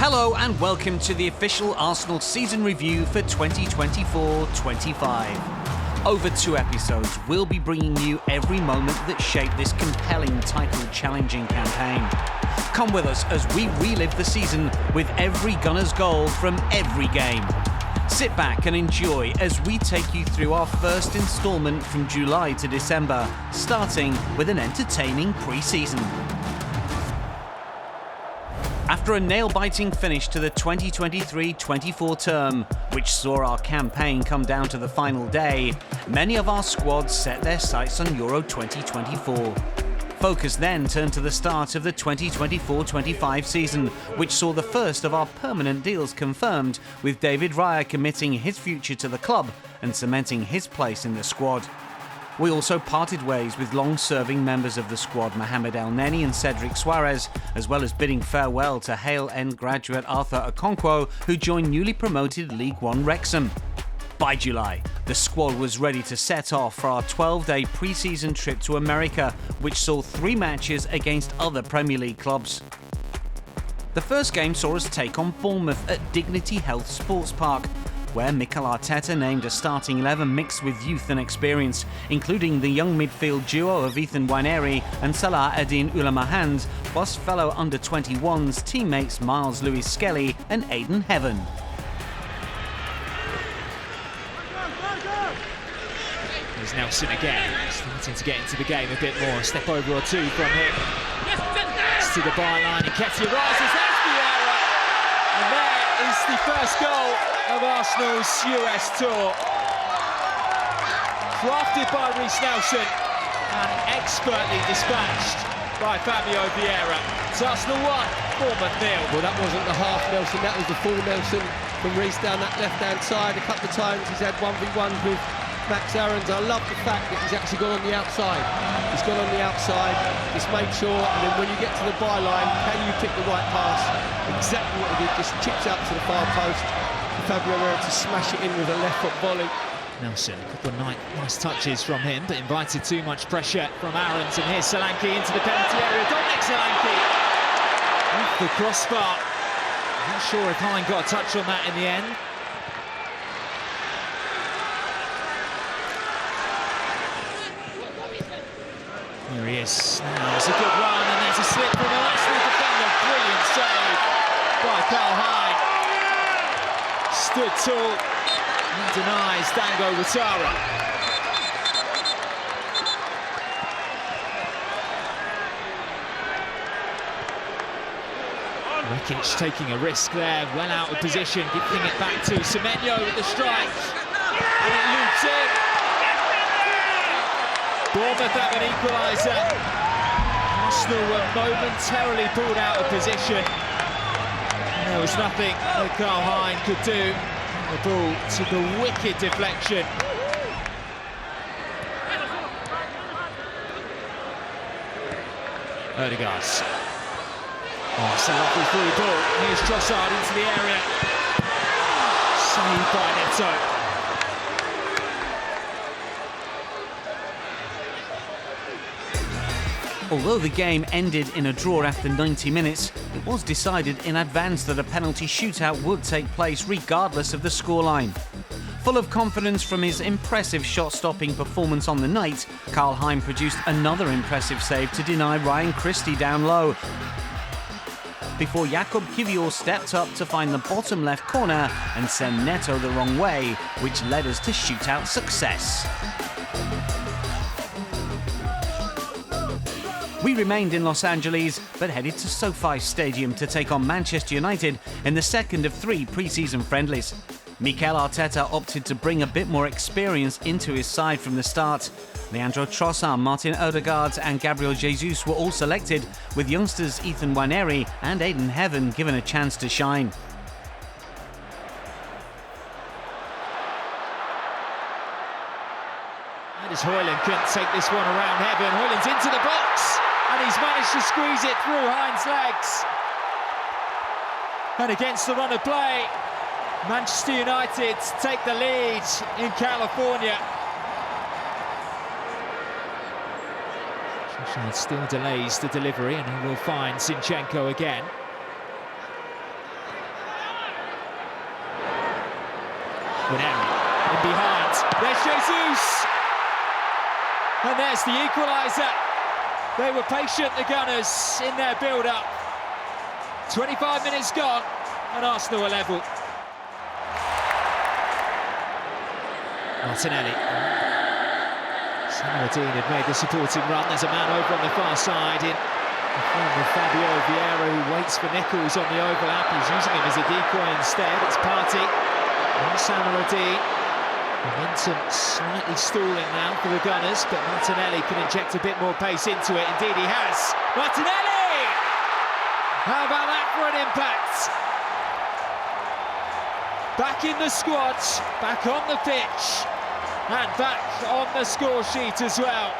Hello and welcome to the official Arsenal season review for 2024-25. Over 2 episodes, we'll be bringing you every moment that shaped this compelling title-challenging campaign. Come with us as we relive the season with every Gunners' goal from every game. Sit back and enjoy as we take you through our first instalment from July to December, starting with an entertaining pre-season. After a nail-biting finish to the 2023-24 term, which saw our campaign come down to the final day, many of our squads set their sights on Euro 2024. Focus then turned to the start of the 2024-25 season, which saw the first of our permanent deals confirmed, with David Raya committing his future to the club and cementing his place in the squad. We also parted ways with long-serving members of the squad, Mohamed El-Neni and Cedric Suarez, as well as bidding farewell to Hale End graduate Arthur Okonkwo, who joined newly promoted League One Wrexham. By July, the squad was ready to set off for our 12-day pre-season trip to America, which saw 3 matches against other Premier League clubs. The first game saw us take on Bournemouth at Dignity Health Sports Park, where Mikel Arteta named a starting 11 mixed with youth and experience, including the young midfield duo of Ethan Nwaneri and Salah Eddin Ulamahand, plus fellow under-21s teammates Miles Lewis Skelly and Aidan Heaven. Here's Nelson again, starting to get into the game a bit more. A step over or two from him. It's to the byline, and Nketiah rises. That's the error, and there is the first goal of Arsenal's US tour. Crafted by Reiss Nelson and expertly dispatched by Fabio Vieira. It's Arsenal 1, Bournemouth 0. Well, that wasn't the half Nelson, that was the full Nelson from Reiss down that left-hand side. A couple of times he's had 1v1s with Max Aarons. I love the fact that he's actually gone on the outside. He's gone on the outside, just made sure, and then when you get to the byline, can you pick the right pass? Exactly what he did, just chips out to the far post. Fabio Vieira to smash it in with a left foot volley. Nelson, a couple of nice touches from him, but invited too much pressure from Aarons. And here's Solanke into the penalty area. Dominic Solanke off the crossbar. Not sure if Hein got a touch on that in the end. Here he is. Now it's a good run, and there's a slip from an Arsenal defender. Brilliant save by Karl Hein. Stood tall and denies Dango Ouattara. Rekic taking a risk there, well out of position, giving it back to Semenyo with the strike, and it loops in. Bournemouth have an equaliser. Arsenal were momentarily pulled out of position. There was nothing that Karl Hein could do. The ball took a wicked deflection. Odegaard. Oh, it's a lovely free ball. Here's Trossard into the area. Saved by Neto. Although the game ended in a draw after 90 minutes, it was decided in advance that a penalty shootout would take place regardless of the scoreline. Full of confidence from his impressive shot-stopping performance on the night, Karl Hein produced another impressive save to deny Ryan Christie down low, before Jakub Kiwior stepped up to find the bottom left corner and send Neto the wrong way, which led us to shootout success. We remained in Los Angeles, but headed to SoFi Stadium to take on Manchester United in the second of 3 pre-season friendlies. Mikel Arteta opted to bring a bit more experience into his side from the start. Leandro Trossard, Martin Odegaard and Gabriel Jesus were all selected, with youngsters Ethan Nwaneri and Aidan Heaven given a chance to shine. As Højlund couldn't take this one around Heaven. Højlund's into the box, and he's managed to squeeze it through Hein's legs. And against the run of play, Manchester United take the lead in California. Trossard still delays the delivery, and he will find Zinchenko again. Guarneri in behind. There's Jesus! And there's the equaliser. They were patient, the Gunners, in their build-up. 25 minutes gone, and Arsenal are level. Martinelli. Samuel had made the supporting run. There's a man over on the far side in the form of Fabio Vieira, who waits for Nichols on the overlap. He's using him as a decoy instead. It's Partey and Samuel. Momentum slightly stalling now for the Gunners, but Martinelli can inject a bit more pace into it. Indeed he has. Martinelli! How about that for an impact? Back in the squad, back on the pitch, and back on the score sheet as well.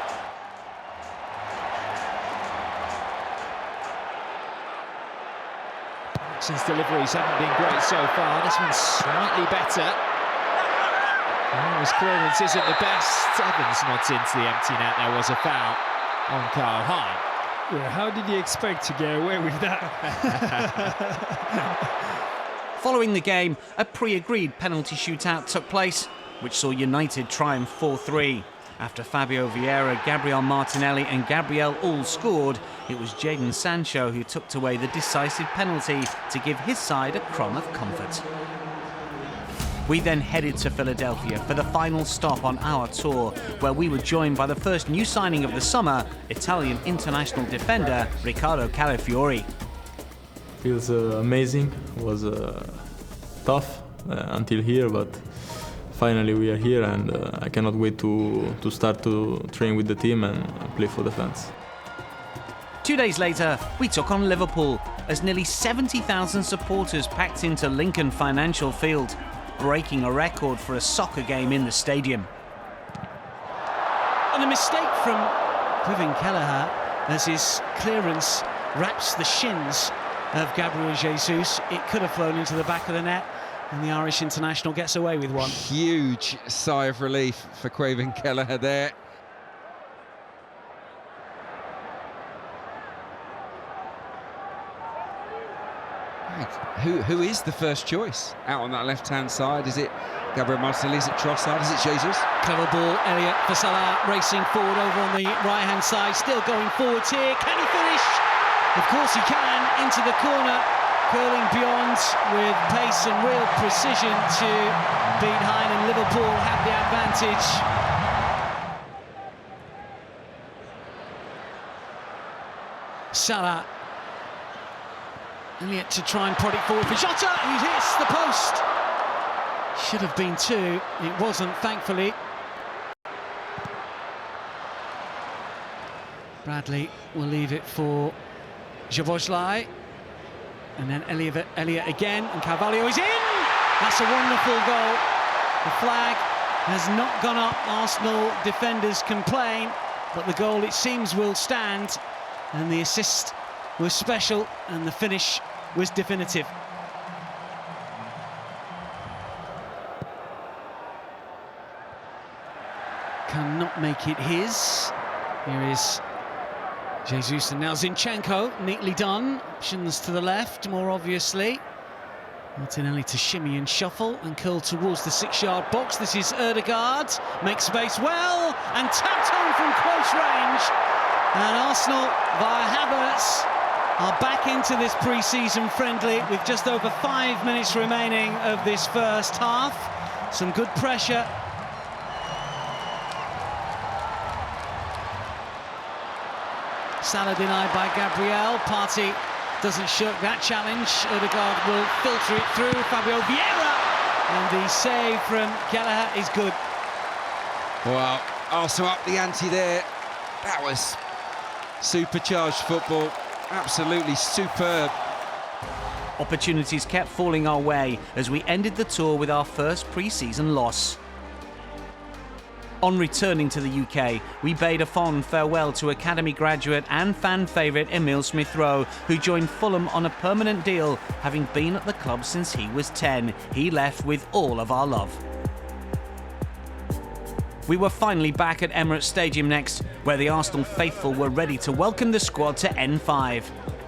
Since deliveries haven't been great so far, this one's slightly better. His clearance isn't the best. Evans nods into the empty net. There was a foul on Kyle Hine. Yeah, how did you expect to get away with that? Following the game, a pre-agreed penalty shootout took place, which saw United triumph 4-3. After Fabio Vieira, Gabriel Martinelli and Gabriel all scored, it was Jadon Sancho who tucked away the decisive penalty to give his side a crumb of comfort. We then headed to Philadelphia for the final stop on our tour, where we were joined by the first new signing of the summer, Italian international defender Riccardo Calafiori. Feels amazing. It was tough until here, but finally we are here, and I cannot wait to start to train with the team and play for the fans. 2 days later, we took on Liverpool as nearly 70,000 supporters packed into Lincoln Financial Field, breaking a record for a soccer game in the stadium. And a mistake from Kevin Kelleher as his clearance wraps the shins of Gabriel Jesus. It could have flown into the back of the net, and the Irish international gets away with one. Huge sigh of relief for Quaven Kelleher there. Who is the first choice out on that left-hand side? Is it Gabriel Martinelli? Is it Trossard? Is it Jesus? Clever ball, Elliott for Salah, racing forward over on the right-hand side, still going forwards here. Can he finish? Of course he can, into the corner, curling beyond with pace and real precision to beat Hine, and Liverpool have the advantage. Salah. Elliott to try and prod it forward for Jota, who hits the post. Should have been two, it wasn't, thankfully. Bradley will leave it for Szoboszlai. And then Elliott again, and Carvalho is in! That's a wonderful goal. The flag has not gone up. Arsenal defenders complain, but the goal, it seems, will stand. And the assist was special, and the finish was definitive. Cannot make it his. Here is Jesus, and now Zinchenko, neatly done. Options to the left, more obviously. Martinelli to shimmy and shuffle and curl towards the 6-yard box. This is Odegaard, makes space well, and tapped home from close range. And Arsenal, via Havertz, are back into this pre-season friendly with just over 5 minutes remaining of this first half. Some good pressure. Salah denied by Gabriel. Partey doesn't shirk that challenge. Odegaard will filter it through. Fabio Vieira, and the save from Kelleher is good. Well, Arsenal up the ante there. That was supercharged football. Absolutely superb. Opportunities kept falling our way as we ended the tour with our first pre-season loss. On returning to the UK, we bade a fond farewell to academy graduate and fan favourite Emile Smith-Rowe, who joined Fulham on a permanent deal, having been at the club since he was 10. He left with all of our love. We were finally back at Emirates Stadium next, where the Arsenal faithful were ready to welcome the squad to N5.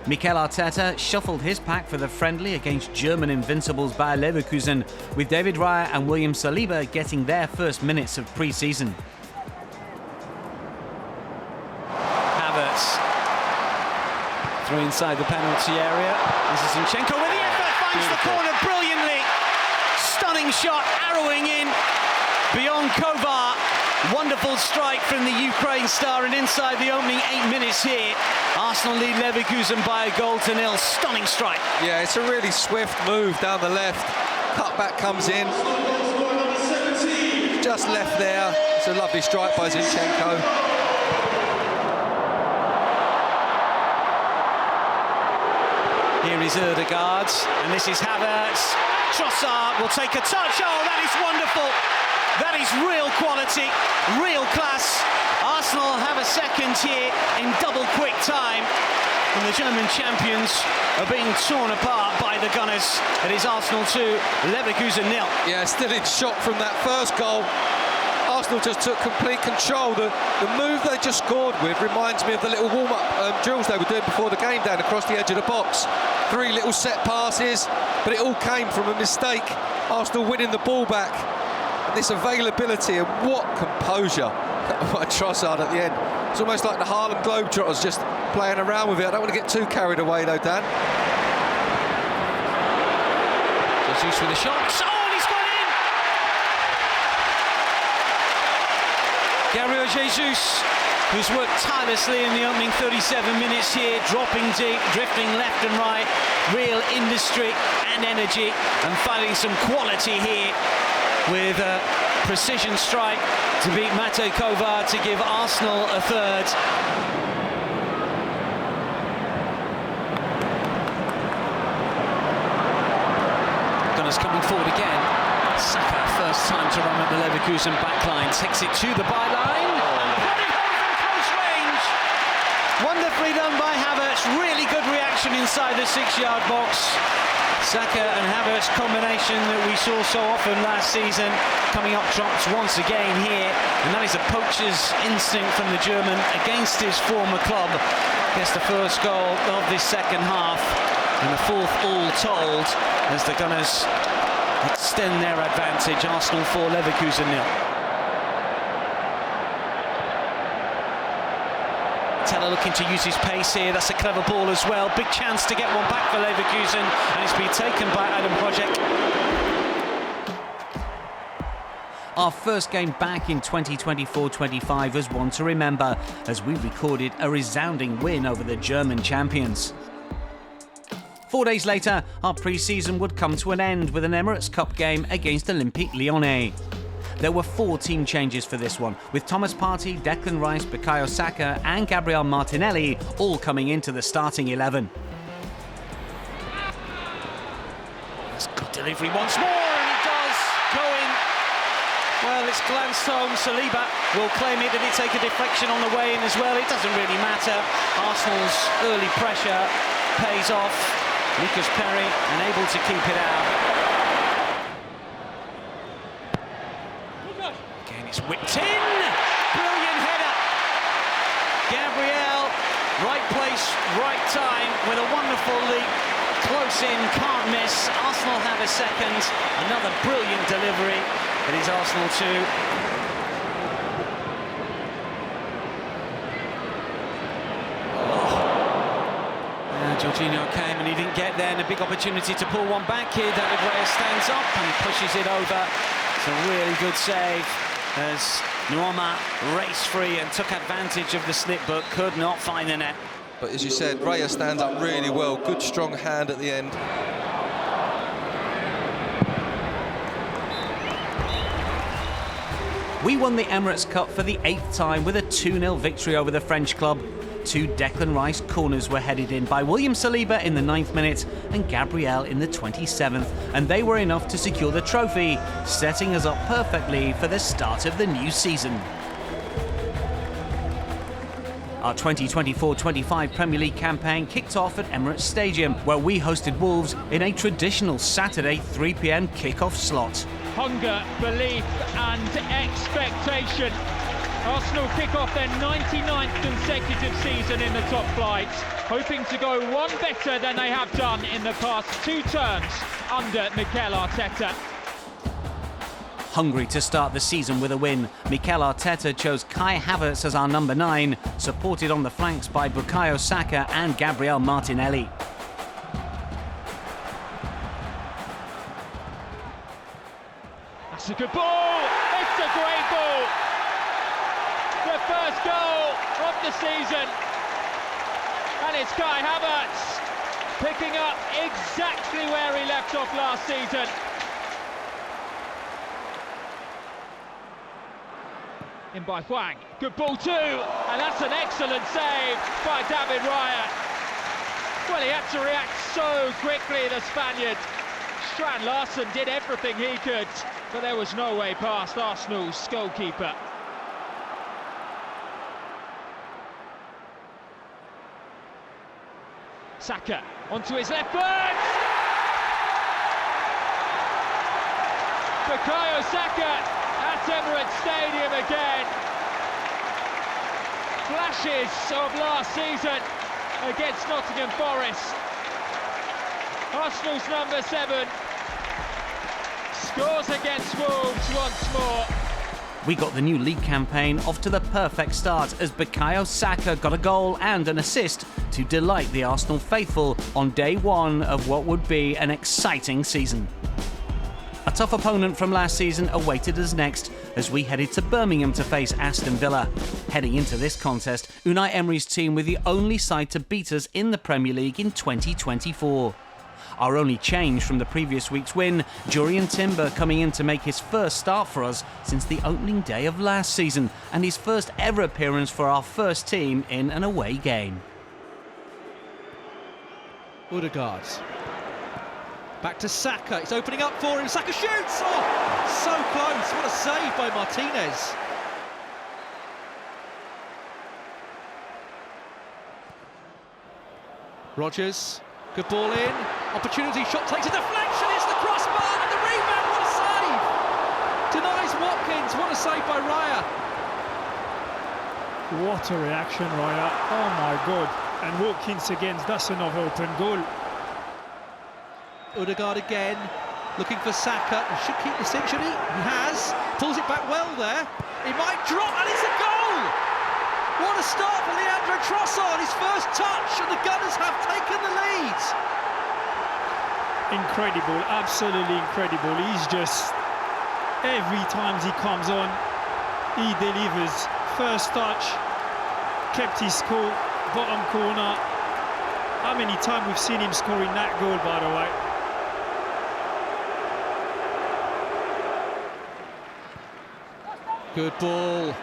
Mikel Arteta shuffled his pack for the friendly against German invincibles Bayer Leverkusen, with David Raya and William Saliba getting their first minutes of pre-season. Havertz through inside the penalty area. This is Zinchenko with the effort, finds the corner brilliantly. Stunning shot, arrowing in beyond Kovar. Wonderful strike from the Ukraine star, and inside the opening 8 minutes here, Arsenal lead Leverkusen by a goal to nil. Stunning strike. Yeah, it's a really swift move down the left. Cutback comes in. Just left there. It's a lovely strike by Zinchenko. Here is Odegaard, and this is Havertz. Trossard will take a touch. Oh, that is wonderful. That is real quality, real class. Arsenal have a second here in double quick time. And the German champions are being torn apart by the Gunners. It is Arsenal 2, Leverkusen 0. Yeah, still in shock from that first goal. Arsenal just took complete control. The move they just scored with reminds me of the little warm-up drills they were doing before the game down across the edge of the box. 3 little set passes, but it all came from a mistake. Arsenal winning the ball back. This availability and what composure by Trossard at the end. It's almost like the Harlem Globetrotters just playing around with it. I don't want to get too carried away though, Dan. Jesus with a shot. Oh, and he's gone in! Gabriel Jesus, who's worked tirelessly in the opening 37 minutes here, dropping deep, drifting left and right, real industry and energy, and finding some quality here with a precision strike to beat Matej Kovar to give Arsenal a third. Gunners coming forward again. Saka, first time to run at the Leverkusen backline, takes it to the byline. And put it home from close range. Wonderfully done by Havertz. Really good reaction inside the 6-yard box. Saka and Havertz combination that we saw so often last season, coming up trumps once again here, and that is a poacher's instinct from the German against his former club. Gets the first goal of this second half, and the fourth all told as the Gunners extend their advantage. Arsenal 4, Leverkusen 0. Teller looking to use his pace here. That's a clever ball as well. Big chance to get one back for Leverkusen, and it's been taken by Adam Project. Our first game back in 2024-25 was one to remember, as we recorded a resounding win over the German champions. 4 days later, our pre-season would come to an end with an Emirates Cup game against Olympique Lyonnais. There were 4 team changes for this one, with Thomas Partey, Declan Rice, Bukayo Saka and Gabriel Martinelli all coming into the starting 11. That's good delivery once more, and it does go in. Well, it's glanced home. Saliba will claim it. Did he take a deflection on the way in as well? It doesn't really matter. Arsenal's early pressure pays off. Lucas Perry unable to keep it out. It's whipped in! Brilliant header! Gabriel, right place, right time, with a wonderful leap. Close in, can't miss. Arsenal have a second. Another brilliant delivery. It is Arsenal 2. Jorginho came and he didn't get there, and a big opportunity to pull one back here. David Raya stands up and pushes it over. It's a really good save, as Nuoma raced free and took advantage of the slip but could not find the net. But as you said, Raya stands up really well. Good strong hand at the end. We won the Emirates Cup for the 8th time with a 2-0 victory over the French club. 2 Declan Rice corners were headed in by William Saliba in the 9th minute and Gabriel in the 27th, and they were enough to secure the trophy, setting us up perfectly for the start of the new season. Our 2024-25 Premier League campaign kicked off at Emirates Stadium, where we hosted Wolves in a traditional Saturday 3 p.m. kick-off slot. Hunger, belief and expectation Arsenal kick off their 99th consecutive season in the top flight, hoping to go one better than they have done in the past 2 terms under Mikel Arteta. Hungry to start the season with a win, Mikel Arteta chose Kai Havertz as our number 9, supported on the flanks by Bukayo Saka and Gabriel Martinelli. That's a good ball! It's a great ball! The first goal of the season, and it's Kai Havertz picking up exactly where he left off last season. In by Hwang, good ball too, and that's an excellent save by David Raya. Well, he had to react so quickly, the Spaniard. Strand Larsen did everything he could, but there was no way past Arsenal's goalkeeper. Saka onto his left foot! Bukayo Saka at Emirates Stadium again. Flashes of last season against Nottingham Forest. Arsenal's number 7 scores against Wolves once more. We got the new league campaign off to the perfect start as Bukayo Saka got a goal and an assist to delight the Arsenal faithful on day 1 of what would be an exciting season. A tough opponent from last season awaited us next as we headed to Birmingham to face Aston Villa. Heading into this contest, Unai Emery's team were the only side to beat us in the Premier League in 2024. Our only change from the previous week's win, Jurriën Timber coming in to make his first start for us since the opening day of last season and his first ever appearance for our first team in an away game. Odegaard. Back to Saka, it's opening up for him, Saka shoots! Oh, so close, what a save by Martinez. Rodgers, good ball in, opportunity, shot takes a deflection, it's the crossbar and the rebound, what a save! Denies Watkins, what a save by Raya. What a reaction, Raya. Oh my God. And Watkins again, that's another open goal. Odegaard again, looking for Saka. He should keep this in, should he? He has. Pulls it back well there. He might drop, and it's a goal! What a start for Leandro Trossard, his first touch, and the Gunners have taken the lead. Incredible, absolutely incredible. He's just, every time he comes on, he delivers. First touch, kept his cool, bottom corner. How many times we've seen him scoring that goal, by the way? Good ball.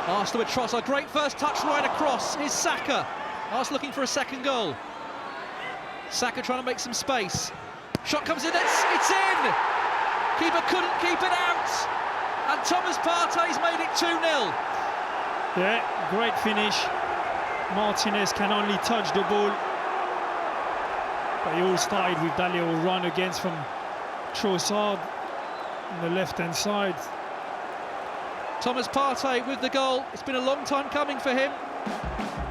Arsenal with Trossard, great first touch right across. Here's Saka. Arsenal looking for a second goal. Saka trying to make some space. Shot comes in, it's in! Keeper couldn't keep it out. And Thomas Partey's made it 2-0. Yeah, great finish. Martinez can only touch the ball. But he all started with that little run against from Trossard on the left-hand side. Thomas Partey with the goal. It's been a long time coming for him.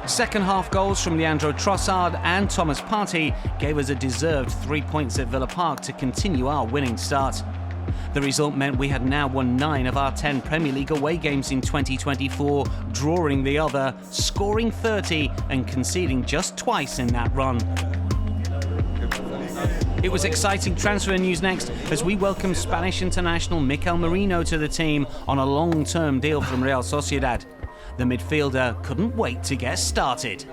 Second half goals from Leandro Trossard and Thomas Partey gave us a deserved 3 points at Villa Park to continue our winning start. The result meant we had now won 9 of our 10 Premier League away games in 2024, drawing the other, scoring 30 and conceding just twice in that run. It was exciting transfer news next as we welcomed Spanish international Mikel Merino to the team on a long-term deal from Real Sociedad. The midfielder couldn't wait to get started.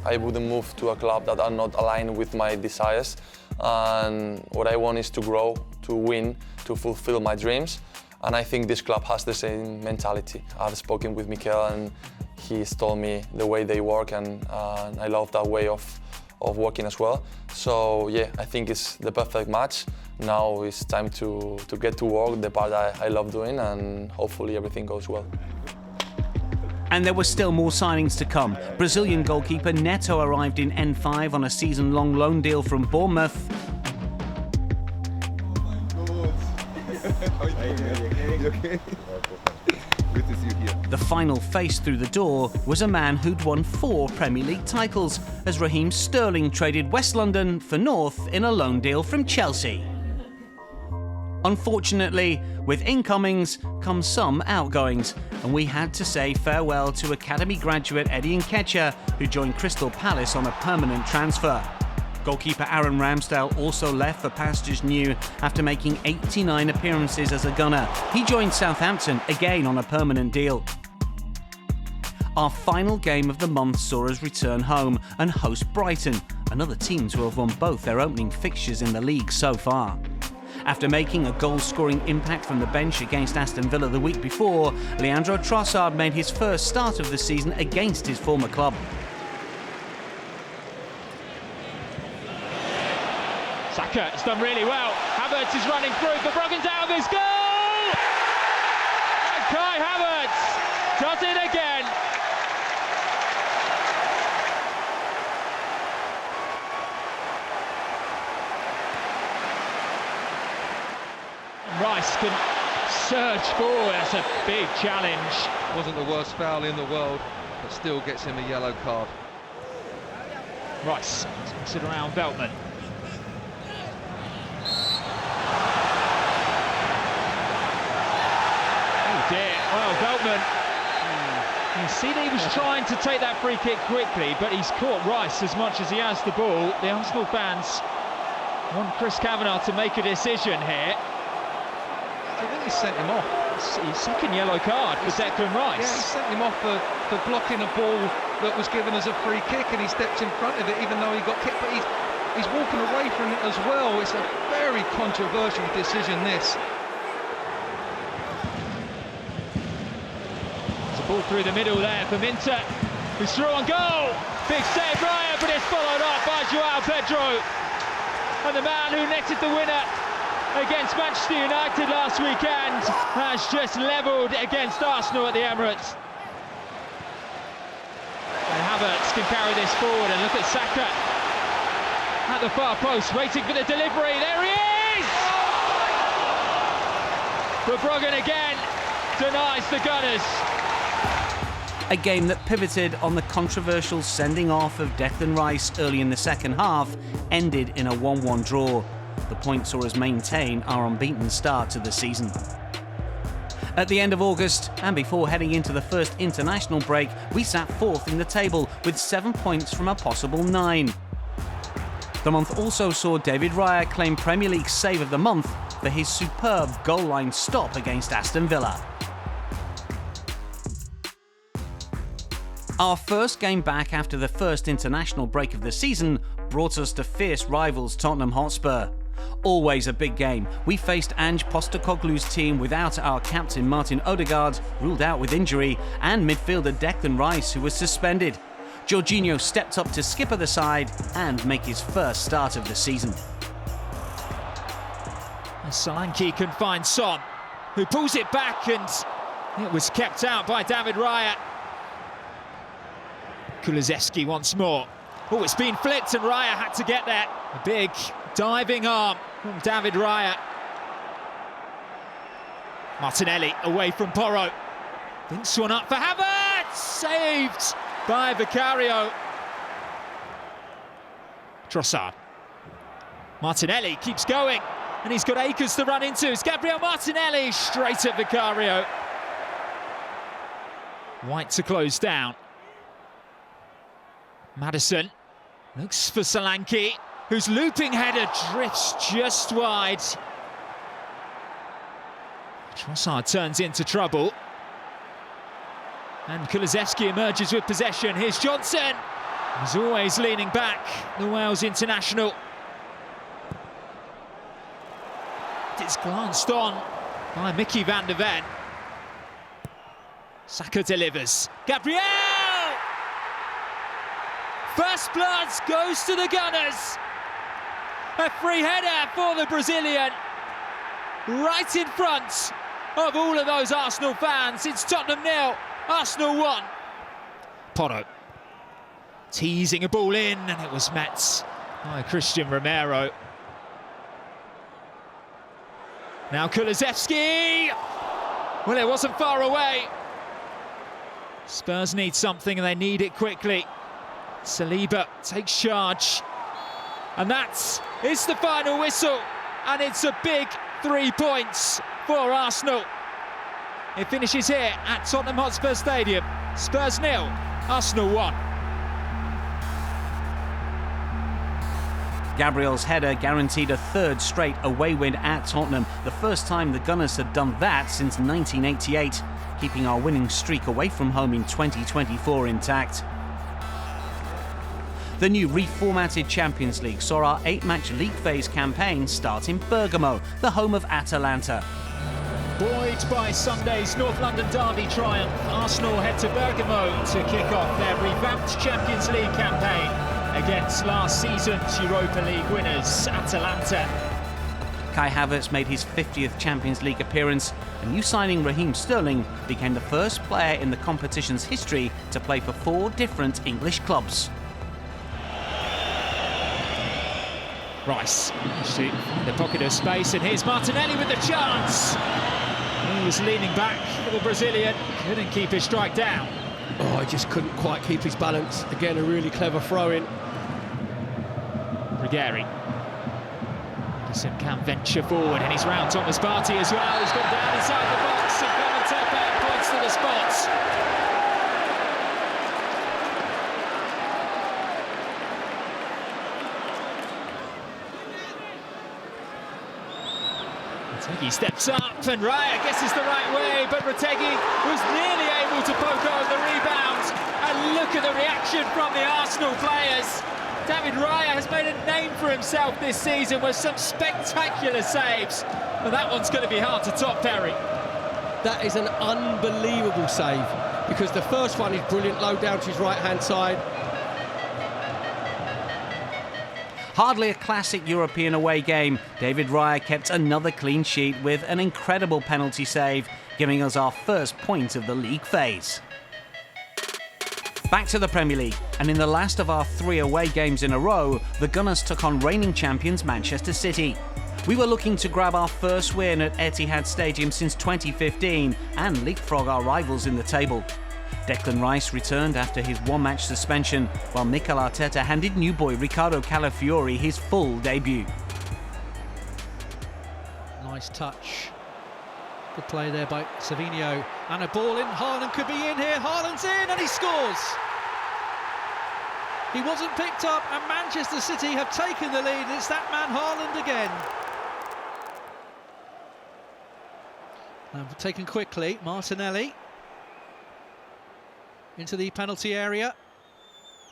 I wouldn't move to a club that are not aligned with my desires, and what I want is to grow, to win, to fulfill my dreams, and I think this club has the same mentality. I've spoken with Mikel and he's told me the way they work, and I love that way of working as well. So yeah, I think it's the perfect match. Now it's time to get to work, the part I love doing, and hopefully everything goes well. And there were still more signings to come. Brazilian goalkeeper Neto arrived in N5 on a season-long loan deal from Bournemouth. notice you here. The final face through the door was a man who'd won 4 Premier League titles, as Raheem Sterling traded West London for North in a loan deal from Chelsea. Unfortunately, with incomings come some outgoings, and we had to say farewell to Academy graduate Eddie Nketiah, who joined Crystal Palace on a permanent transfer. Goalkeeper Aaron Ramsdale also left for pastures new after making 89 appearances as a gunner. He joined Southampton again on a permanent deal. Our final game of the month saw us return home and host Brighton, another team to have won both their opening fixtures in the league so far. After making a goal-scoring impact from the bench against Aston Villa the week before, Leandro Trossard made his first start of the season against his former club. Saka has done really well. Havertz is running through. Verbruggen's out of his goal! And Kai Havertz does it again. Rice can surge forward. That's a big challenge. Wasn't the worst foul in the world, but still gets him a yellow card. Rice consider around Veltman. Oh dear, well Veltman. You see that he was trying to take that free kick quickly, but he's caught Rice as much as he has the ball. The Arsenal fans want Chris Kavanagh to make a decision here. I think he sent him off. His second yellow card for Declan Rice. Yeah, he sent him off for blocking a ball that was given as a free kick, and he stepped in front of it even though he got kicked, but he's walking away from it as well. It's a very controversial decision, this. It's a ball through the middle there for Minter, who's through on goal. Big save, Raya, but it's followed up by Joao Pedro. And the man who netted the winner against Manchester United last weekend has just levelled against Arsenal at the Emirates. And Havertz can carry this forward, and look at Saka at the far post waiting for the delivery. There he is! Verbruggen again denies the Gunners. A game that pivoted on the controversial sending off of Declan Rice early in the second half ended in a 1-1 draw. The point saw us maintain our unbeaten start to the season. At the end of August, and before heading into the first international break, we sat 4th in the table with 7 points from a possible 9. The month also saw David Raya claim Premier League Save of the Month for his superb goal line stop against Aston Villa. Our first game back after the first international break of the season brought us to fierce rivals Tottenham Hotspur. Always a big game. We faced Ange Postecoglou's team without our captain Martin Odegaard, ruled out with injury, and midfielder Declan Rice, who was suspended. Jorginho stepped up to skipper the side and make his first start of the season. Solanke can find Son, who pulls it back, and it was kept out by David Raya. Kulusevski once more. Oh, it's been flicked and Raya had to get there. A big diving arm from David Raya. Martinelli away from Porro. Thinks one up for Havertz! Saved by Bukayo. Trossard. Martinelli keeps going, and he's got acres to run into. It's Gabriel Martinelli straight at Bukayo. White to close down. Maddison looks for Solanke, whose looping header drifts just wide. Trossard turns into trouble. And Kulusevski emerges with possession. Here's Johnson. He's always leaning back, the Wales international. It's glanced on by Mickey van der Ven. Saka delivers. Gabriel! First blood goes to the Gunners. A free header for the Brazilian. Right in front of all of those Arsenal fans. It's Tottenham 0, Arsenal 1. Porro teasing a ball in, and it was met by Christian Romero. Now Kulusevski. Well, it wasn't far away. Spurs need something and they need it quickly. Saliba takes charge. And that is the final whistle. And it's a big 3 points for Arsenal. It finishes here at Tottenham Hotspur Stadium. Spurs 0, Arsenal 1. Gabriel's header guaranteed a third straight away win at Tottenham, the first time the Gunners had done that since 1988, keeping our winning streak away from home in 2024 intact. The new reformatted Champions League saw our 8-match league phase campaign start in Bergamo, the home of Atalanta. Buoyed by Sunday's North London derby triumph, Arsenal head to Bergamo to kick off their revamped Champions League campaign against last season's Europa League winners, Atalanta. Kai Havertz made his 50th Champions League appearance, and new signing Raheem Sterling became the first player in the competition's history to play for 4 different English clubs. Rice, in the pocket of space, and here's Martinelli with the chance. He was leaning back for the Brazilian, couldn't keep his strike down. Oh, he just couldn't quite keep his balance. Again, a really clever throw-in. Rigeri. Henderson can venture forward, and he's round Thomas Partey as well. He's gone down inside the box, and Coman points to the spots. Retegi steps up, and Raya guesses the right way, but Retegi was nearly able to poke over the rebound. And look at the reaction from the Arsenal players. David Raya has made a name for himself this season with some spectacular saves. But that one's going to be hard to top, Perry. That is an unbelievable save, because the first one is brilliant, low down to his right-hand side. Hardly a classic European away game, David Raya kept another clean sheet with an incredible penalty save, giving us our first point of the league phase. Back to the Premier League, and in the last of our 3 away games in a row, the Gunners took on reigning champions Manchester City. We were looking to grab our first win at Etihad Stadium since 2015 and leapfrog our rivals in the table. Declan Rice returned after his 1-match suspension, while Mikel Arteta handed new boy Ricardo Calafiori his full debut. Nice touch. Good play there by Savinho. And a ball in. Haaland could be in here. Haaland's in, and he scores. He wasn't picked up, and Manchester City have taken the lead. It's that man Haaland again. And taken quickly, Martinelli. Into the penalty area.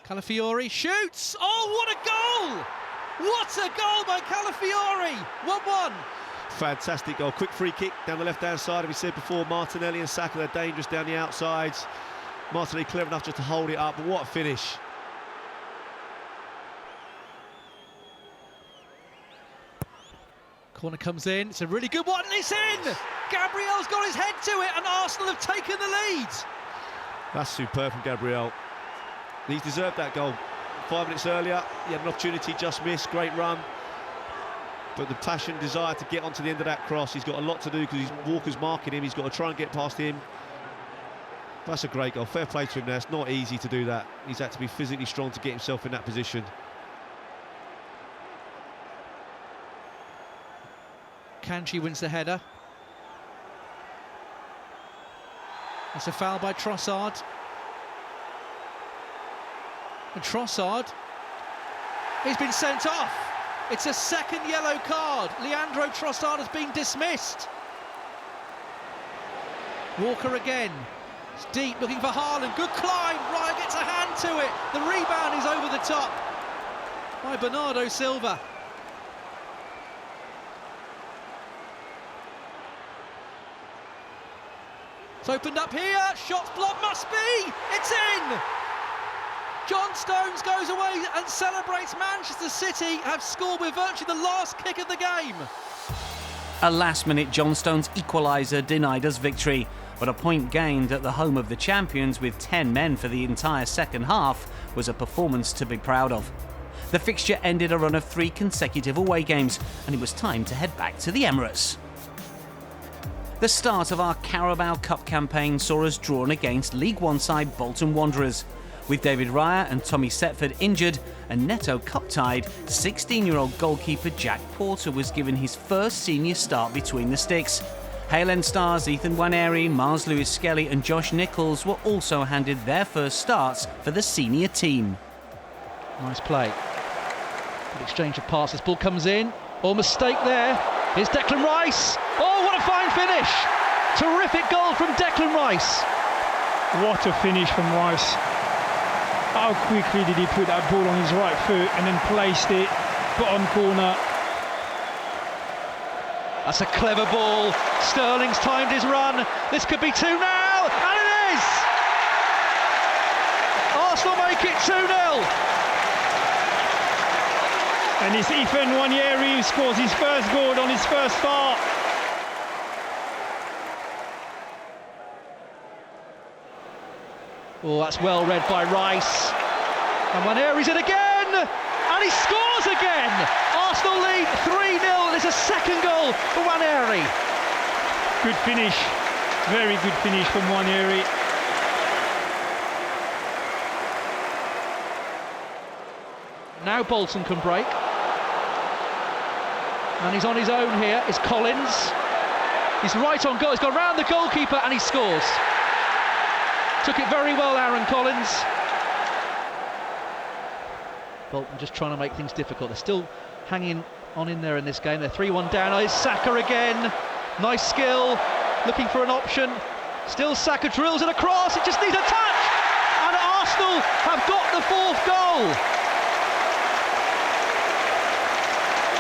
Calafiori shoots. Oh, what a goal! What a goal by Calafiori! 1-1. Fantastic goal. Quick free kick down the left-hand side. As we said before, Martinelli and Saka are dangerous down the outsides. Martinelli clever enough just to hold it up, but what a finish. Corner comes in. It's a really good one. It's in! Gabriel's got his head to it, and Arsenal have taken the lead. That's superb from Gabriel. He's deserved that goal. 5 minutes earlier, he had an opportunity, just missed. Great run. But the passion, desire to get onto the end of that cross, he's got a lot to do because Walker's marking him. He's got to try and get past him. That's a great goal. Fair play to him there. It's not easy to do that. He's had to be physically strong to get himself in that position. Kanji wins the header. It's a foul by Trossard. And Trossard, he's been sent off. It's a second yellow card. Leandro Trossard has been dismissed. Walker again. It's deep, looking for Haaland. Good climb. Raya gets a hand to it. The rebound is over the top by Bernardo Silva. It's opened up here. Shots blocked. Must be. It's in. John Stones goes away and celebrates. Manchester City have scored with virtually the last kick of the game. A last-minute John Stones equaliser denied us victory, but a point gained at the home of the champions with 10 men for the entire second half was a performance to be proud of. The fixture ended a run of 3 consecutive away games, and it was time to head back to the Emirates. The start of our Carabao Cup campaign saw us drawn against League One side Bolton Wanderers. With David Raya and Tommy Setford injured and Neto cup-tied, 16-year-old goalkeeper Jack Porter was given his first senior start between the sticks. Hale End stars Ethan Nwaneri, Mars Lewis-Skelly and Josh Nichols were also handed their first starts for the senior team. Nice play. Good exchange of passes. Ball comes in. Oh, mistake there. Here's Declan Rice. Oh, what a fine finish! Terrific goal from Declan Rice. What a finish from Rice. How quickly did he put that ball on his right foot and then placed it bottom corner. That's a clever ball. Sterling's timed his run. This could be 2 now, and it is! Arsenal make it 2-0. And it's Ethan Nwaneri who scores his first goal on his first start. Oh, that's well read by Rice. And Nwaneri's it again! And he scores again! Arsenal lead 3-0. It's a second goal for Nwaneri. Good finish. Very good finish from Nwaneri. Now Bolton can break. And he's on his own here, is Collins. He's right on goal, he's gone round the goalkeeper and he scores. Took it very well, Aaron Collins. Bolton just trying to make things difficult. They're still hanging on in there in this game. They're 3-1 down. Oh, it's Saka again. Nice skill, looking for an option. Still Saka drills it across, it just needs a touch! And Arsenal have got the 4th goal.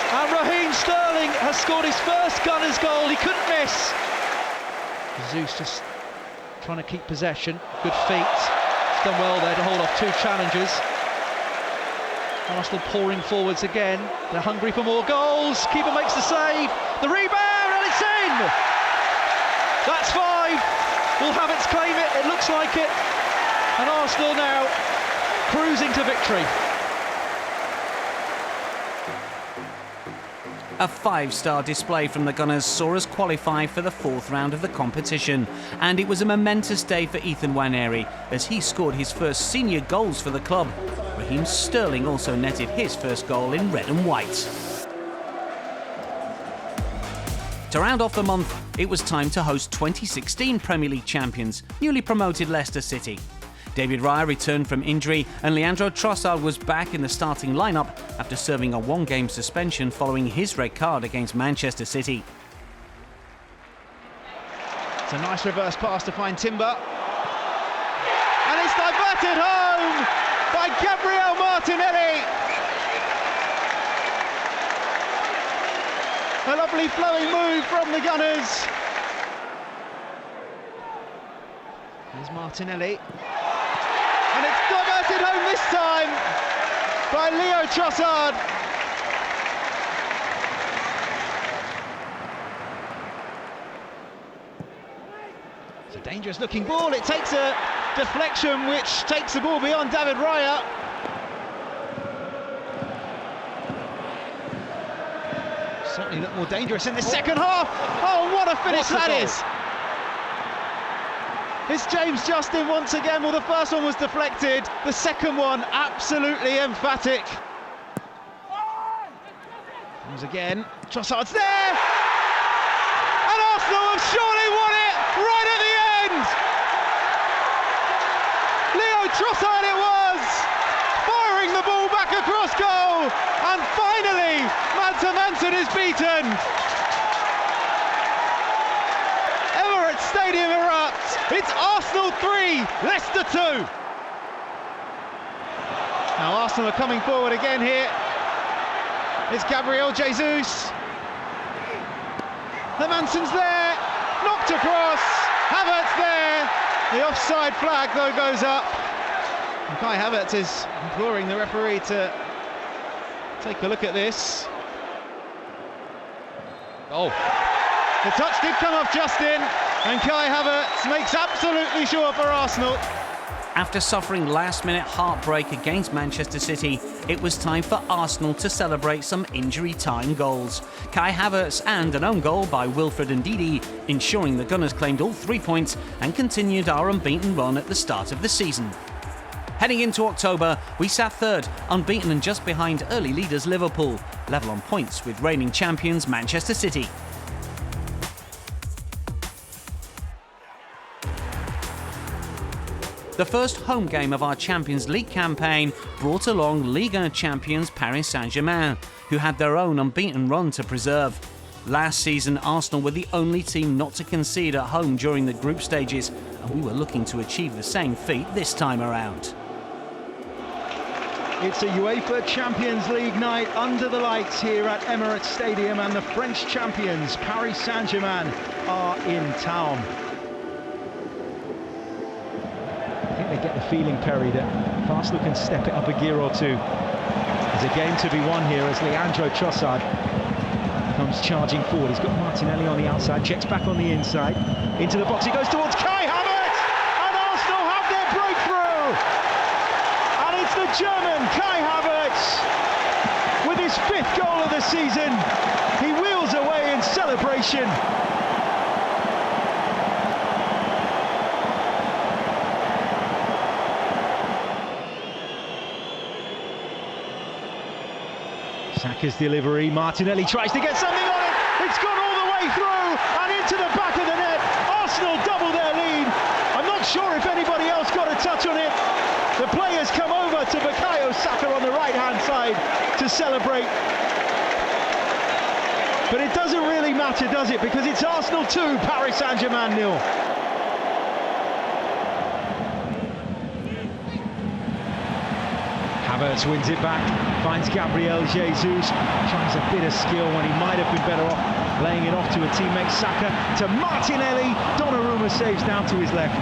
And Raheem Sterling has scored his first Gunners goal, he couldn't miss. Jesus just trying to keep possession, good feet. He's done well there to hold off 2 challengers. Arsenal pouring forwards again, they're hungry for more goals. Keeper makes the save, the rebound, and it's in! That's 5, will Havertz claim it? It looks like it. And Arsenal now cruising to victory. A 5-star display from the Gunners saw us qualify for the 4th round of the competition, and it was a momentous day for Ethan Nwaneri as he scored his first senior goals for the club. Raheem Sterling also netted his first goal in red and white. To round off the month, it was time to host 2016 Premier League champions, newly promoted Leicester City. David Raya returned from injury and Leandro Trossard was back in the starting lineup after serving a 1-game suspension following his red card against Manchester City. It's a nice reverse pass to find Timber. And it's diverted home by Gabriel Martinelli. A lovely flowing move from the Gunners. Here's Martinelli. And it's diverted home this time by Leo Trossard. It's a dangerous looking ball. It takes a deflection which takes the ball beyond David Raya. Certainly look more dangerous in the second half. Oh, what a finish that is! It's James Justin once again. Well, the first one was deflected, the second one absolutely emphatic. Comes again, Trossard's there! And Arsenal have surely won it right at the end! Leo Trossard it was, firing the ball back across goal, and finally, Manson is beaten. Emirates Stadium erupts. It's Arsenal 3, Leicester 2. Now Arsenal are coming forward again here. It's Gabriel Jesus. Hermansson's there, knocked across. Havertz there. The offside flag though goes up. And Kai Havertz is imploring the referee to take a look at this. Oh, the touch did come off Justin. And Kai Havertz makes absolutely sure for Arsenal. After suffering last-minute heartbreak against Manchester City, it was time for Arsenal to celebrate some injury-time goals. Kai Havertz and an own goal by Wilfred Ndidi, ensuring the Gunners claimed all 3 points and continued our unbeaten run at the start of the season. Heading into October, we sat third, unbeaten and just behind early leaders Liverpool, level on points with reigning champions Manchester City. The first home game of our Champions League campaign brought along Ligue 1 champions Paris Saint-Germain, who had their own unbeaten run to preserve. Last season, Arsenal were the only team not to concede at home during the group stages, and we were looking to achieve the same feat this time around. It's a UEFA Champions League night under the lights here at Emirates Stadium, and the French champions, Paris Saint-Germain, are in town. I think they get the feeling, Perry, that Arsenal can step it up a gear or two. There's a game to be won here as Leandro Trossard comes charging forward. He's got Martinelli on the outside, checks back on the inside. Into the box, he goes towards Kai Havertz! And Arsenal have their breakthrough! And it's the German, Kai Havertz, with his 5th goal of the season. He wheels away in celebration. Saka's delivery, Martinelli tries to get something on it, it's gone all the way through and into the back of the net. Arsenal double their lead. I'm not sure if anybody else got a touch on it. The players come over to Bukayo Saka on the right-hand side to celebrate. But it doesn't really matter, does it? Because it's Arsenal 2, Paris Saint-Germain 0. Havertz wins it back, finds Gabriel Jesus, tries a bit of skill when he might have been better off laying it off to a teammate. Saka to Martinelli, Donnarumma saves down to his left.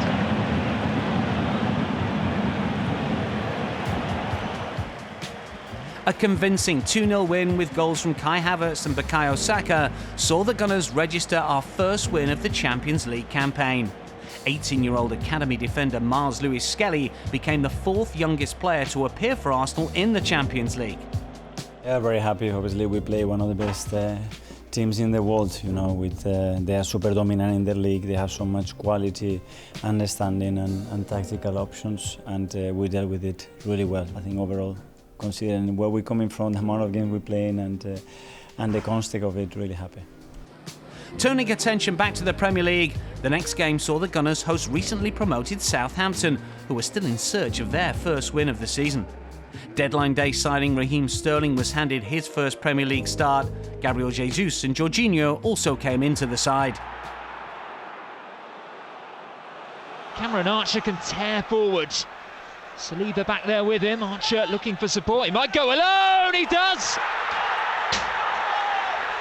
A convincing 2-0 win with goals from Kai Havertz and Bukayo Saka saw the Gunners register our first win of the Champions League campaign. 18-year-old academy defender Miles Lewis-Skelly became the 4th youngest player to appear for Arsenal in the Champions League. Yeah, very happy. Obviously, we play one of the best teams in the world. You know, they are super dominant in their league. They have so much quality, understanding, and tactical options, and we dealt with it really well. I think overall, considering where we're coming from, the amount of games we're playing, and the context of it, really happy. Turning attention back to the Premier League, the next game saw the Gunners host recently promoted Southampton, who were still in search of their first win of the season. Deadline day signing Raheem Sterling was handed his first Premier League start. Gabriel Jesus and Jorginho also came into the side. Cameron Archer can tear forward. Saliba back there with him. Archer looking for support. He might go alone. He does.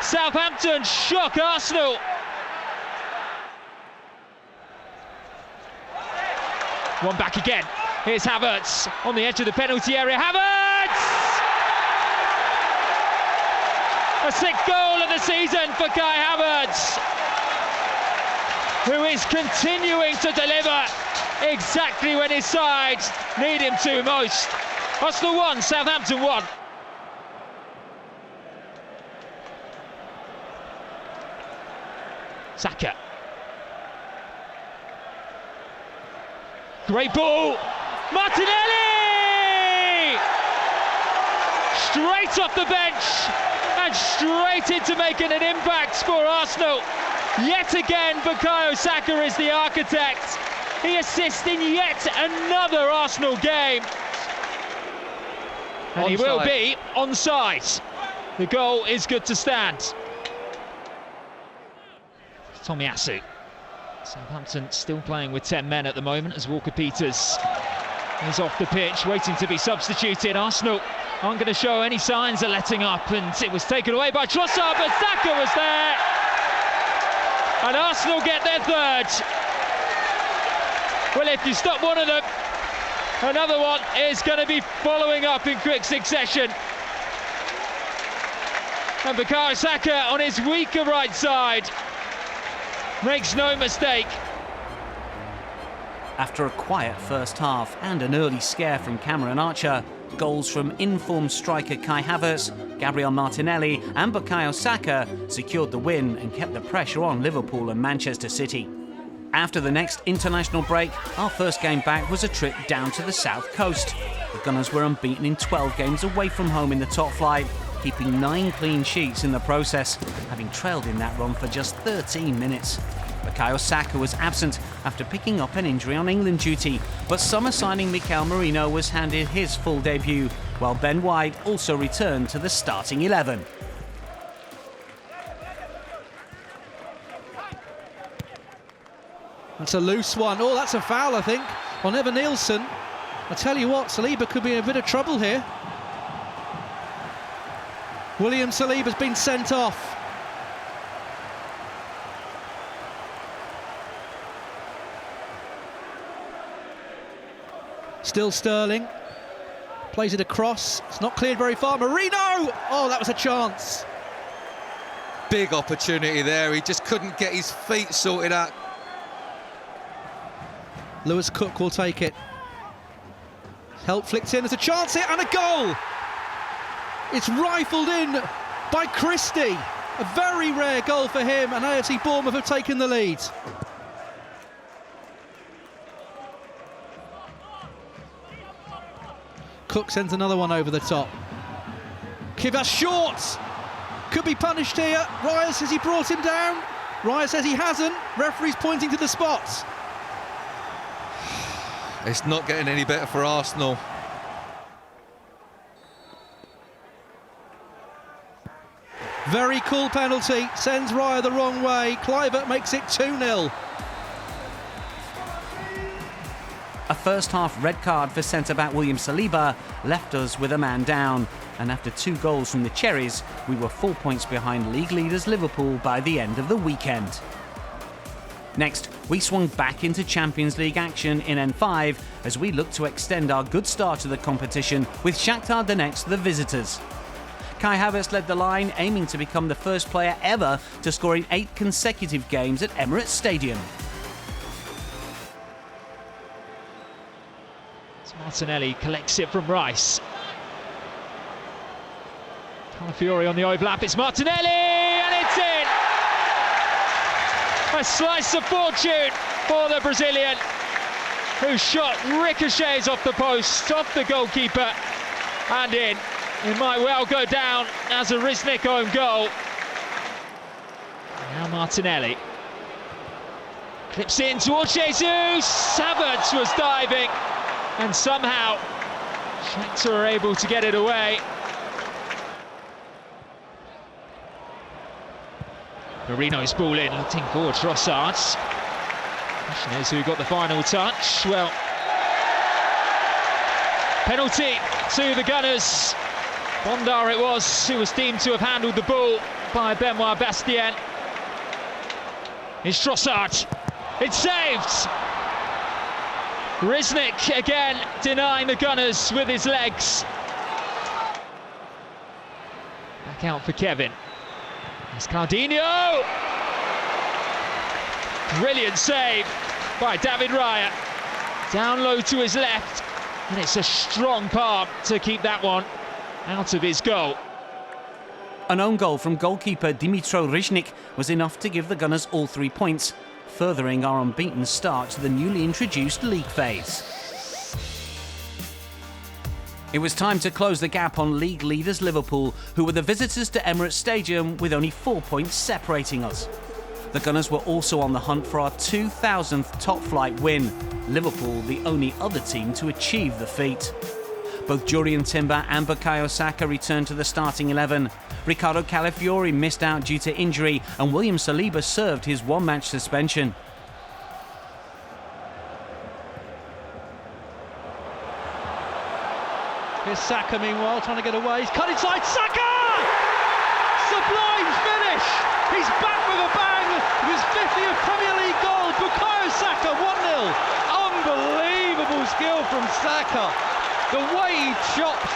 Southampton shock Arsenal. One back again. Here's Havertz on the edge of the penalty area. Havertz! A 6th goal of the season for Kai Havertz, who is continuing to deliver exactly when his side need him to most. Arsenal 1, Southampton 1. Saka. Great ball. Martinelli! Straight off the bench and straight into making an impact for Arsenal. Yet again, Bukayo Saka is the architect. He assists in yet another Arsenal game. And he will be onside. The goal is good to stand. Tomiyasu. Southampton still playing with 10 men at the moment as Walker-Peters is off the pitch, waiting to be substituted. Arsenal aren't going to show any signs of letting up, and it was taken away by Trossard, but Saka was there. And Arsenal get their 3rd. Well, if you stop one of them, another one is going to be following up in quick succession. And Bukayo Saka on his weaker right side makes no mistake. After a quiet first half and an early scare from Cameron Archer, goals from informed striker Kai Havertz, Gabriel Martinelli and Bukayo Saka secured the win and kept the pressure on Liverpool and Manchester City. After the next international break, our first game back was a trip down to the south coast. The Gunners were unbeaten in 12 games away from home in the top flight, keeping 9 clean sheets in the process, having trailed in that run for just 13 minutes. Bukayo Saka was absent after picking up an injury on England duty, but summer signing Mikel Merino was handed his full debut, while Ben White also returned to the starting 11. That's a loose one. Oh, that's a foul, I think, on Evan Nielsen. I tell you what, Saliba could be in a bit of trouble here. William Saliba's been sent off. Still Sterling. Plays it across. It's not cleared very far. Merino! Oh, that was a chance. Big opportunity there. He just couldn't get his feet sorted out. Lewis Cook will take it. Help flicked in. There's a chance here and a goal! It's rifled in by Christie. A very rare goal for him, and AFC Bournemouth have taken the lead. Cook sends another one over the top. Kivas short! Could be punished here. Raya says he brought him down. Raya says he hasn't. Referee's pointing to the spot. It's not getting any better for Arsenal. Very cool penalty. Sends Raya the wrong way. Kluivert makes it 2-0. A first-half red card for centre-back William Saliba left us with a man down, and after 2 goals from the Cherries, we were 4 points behind league leaders Liverpool by the end of the weekend. Next, we swung back into Champions League action in N5 as we looked to extend our good start to the competition with Shakhtar Donetsk the visitors. Kai Havertz led the line, aiming to become the first player ever to score in 8 consecutive games at Emirates Stadium. Martinelli collects it from Rice. Calafiori on the overlap, it's Martinelli and it's in! A slice of fortune for the Brazilian, whose shot ricochets off the post, off the goalkeeper and in. It might well go down as a Riznik own goal. Now Martinelli clips in towards Jesus. Havertz was diving, and somehow Shakhtar are able to get it away. Marino's ball in, looking for Trossard. Question is who got the final touch. Well, penalty to the Gunners. Bondar it was who was deemed to have handled the ball by Benoit Bastien. It's Trossard. It's saved. Riznik again denying the Gunners with his legs. Back out for Kevin. It's Cardinho! Brilliant save by David Raya. Down low to his left, and it's a strong palm to keep that one out of his goal. An own goal from goalkeeper Dimitro Riznik was enough to give the Gunners all 3 points, furthering our unbeaten start to the newly introduced league phase. It was time to close the gap on league leaders Liverpool, who were the visitors to Emirates Stadium with only 4 points separating us. The Gunners were also on the hunt for our 2000th top-flight win, Liverpool the only other team to achieve the feat. Both Jurriën Timber and Bukayo Saka returned to the starting 11. Ricardo Calafiori missed out due to injury, and William Saliba served his one-match suspension. Here's Saka meanwhile, trying to get away. He's cut inside. Saka! Sublime finish! He's back with a bang! His 50th Premier League goal. Bukayo Saka, 1-0. Unbelievable skill from Saka. The way he chops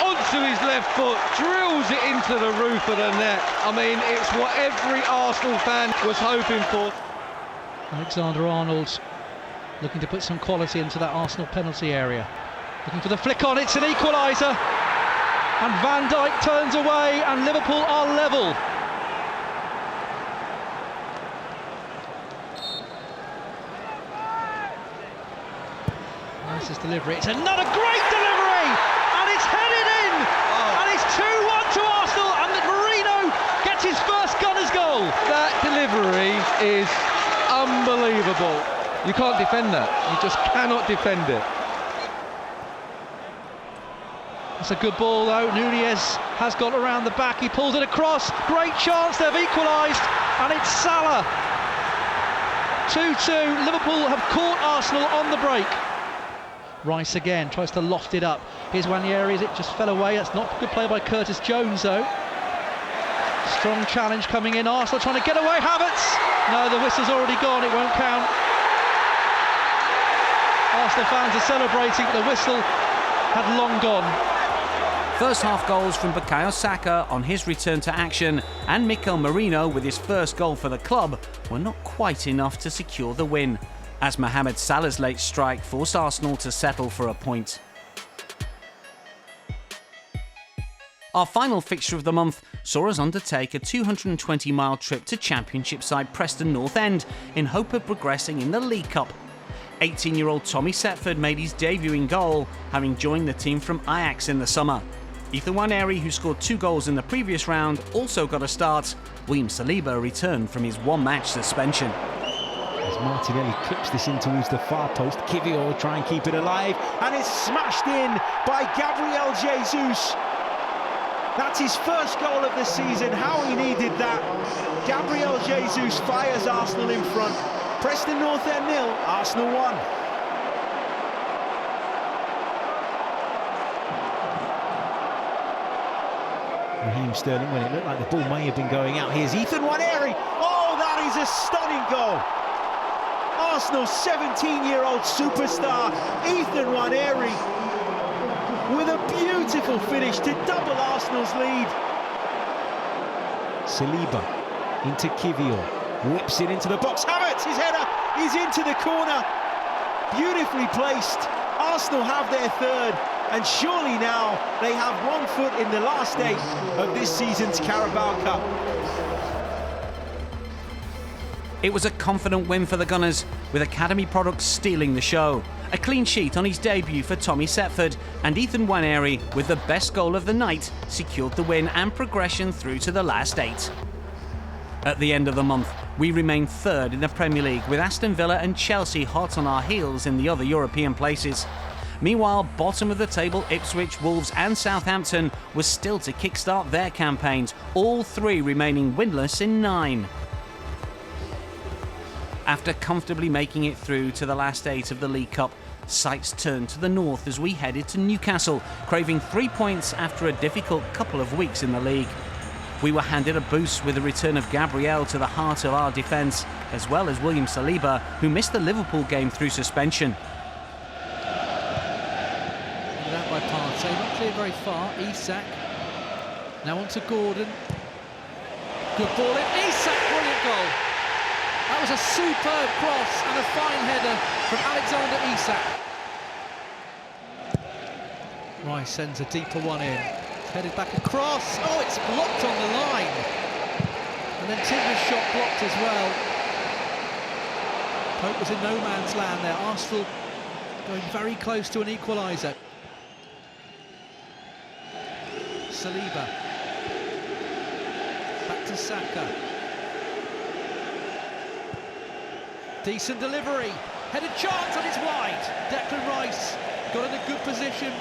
onto his left foot, drills it into the roof of the net. I mean, it's what every Arsenal fan was hoping for. Alexander-Arnold looking to put some quality into that Arsenal penalty area. Looking for the flick on, it's an equaliser. And Van Dijk turns away and Liverpool are level. Nice delivery, it's another great delivery! And it's headed in! And it's 2-1 to Arsenal and Marino gets his first gunner's goal. That delivery is unbelievable. You can't defend that, you just cannot defend it. It's a good ball though, Nunez has got around the back, he pulls it across, great chance, they've equalised, and it's Salah. 2-2, Liverpool have caught Arsenal on the break. Rice again, tries to loft it up, here's Nwaneri, it just fell away, that's not good play by Curtis Jones though. Strong challenge coming in, Arsenal trying to get away, Havertz! No, the whistle's already gone, it won't count. Arsenal fans are celebrating, the whistle had long gone. First half goals from Bukayo Saka on his return to action and Mikel Merino with his first goal for the club were not quite enough to secure the win, as Mohamed Salah's late strike forced Arsenal to settle for a point. Our final fixture of the month saw us undertake a 220-mile trip to Championship side Preston North End in hope of progressing in the League Cup. 18-year-old Tommy Setford made his debut in goal, having joined the team from Ajax in the summer. Ethan Nwaneri, who scored 2 goals in the previous round, also got a start. William Saliba returned from his one-match suspension. As Martinelli clips this in towards the far post, Kivior will try and keep it alive, and it's smashed in by Gabriel Jesus. That's his first goal of the season, how he needed that. Gabriel Jesus fires Arsenal in front. Preston North End 0, Arsenal 1. Raheem Sterling, when it looked like the ball may have been going out. Here's Ethan Nwaneri. Oh, that is a stunning goal. Arsenal's 17-year-old superstar, Ethan Nwaneri, with a beautiful finish to double Arsenal's lead. Saliba into Kivior, whips it into the box. Havertz, his header is into the corner. Beautifully placed. Arsenal have their third, and surely now they have 1 foot in the last 8 of this season's Carabao Cup. It was a confident win for the Gunners, with Academy products stealing the show. A clean sheet on his debut for Tommy Setford, and Ethan Nwaneri, with the best goal of the night, secured the win and progression through to the last 8. At the end of the month, we remain third in the Premier League, with Aston Villa and Chelsea hot on our heels in the other European places. Meanwhile, bottom of the table Ipswich, Wolves and Southampton were still to kickstart their campaigns, all 3 remaining winless in 9. After comfortably making it through to the last 8 of the League Cup, sights turned to the north as we headed to Newcastle, craving 3 points after a difficult couple of weeks in the league. We were handed a boost with the return of Gabriel to the heart of our defence, as well as William Saliba, who missed the Liverpool game through suspension. That by Partey, not clear very far. Isak now on to Gordon. Good ball in. Isak, brilliant goal. That was a superb cross and a fine header from Alexander Isak. Rice sends a deeper one in. Headed back across. Oh, it's blocked on the line. And then Timber's shot blocked as well. Pope was in no man's land there. Arsenal going very close to an equaliser. Saliba. Back to Saka. Decent delivery. Headed chance and it's wide. Declan Rice got in a good position.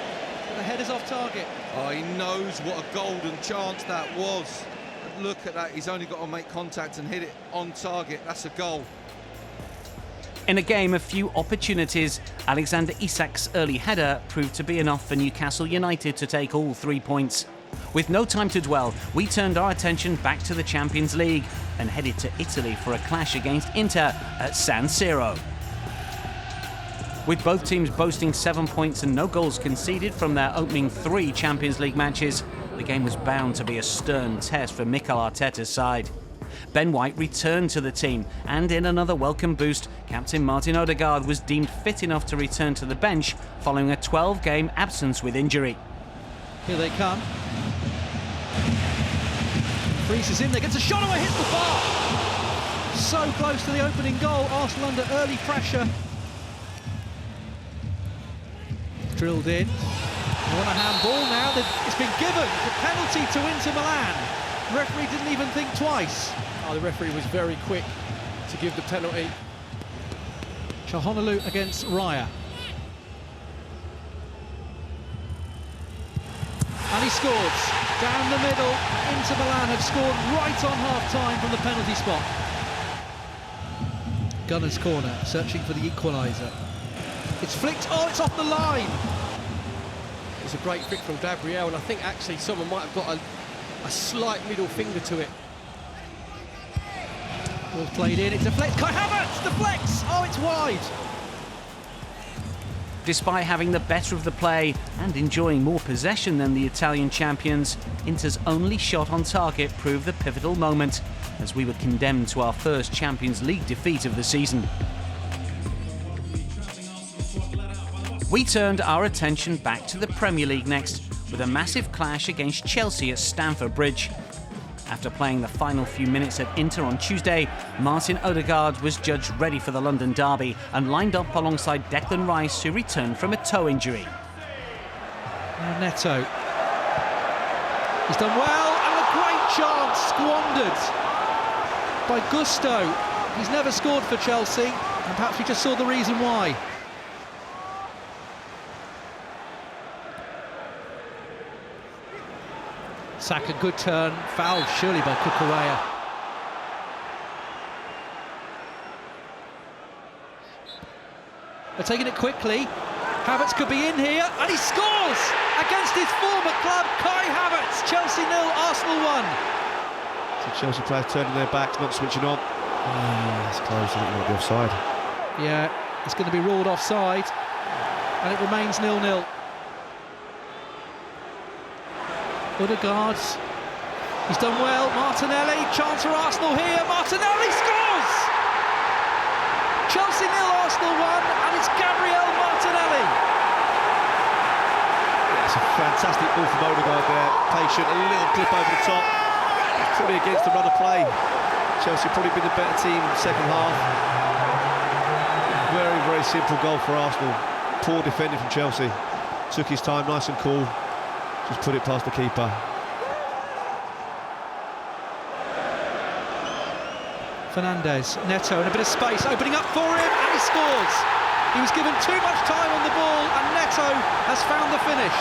The header's off target. Oh, he knows what a golden chance that was. But look at that, he's only got to make contact and hit it on target. That's a goal. In a game of few opportunities, Alexander Isak's early header proved to be enough for Newcastle United to take all 3 points. With no time to dwell, we turned our attention back to the Champions League and headed to Italy for a clash against Inter at San Siro. With both teams boasting 7 points and no goals conceded from their opening 3 Champions League matches, the game was bound to be a stern test for Mikel Arteta's side. Ben White returned to the team, and in another welcome boost, captain Martin Odegaard was deemed fit enough to return to the bench following a 12-game absence with injury. Here they come. Reece is in there, gets a shot away, hits the bar. So close to the opening goal. Arsenal under early pressure. Drilled in. They want a handball now. It's been given. The penalty to Inter Milan. The referee didn't even think twice. Oh, the referee was very quick to give the penalty. Çalhanoğlu against Raya. And he scores. Down the middle. Inter Milan have scored right on half-time from the penalty spot. Gunners' corner, searching for the equaliser. It's flicked. Oh, it's off the line. It's a great flick from Gabriel, and I think actually someone might have got a slight middle finger to it. Ball played in. It deflects. Kai Havertz deflects. Oh, it's wide. Despite having the better of the play and enjoying more possession than the Italian champions, Inter's only shot on target proved the pivotal moment as we were condemned to our first Champions League defeat of the season. We turned our attention back to the Premier League next with a massive clash against Chelsea at Stamford Bridge. After playing the final few minutes at Inter on Tuesday, Martin Odegaard was judged ready for the London derby and lined up alongside Declan Rice, who returned from a toe injury. Now Neto. He's done well, and a great chance squandered by Gusto. He's never scored for Chelsea, and perhaps we just saw the reason why. Saka, good turn, fouled surely by Cucurella. They're taking it quickly. Havertz could be in here, and he scores against his former club, Kai Havertz. Chelsea 0, Arsenal 1. So Chelsea players turning their backs, not switching on. It's close, I think it might be offside. Yeah, it's going to be ruled offside, and it remains 0-0. Odegaard, he's done well. Martinelli, chance for Arsenal here. Martinelli scores! Chelsea 0, Arsenal 1, and it's Gabriel Martinelli. It's a fantastic ball from Odegaard there. Patient, a little clip over the top. Probably against the run of play. Chelsea probably been the better team in the second half. Very, very simple goal for Arsenal. Poor defending from Chelsea. Took his time, nice and cool. Just put it past the keeper. Fernandes, Neto in a bit of space, opening up for him, and he scores. He was given too much time on the ball, and Neto has found the finish.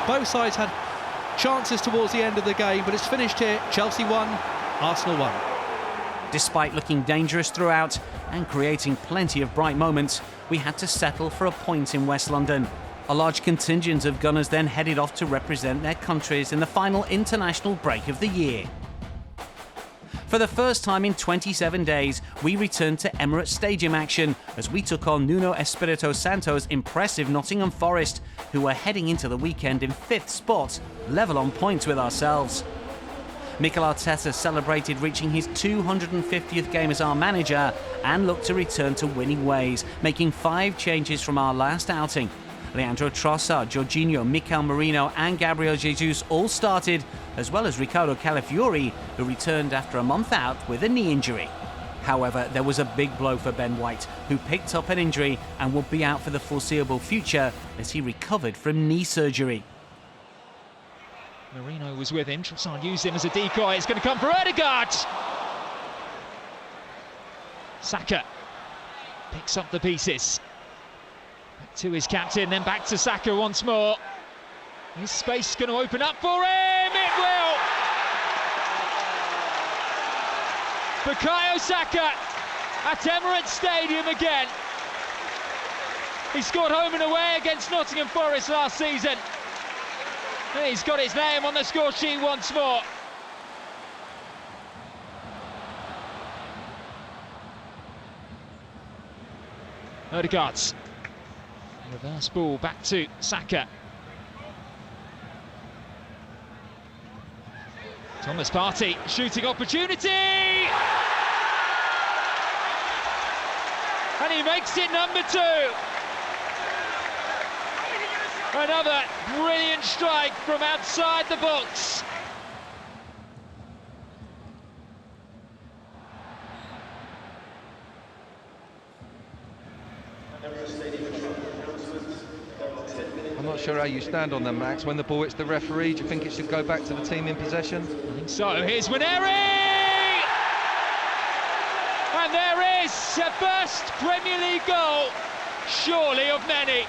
Both sides had chances towards the end of the game, but it's finished here. Chelsea 1, Arsenal 1. Despite looking dangerous throughout and creating plenty of bright moments, we had to settle for a point in West London. A large contingent of Gunners then headed off to represent their countries in the final international break of the year. For the first time in 27 days, we returned to Emirates Stadium action as we took on Nuno Espirito Santo's impressive Nottingham Forest, who were heading into the weekend in 5th spot, level on points with ourselves. Mikel Arteta celebrated reaching his 250th game as our manager and looked to return to winning ways, making 5 changes from our last outing. Leandro Trossard, Jorginho, Mikel Merino and Gabriel Jesus all started, as well as Ricardo Calafiori, who returned after a month out with a knee injury. However, there was a big blow for Ben White, who picked up an injury and will be out for the foreseeable future as he recovered from knee surgery. Merino was with him. Trossard used him as a decoy. It's going to come for Odegaard. Saka picks up the pieces. Back to his captain, then back to Saka once more. His space is going to open up for him. It will. Bukayo Saka at Emirates Stadium again. He scored home and away against Nottingham Forest last season. And he's got his name on the score sheet once more. Odegaard. Reverse ball back to Saka. Thomas Partey, shooting opportunity! And he makes it number 2. Another brilliant strike from outside the box. I'm not sure how you stand on them, Max. When the ball hits the referee, do you think it should go back to the team in possession? I think so. Here's Winneri! And there is a first Premier League goal, surely of many.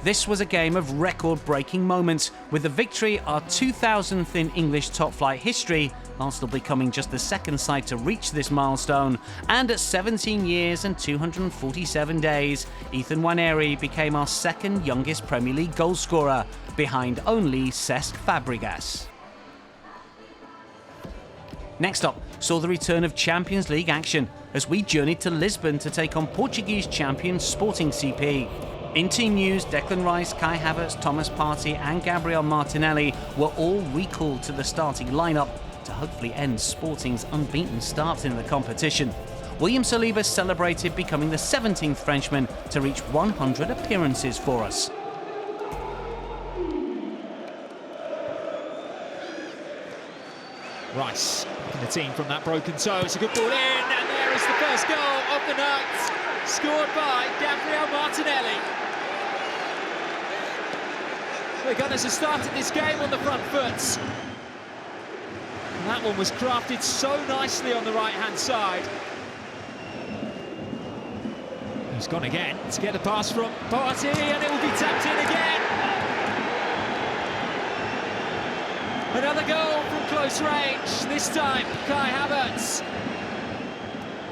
This was a game of record-breaking moments. With the victory, our 2000th in English top-flight history, Arsenal becoming just the second side to reach this milestone. And at 17 years and 247 days, Ethan Nwaneri became our second youngest Premier League goalscorer, behind only Cesc Fabregas. Next up, saw the return of Champions League action as we journeyed to Lisbon to take on Portuguese champion Sporting CP. In team news, Declan Rice, Kai Havertz, Thomas Partey and Gabriel Martinelli were all recalled to the starting lineup to hopefully end Sporting's unbeaten start in the competition. William Saliba celebrated becoming the 17th Frenchman to reach 100 appearances for us. Rice in the team from that broken toe. It's a good ball in, and there is the first goal of the night, scored by Gabriel Martinelli. The Gunners have started this game on the front foot. And that one was crafted so nicely on the right-hand side. He's gone again to get the pass from Partey, and it will be tapped in again. Another goal from close range, this time Kai Havertz.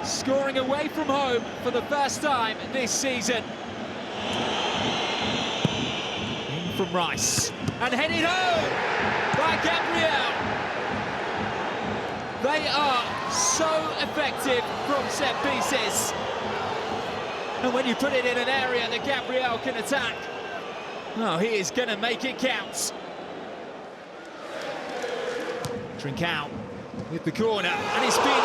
Scoring away from home for the first time this season. In from Rice, and headed home by Gabriel. They are so effective from set pieces. And when you put it in an area that Gabriel can attack, oh, he is going to make it count. Trincao with the corner, and it's been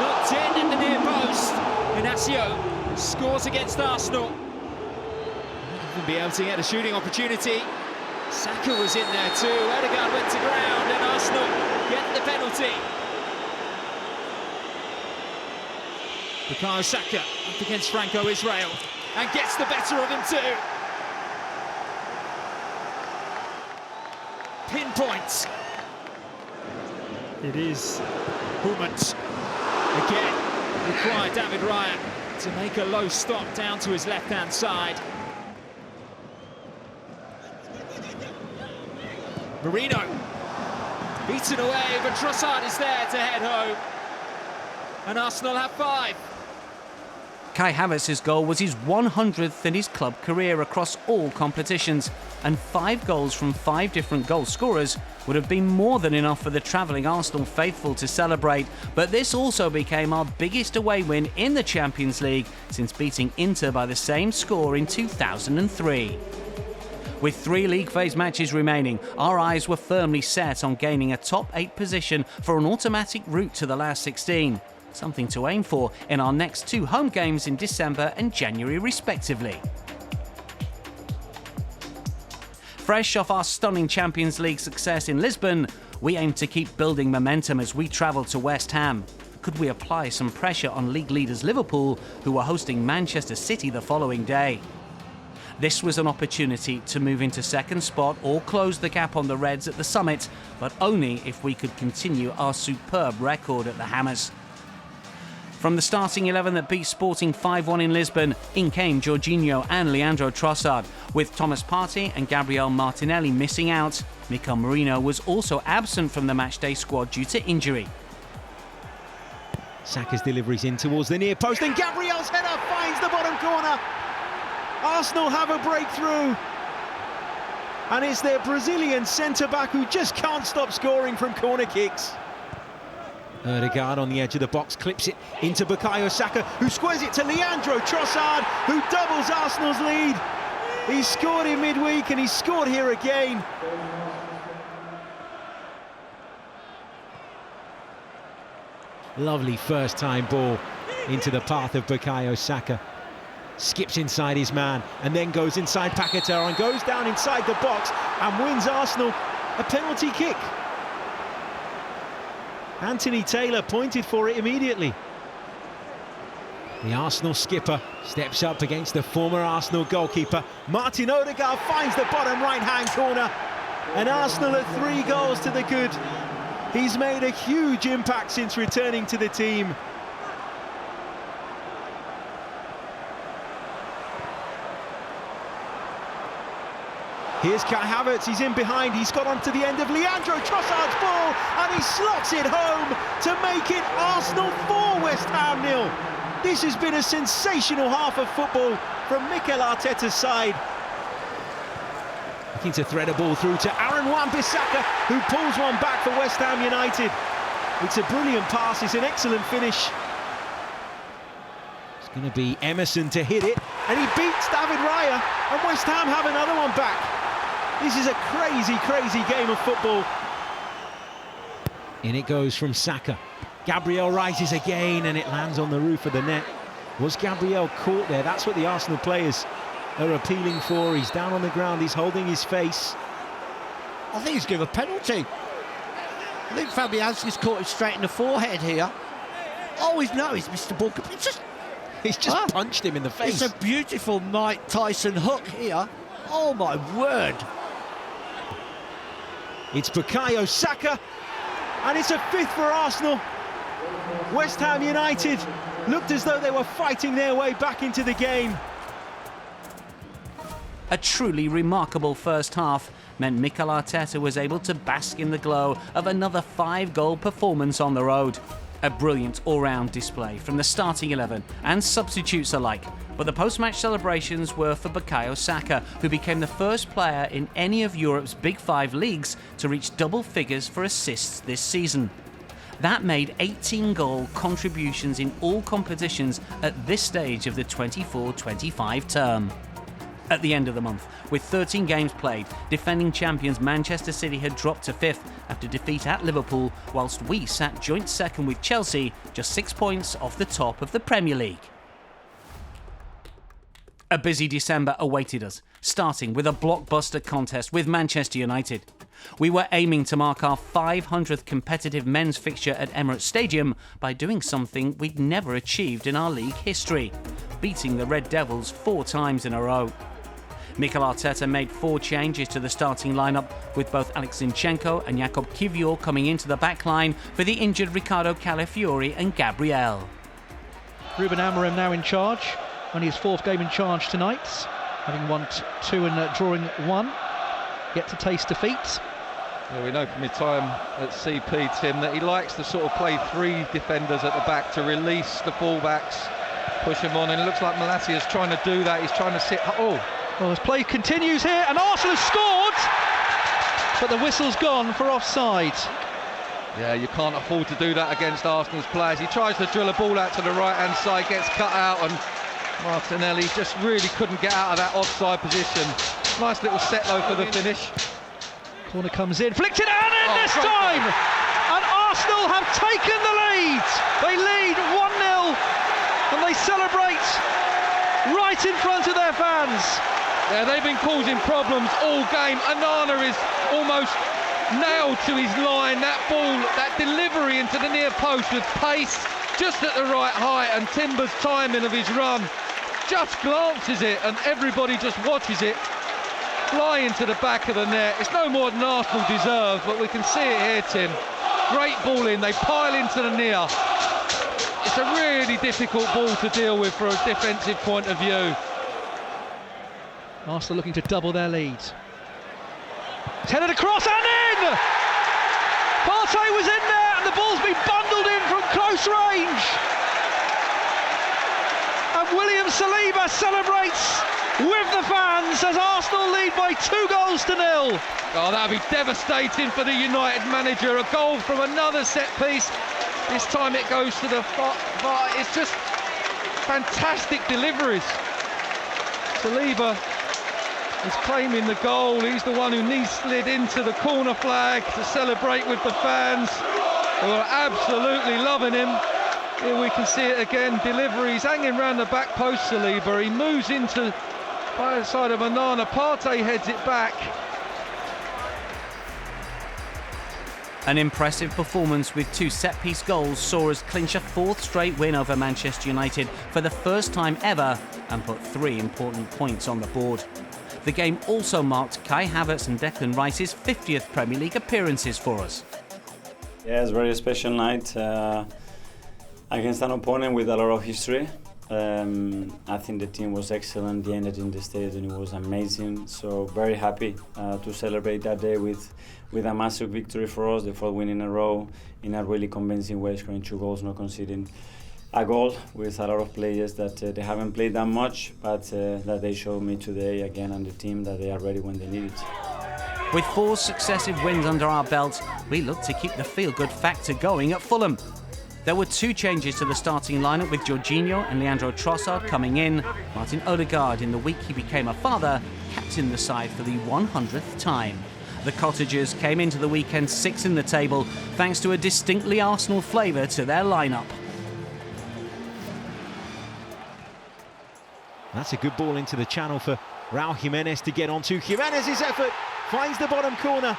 knocked in at the near post. Inacio scores against Arsenal. Wouldn't be able to get a shooting opportunity. Saka was in there too. Odegaard went to ground, and Arsenal get the penalty. Bukayo Saka up against Franco Israel, and gets the better of him too. Pinpoint. It is. Movement again required David Raya to make a low stop down to his left-hand side. Marino beaten away, but Trossard is there to head home, and Arsenal have 5. Kai Havertz's goal was his 100th in his club career across all competitions, and 5 goals from 5 different goal scorers would have been more than enough for the travelling Arsenal faithful to celebrate. But this also became our biggest away win in the Champions League since beating Inter by the same score in 2003. With 3 league phase matches remaining, our eyes were firmly set on gaining a top 8 position for an automatic route to the last 16. Something to aim for in our next 2 home games in December and January respectively. Fresh off our stunning Champions League success in Lisbon, we aim to keep building momentum as we travel to West Ham. Could we apply some pressure on league leaders Liverpool, who are hosting Manchester City the following day? This was an opportunity to move into second spot or close the gap on the Reds at the summit, but only if we could continue our superb record at the Hammers. From the starting 11 that beat Sporting 5-1 in Lisbon, in came Jorginho and Leandro Trossard. With Thomas Partey and Gabriel Martinelli missing out, Mikel Merino was also absent from the matchday squad due to injury. Saka's deliveries in towards the near post, and Gabriel's header finds the bottom corner. Arsenal have a breakthrough, and it's their Brazilian centre-back who just can't stop scoring from corner kicks. Odegaard on the edge of the box, clips it into Bukayo Saka, who squares it to Leandro Trossard, who doubles Arsenal's lead. He scored in midweek and he scored here again. Lovely first-time ball into the path of Bukayo Saka. Skips inside his man and then goes inside Paquetá and goes down inside the box and wins Arsenal a penalty kick. Anthony Taylor pointed for it immediately. The Arsenal skipper steps up against the former Arsenal goalkeeper. Martin Odegaard finds the bottom right-hand corner, and Arsenal are 3 goals to the good. He's made a huge impact since returning to the team. Here's Kai Havertz, he's in behind, he's got onto the end of Leandro Trossard's ball, and he slots it home to make it Arsenal 4, West Ham 0. This has been a sensational half of football from Mikel Arteta's side. Looking to thread a ball through to Aaron Wan-Bissaka, who pulls one back for West Ham United. It's a brilliant pass, it's an excellent finish. It's going to be Emerson to hit it, and he beats David Raya, and West Ham have another one back. This is a crazy, crazy game of football. In it goes from Saka. Gabriel rises again, and it lands on the roof of the net. Was Gabriel caught there? That's what the Arsenal players are appealing for. He's down on the ground, he's holding his face. I think he's given a penalty. I think Fabianski's caught him straight in the forehead here. Oh, he's Mr. Booker. He's just punched him in the face. It's a beautiful Mike Tyson hook here. Oh, my word. It's Bukayo Saka, and it's a 5th for Arsenal. West Ham United looked as though they were fighting their way back into the game. A truly remarkable first half meant Mikel Arteta was able to bask in the glow of another 5-goal performance on the road. A brilliant all-round display from the starting 11 and substitutes alike, but the post-match celebrations were for Bukayo Saka, who became the first player in any of Europe's Big 5 leagues to reach double figures for assists this season. That made 18-goal contributions in all competitions at this stage of the 24-25 term. At the end of the month, with 13 games played, defending champions Manchester City had dropped to 5th after defeat at Liverpool, whilst we sat joint 2nd with Chelsea, just 6 points off the top of the Premier League. A busy December awaited us, starting with a blockbuster contest with Manchester United. We were aiming to mark our 500th competitive men's fixture at Emirates Stadium by doing something we'd never achieved in our league history, beating the Red Devils 4 times in a row. Mikel Arteta made 4 changes to the starting lineup, with both Alex Zinchenko and Jakub Kiwior coming into the back line for the injured Ricardo Calafiori and Gabriel. Ruben Amorim now in charge, only his 4th game in charge tonight, having won 2 and drawing 1. Yet to taste defeat. Yeah, we know from his time at CP, Tim, that he likes to sort of play 3 defenders at the back to release the fullbacks, push them on, and it looks like Malacia's trying to do that. He's trying to sit... Well, this play continues here, and Arsenal has scored, but the whistle's gone for offside. Yeah, you can't afford to do that against Arsenal's players. He tries to drill a ball out to the right-hand side, gets cut out, and Martinelli just really couldn't get out of that offside position. Nice little set though for the finish. Corner comes in, flicked it out in this time, and Arsenal have taken the lead. They lead 1-0, and they celebrate right in front of their fans. Yeah, they've been causing problems all game. Onana is almost nailed to his line. That ball, that delivery into the near post with pace, just at the right height, and Timber's timing of his run just glances it, and everybody just watches it fly into the back of the net. It's no more than Arsenal deserve, but we can see it here, Tim. Great ball in, they pile into the near. It's a really difficult ball to deal with from a defensive point of view. Arsenal looking to double their lead. It's headed across and in! Partey was in there, and the ball's been bundled in from close range. And William Saliba celebrates with the fans as Arsenal lead by 2-0. Oh, that'd be devastating for the United manager. A goal from another set piece. This time it goes to the VAR. It's just fantastic deliveries. Saliba is claiming the goal. He's the one who slid into the corner flag to celebrate with the fans, who are absolutely loving him. Here we can see it again. Deliveries hanging around the back post. Saliba. He moves into by the side of Onana. Partey heads it back. An impressive performance with 2 set-piece goals saw us clinch a 4th straight win over Manchester United for the first time ever and put 3 important points on the board. The game also marked Kai Havertz and Declan Rice's 50th Premier League appearances for us. Yeah, it's a very special night against an opponent with a lot of history. I think the team was excellent. The energy in the stadium was amazing. So very happy to celebrate that day with a massive victory for us, the 4th win in a row, in a really convincing way, scoring 2 goals, not conceding a goal, with a lot of players that they haven't played that much, but that they showed me today again and the team that they are ready when they need it. With 4 successive wins under our belt, we look to keep the feel-good factor going at Fulham. There were 2 changes to the starting lineup, with Jorginho and Leandro Trossard coming in. Martin Odegaard, in the week he became a father, captained the side for the 100th time. The Cottagers came into the weekend 6th in the table, thanks to a distinctly Arsenal flavour to their lineup. That's a good ball into the channel for Raul Jimenez to get onto. Jimenez's effort finds the bottom corner.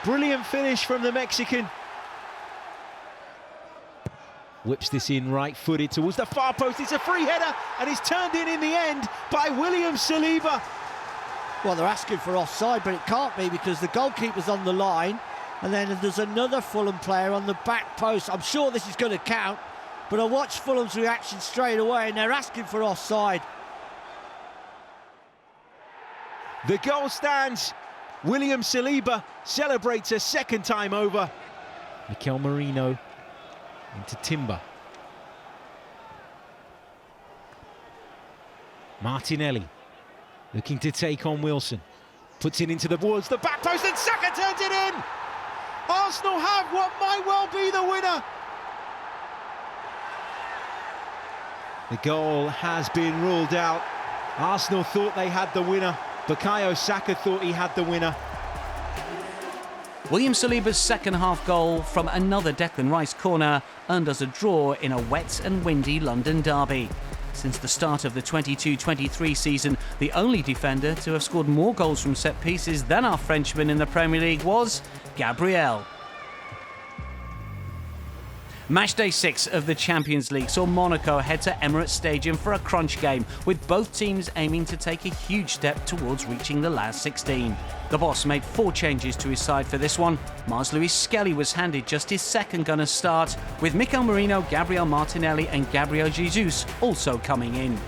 Brilliant finish from the Mexican. Whips this in right-footed towards the far post. It's a free header, and it's turned in the end by William Saliba. Well, they're asking for offside, but it can't be because the goalkeeper's on the line, and then there's another Fulham player on the back post. I'm sure this is going to count, but I watched Fulham's reaction straight away, and they're asking for offside. The goal stands. William Saliba celebrates a 2nd time over. Mikel Merino into Timber. Martinelli looking to take on Wilson. Puts it into the towards the back post, and Saka turns it in! Arsenal have what might well be the winner. The goal has been ruled out. Arsenal thought they had the winner. Bukayo Saka thought he had the winner. William Saliba's second-half goal from another Declan Rice corner earned us a draw in a wet and windy London derby. Since the start of the 22-23 season, the only defender to have scored more goals from set pieces than our Frenchman in the Premier League was Gabriel. Matchday 6 of the Champions League saw Monaco head to Emirates Stadium for a crunch game, with both teams aiming to take a huge step towards reaching the last 16. The boss made 4 changes to his side for this one. Mars-Louis Skelly was handed just his 2nd gunner start, with Mikel Merino, Gabriel Martinelli and Gabriel Jesus also coming in.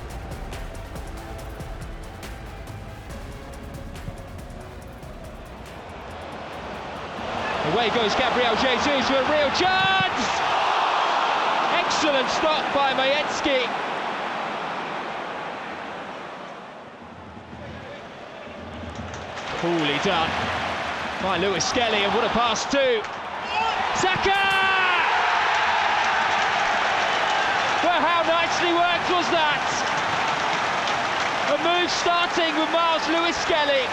Away goes Gabriel Jesus with a real chance! Excellent stop by Majewski. Coolly done by Lewis Skelly, and what a pass to Saka! Well, how nicely worked was that? A move starting with Mars-Louis Skelly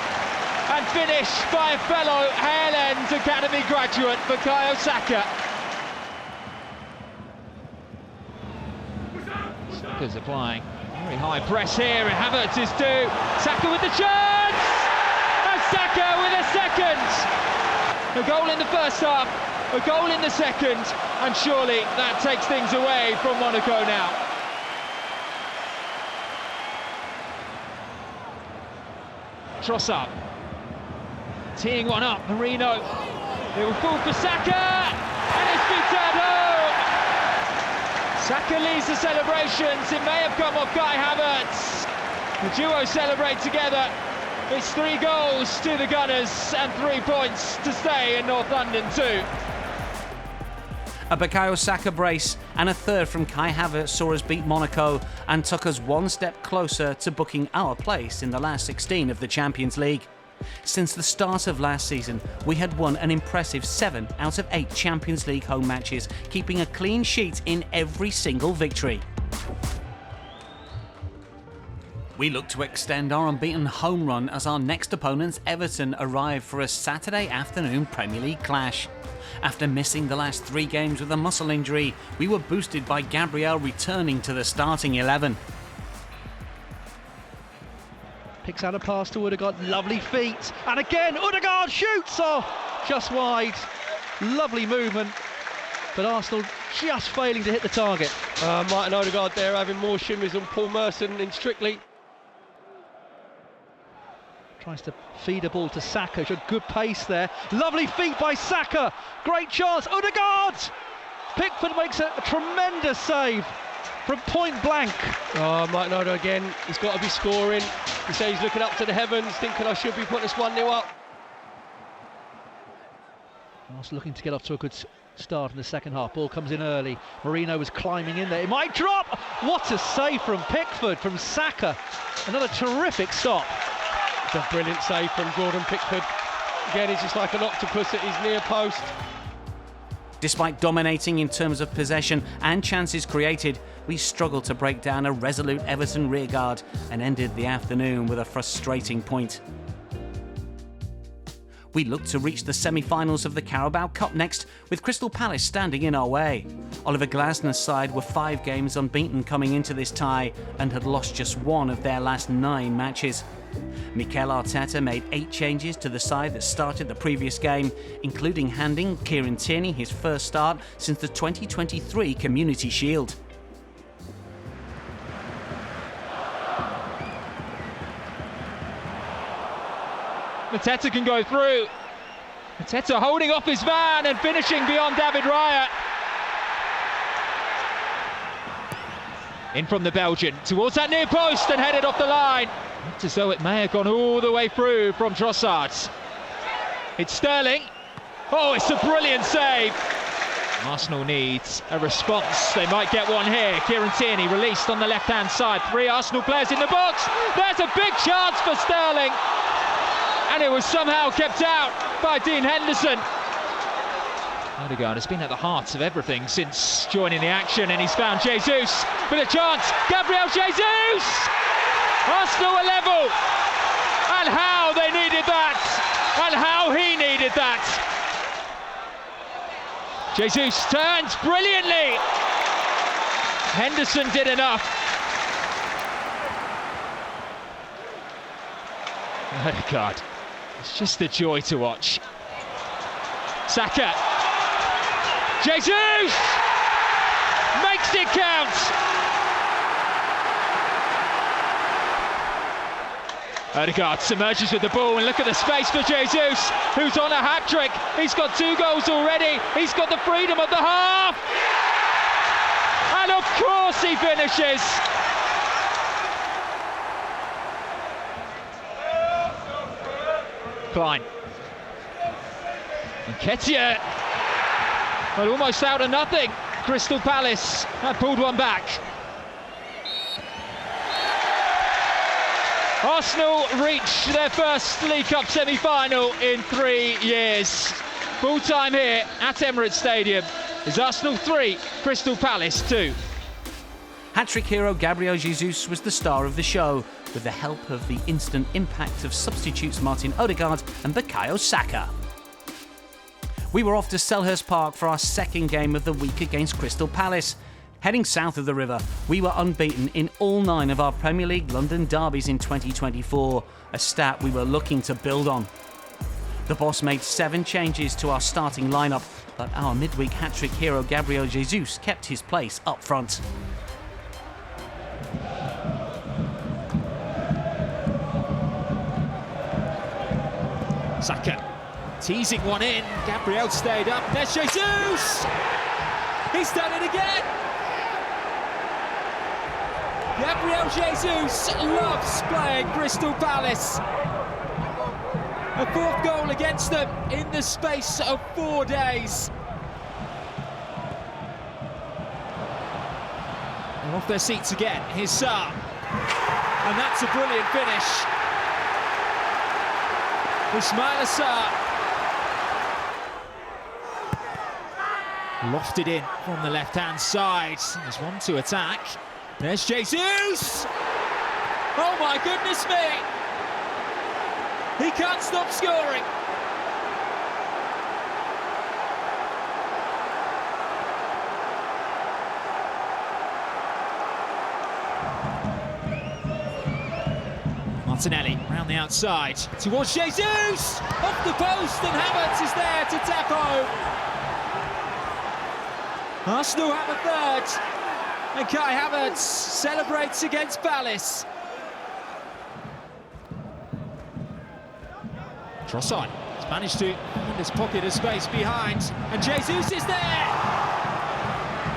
and finished by a fellow Hale End Academy graduate, Bukayo Saka. Saka's applying very high press here, and Havertz is due. Saka with the chance! And Saka with a 2nd! A goal in the first half, a goal in the 2nd, and surely that takes things away from Monaco now. Trossard teeing one up, Merino. It will fall for Saka, and it's been turned home. Saka leads the celebrations. It may have come off Kai Havertz. The duo celebrate together. It's 3 goals to the Gunners and 3 points to stay in North London too. A Bukayo Saka brace and a 3rd from Kai Havertz saw us beat Monaco and took us 1 step closer to booking our place in the last 16 of the Champions League. Since the start of last season, we had won an impressive 7 out of 8 Champions League home matches, keeping a clean sheet in every single victory. We look to extend our unbeaten home run as our next opponents, Everton, arrive for a Saturday afternoon Premier League clash. After missing the last 3 games with a muscle injury, we were boosted by Gabriel returning to the starting 11. Picks out a pass to Odegaard, lovely feet, and again Odegaard shoots! Oh, just wide. Lovely movement, but Arsenal just failing to hit the target. Martin Odegaard there having more shimmies than Paul Merson in Strictly. Tries to feed a ball to Saka, showed good pace there. Lovely feet by Saka, great chance, Odegaard! Pickford makes a tremendous save from point blank. Oh, Martin Odegaard again, he's got to be scoring. He says he's looking up to the heavens, thinking I should be putting us 1-0 up. Arsenal looking to get off to a good start in the second half. Ball comes in early. Moreno was climbing in there. It might drop. What a save from Pickford, from Saka. Another terrific stop. It's a brilliant save from Jordan Pickford. Again, he's just like an octopus at his near post. Despite dominating in terms of possession and chances created, we struggled to break down a resolute Everton rearguard and ended the afternoon with a frustrating point. We look to reach the semi-finals of the Carabao Cup next, with Crystal Palace standing in our way. Oliver Glasner's side were 5 games unbeaten coming into this tie and had lost just 1 of their last 9 matches. Mikel Arteta made 8 changes to the side that started the previous game, including handing Kieran Tierney his first start since the 2023 Community Shield. Mateta can go through. Mateta holding off his man and finishing beyond David Raya. In from the Belgian, towards that near post and headed off the line. Looked as though it may have gone all the way through from Trossard. It's Sterling. Oh, it's a brilliant save. Arsenal needs a response. They might get one here. Kieran Tierney released on the left-hand side. 3 Arsenal players in the box. There's a big chance for Sterling. And it was somehow kept out by Dean Henderson. Odegaard has been at the heart of everything since joining the action, and he's found Jesus with a chance. Gabriel Jesus! Arsenal are level. And how they needed that. And how he needed that. Jesus turns brilliantly. Henderson did enough. Odegaard. It's just a joy to watch. Saka. Jesus! Makes it count! Odegaard submerges with the ball, and look at the space for Jesus, who's on a hat-trick. He's got 2 goals already. He's got the freedom of the half. And of course he finishes. Klein. Nketiah. But almost out of nothing. Crystal Palace have pulled one back. Arsenal reach their first League Cup semi-final in 3 years. Full time here at Emirates Stadium is Arsenal 3, Crystal Palace 2. Hat-trick hero Gabriel Jesus was the star of the show, with the help of the instant impact of substitutes Martin Odegaard and Bukayo Saka. We were off to Selhurst Park for our second game of the week against Crystal Palace. Heading south of the river, we were unbeaten in all 9 of our Premier League London derbies in 2024, a stat we were looking to build on. The boss made 7 changes to our starting lineup, but our midweek hat-trick hero Gabriel Jesus kept his place up front. Saka teasing one in. Gabriel stayed up. There's Jesus! He's done it again! Gabriel Jesus loves playing Crystal Palace. A 4th goal against them in the space of 4 days. They're off their seats again. Here's Sarr. And that's a brilliant finish. Ismail Assar. Lofted in from the left-hand side. There's one to attack. There's Jesus! Oh my goodness me! He can't stop scoring. Martinelli round the outside towards Jesus! Off the post, and Havertz is there to tap home. Arsenal have a third, and Kai Havertz celebrates against Palace. Trossard has managed to find his pocket of space behind, and Jesus is there!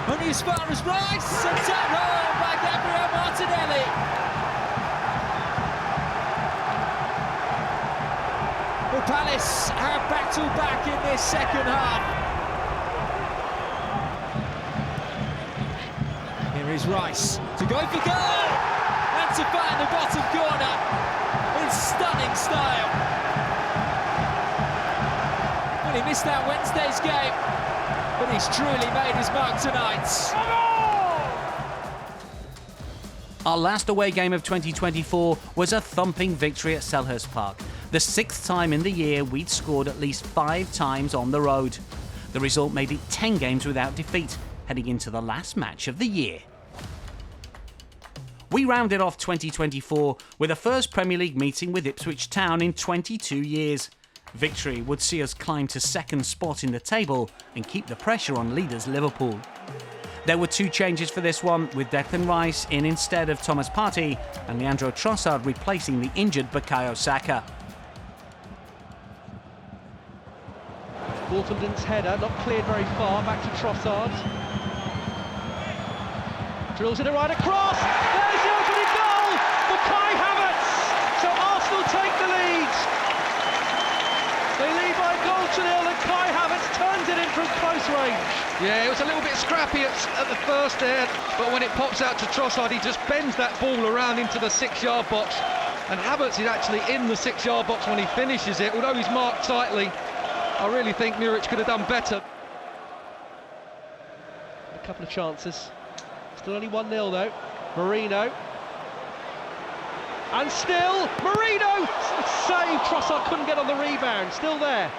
Only as far as Rice, and tapped home by Gabriel Martinelli. The Palace have battled back in this second half. Here is Rice to go for goal and to find the bottom corner in stunning style. Well, he missed out Wednesday's game, but he's truly made his mark tonight. Our last away game of 2024 was a thumping victory at Selhurst Park, the 6th time in the year we'd scored at least 5 times on the road. The result made it 10 games without defeat, heading into the last match of the year. We rounded off 2024 with a first Premier League meeting with Ipswich Town in 22 years. Victory would see us climb to 2nd spot in the table and keep the pressure on leaders Liverpool. There were 2 changes for this one, with Declan Rice in instead of Thomas Partey and Leandro Trossard replacing the injured Bukayo Saka. Waterden's header, not cleared very far, back to Trossard. Drills it right across, there's the opening goal for Kai Havertz! So Arsenal take the lead. They lead by a goal to nil, and Kai Havertz turns it in from close range. Yeah, it was a little bit scrappy at the first there, but when it pops out to Trossard, he just bends that ball around into the 6-yard box, and Havertz is actually in the 6-yard box when he finishes it, although he's marked tightly. I really think Muric could have done better. A couple of chances. Still only 1-0 though. Marino. And still, Marino! Save, Trossard couldn't get on the rebound. Still there.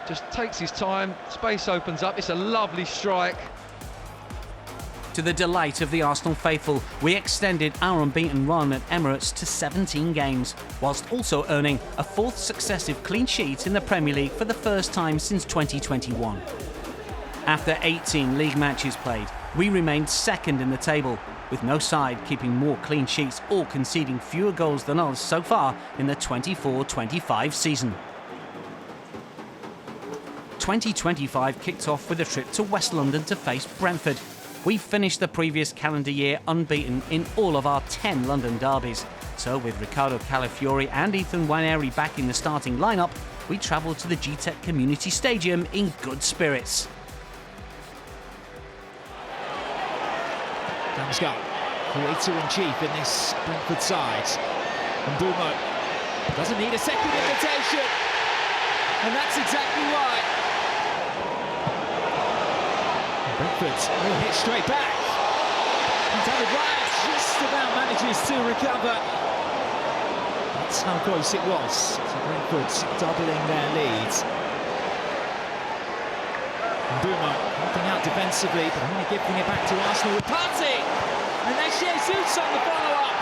Just takes his time, space opens up, it's a lovely strike. To the delight of the Arsenal faithful, we extended our unbeaten run at Emirates to 17 games, whilst also earning a 4th successive clean sheet in the Premier League for the first time since 2021. After 18 league matches played, we remained 2nd in the table, with no side keeping more clean sheets or conceding fewer goals than us so far in the 24-25 season. 2025 kicked off with a trip to West London to face Brentford. We finished the previous calendar year unbeaten in all of our 10 London derbies. So with Riccardo Calafiori and Ethan Nwaneri back in the starting lineup, we travelled to the GTEC Community Stadium in good spirits. Damsgaard, creator-in-chief in this Brentford side. And Bumo doesn't need a second invitation. And that's exactly why. Brentford will hit straight back. And David Raya just about manages to recover. That's how close it was to Brentford doubling their lead. Bumo helping out defensively, but only giving it back to Arsenal with Partey. And there's Jesus on the follow-up.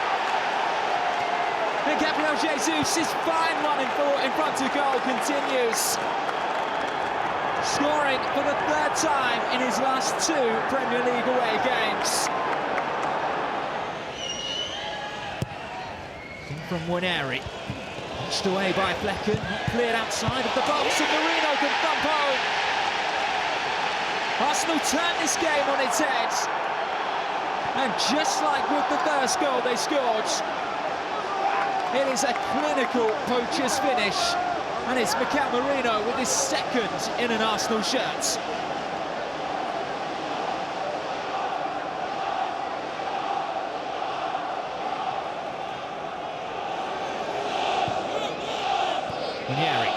And Gabriel Jesus' fine run in front of goal continues. Scoring for the 3rd time in his last 2 Premier League away games. In from Nwaneri. Pushed away by Flecken, not cleared outside of the box, and Marino can thump home. Arsenal turned this game on its head. And just like with the first goal they scored, it is a clinical poacher's finish. And it's Mikel Merino with his 2nd in an Arsenal shirt. Ranieri.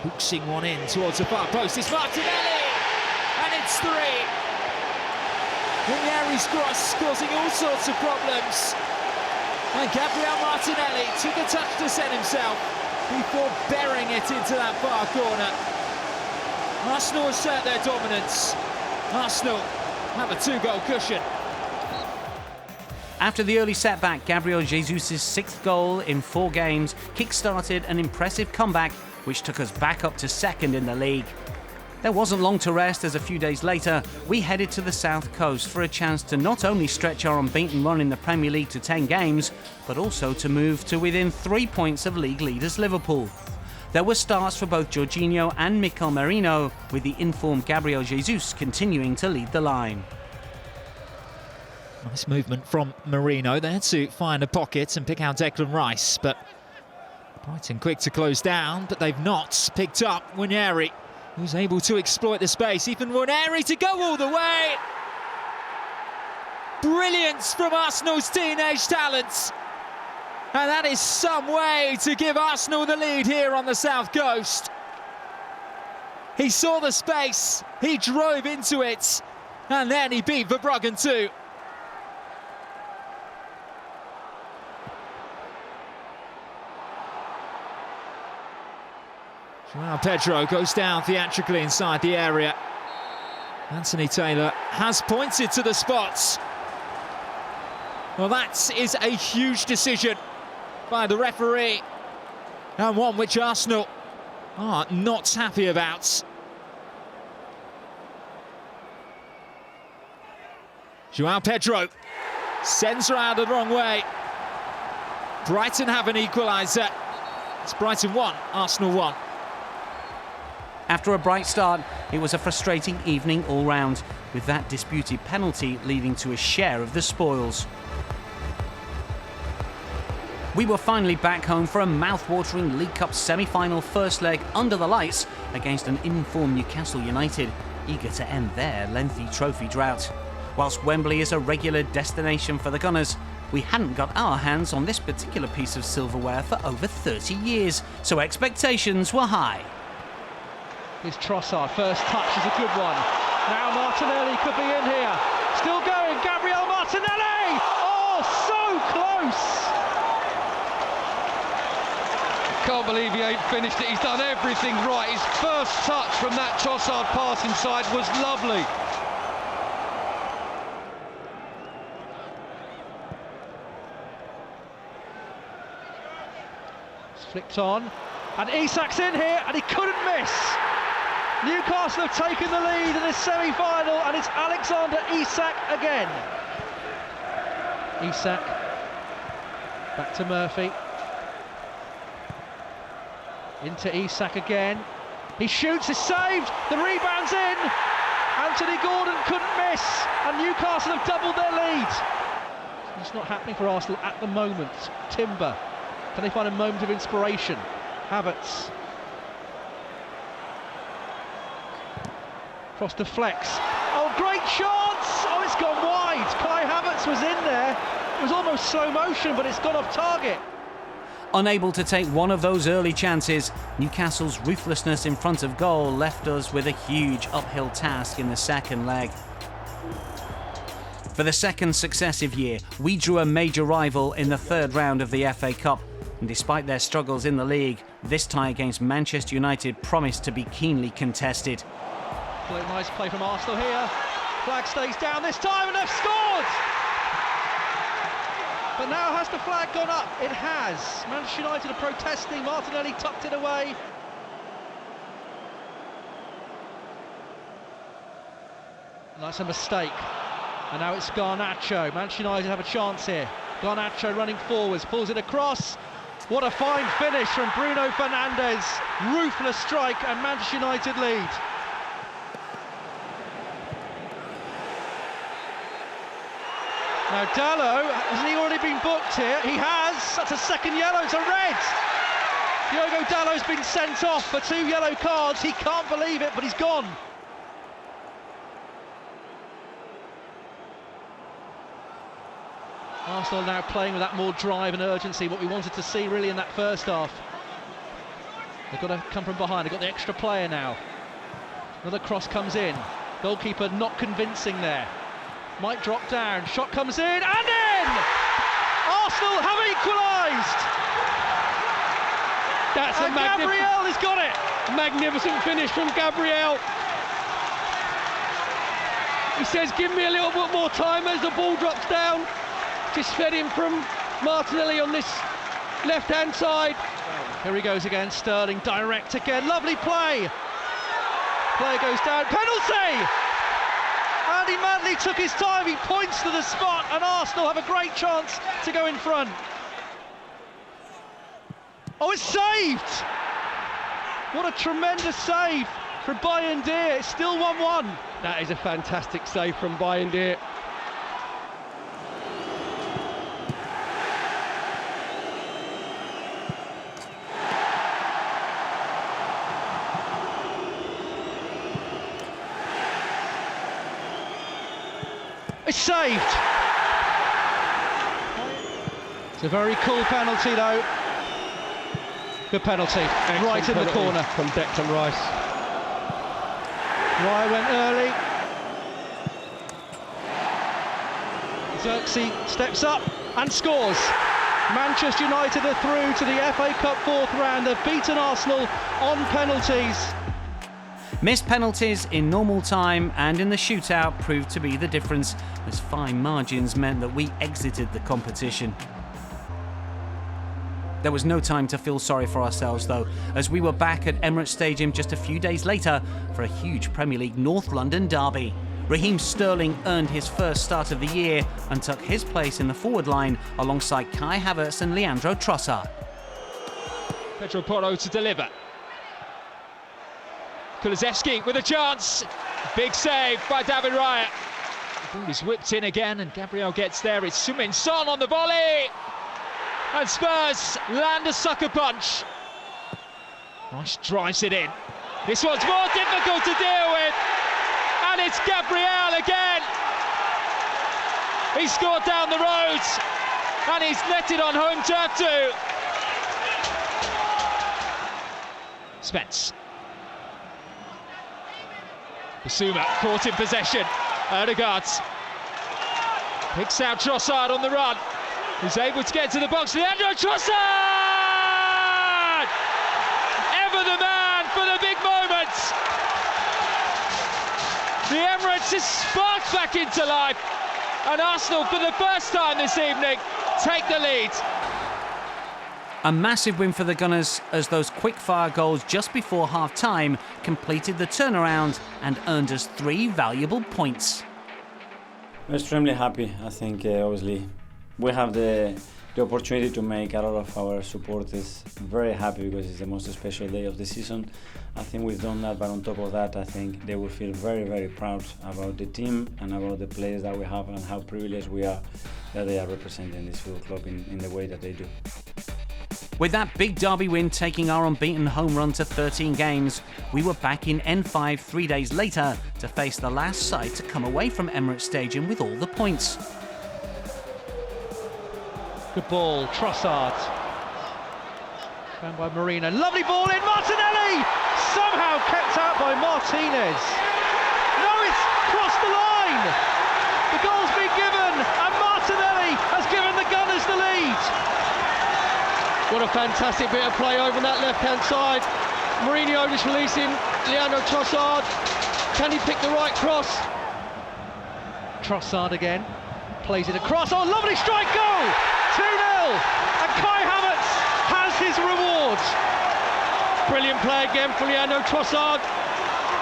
Hooksing one in towards the far post. It's Martinelli! And it's 3. Ranieri's cross causing all sorts of problems. And Gabriel Martinelli took a touch to set himself before burying it into that far corner. Arsenal assert their dominance. Arsenal have a 2-goal cushion. After the early setback, Gabriel Jesus' 6th goal in 4 games kick-started an impressive comeback which took us back up to 2nd in the league. There wasn't long to rest as a few days later, we headed to the south coast for a chance to not only stretch our unbeaten run in the Premier League to 10 games, but also to move to within 3 points of league leaders Liverpool. There were starts for both Jorginho and Mikel Merino, with the informed Gabriel Jesus continuing to lead the line. Nice movement from Merino there to find a pocket and pick out Declan Rice, but Brighton quick to close down, but they've not picked up Ranieri, who's able to exploit the space. Even Ranieri to go all the way. Brilliance from Arsenal's teenage talents. And that is some way to give Arsenal the lead here on the south coast. He saw the space, he drove into it, and then he beat Verbruggen too. João Pedro goes down theatrically inside the area. Anthony Taylor has pointed to the spots. Well, that is a huge decision by the referee, and one which Arsenal are not happy about. João Pedro sends her out the wrong way. Brighton have an equaliser. It's Brighton 1, Arsenal 1. After a bright start, it was a frustrating evening all round, with that disputed penalty leading to a share of the spoils. We were finally back home for a mouth-watering League Cup semi-final first leg under the lights against an informed Newcastle United, eager to end their lengthy trophy drought. Whilst Wembley is a regular destination for the Gunners, we hadn't got our hands on this particular piece of silverware for over 30 years, so expectations were high. Here's Trossard, first touch is a good one. Now Martinelli could be in here. Still going, Gabriel Martinelli! Oh, so close! Can't believe he ain't finished it. He's done everything right. His first touch from that Trossard pass inside was lovely. It's flicked on, and Isak's in here, and he couldn't miss. Newcastle have taken the lead in this semi-final, and it's Alexander Isak again. Isak, back to Murphy. Into Isak again. He shoots, is saved, the rebound's in. Anthony Gordon couldn't miss, and Newcastle have doubled their lead. It's not happening for Arsenal at the moment. Timber, can they find a moment of inspiration? Havertz. Cross to Flex. Oh, great chance! Oh, it's gone wide. Kai Havertz was in there. It was almost slow motion, but it's gone off target. Unable to take one of those early chances, Newcastle's ruthlessness in front of goal left us with a huge uphill task in the second leg. For the second successive year, we drew a major rival in the third round of the FA Cup. And despite their struggles in the league, this tie against Manchester United promised to be keenly contested. Nice play from Arsenal here. Flag stays down this time, and they've scored! But now has the flag gone up? It has. Manchester United are protesting. Martinelli tucked it away. And that's a mistake. And now it's Garnacho. Manchester United have a chance here. Garnacho running forwards, pulls it across. What a fine finish from Bruno Fernandes. Ruthless strike, and Manchester United lead. Now Dalot, hasn't he already been booked here? He has. That's a second yellow, it's a red. Diogo Dalot's been sent off for 2 yellow cards. He can't believe it, but he's gone. Arsenal now playing with that more drive and urgency, what we wanted to see really in that first half. They've got to come from behind, they've got the extra player now. Another cross comes in, goalkeeper not convincing there. Might drop down, shot comes in, and in! Arsenal have equalised! That's a Gabriel has got it! Magnificent finish from Gabriel. He says, give me a little bit more time as the ball drops down. Just fed in from Martinelli on this left-hand side. Here he goes again, Sterling, direct again, lovely play. Player goes down, penalty! And he madly took his time, he points to the spot, and Arsenal have a great chance to go in front. Oh, it's saved! What a tremendous save from Bayındır. It's still 1-1. That is a fantastic save from Bayındır. It's saved. It's a very cool penalty though. Good penalty, right in the corner. From Declan Rice. Raya went early. Xerxes steps up and scores. Manchester United are through to the FA Cup fourth round. They've beaten Arsenal on penalties. Missed penalties in normal time and in the shootout proved to be the difference, as fine margins meant that we exited the competition. There was no time to feel sorry for ourselves though, as we were back at Emirates Stadium just a few days later for a huge Premier League North London derby. Raheem Sterling earned his first start of the year and took his place in the forward line alongside Kai Havertz and Leandro Trossard. Pedro Porro to deliver. Kulusevski with a chance. Big save by David Raya. The ball is whipped in again and Gabriel gets there. It's Heung-min Son on the volley. And Spurs land a sucker punch. Rice drives it in. This one's more difficult to deal with. And it's Gabriel again. He scored down the road. And he's netted on home turf too. Spence. Basuma caught in possession. Odegaard picks out Trossard on the run. Who's able to get to the box. Leandro Trossard! Ever the man for the big moments. The Emirates is sparked back into life. And Arsenal, for the first time this evening, take the lead. A massive win for the Gunners as those quick-fire goals just before half-time completed the turnaround and earned us 3 valuable points. We're extremely happy. I think obviously we have the opportunity to make a lot of our supporters very happy because it's the most special day of the season. I think we've done that, but on top of that, I think they will feel very, very proud about the team and about the players that we have and how privileged we are that they are representing this football club in the way that they do. With that big derby win taking our unbeaten home run to 13 games, we were back in N5 3 days later to face the last side to come away from Emirates Stadium with all the points. Good ball, Trossard. Found by Marina. Lovely ball in, Martinelli! Somehow kept out by Martinez. No, it's crossed the line! The goal's been given, and Martinelli has given the Gunners the lead. What a fantastic bit of play over that left-hand side. Mourinho just releasing Leandro Trossard. Can he pick the right cross? Trossard again, plays it across. Oh, lovely strike goal! 2-0, and Kai Havertz has his reward. Brilliant play again for Leandro Trossard.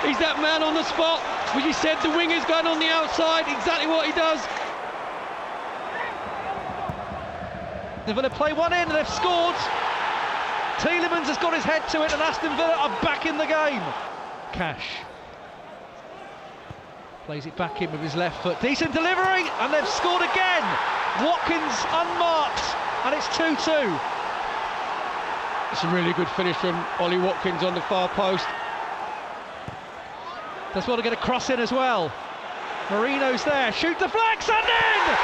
He's that man on the spot. As you said, the winger's going on the outside, exactly what he does. They're going to play one in and they've scored. Tielemans has got his head to it and Aston Villa are back in the game. Cash plays it back in with his left foot. Decent delivery and they've scored again. Watkins unmarked and it's 2-2. It's a really good finish from Ollie Watkins on the far post. Does want to get a cross in as well. Marino's there, shoot the flanks and in!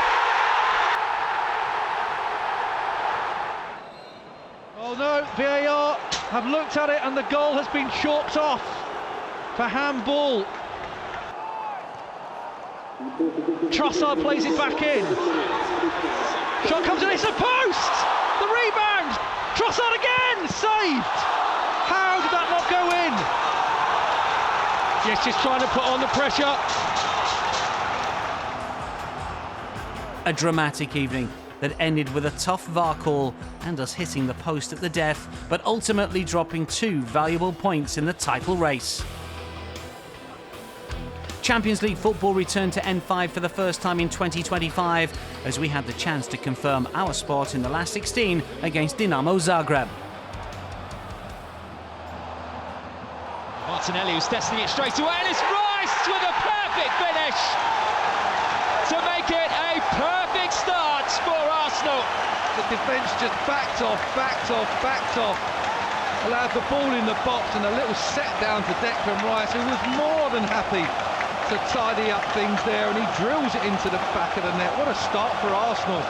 VAR have looked at it and the goal has been chalked off for handball. Trossard plays it back in. Shot comes in, it's a post! The rebound! Trossard again! Saved! How did that not go in? Yes, just trying to put on the pressure. A dramatic evening that ended with a tough VAR call and us hitting the post at the death, but ultimately dropping 2 valuable points in the title race. Champions League football returned to N5 for the first time in 2025 as we had the chance to confirm our spot in the last 16 against Dinamo Zagreb. Martinelli was testing it straight away, and it's Rice with a perfect finish to make it a perfect start for Arsenal. The defence just backed off, allowed the ball in the box and a little set down to Declan Rice, who was more than happy to tidy up things there, and he drills it into the back of the net. What a start for Arsenal.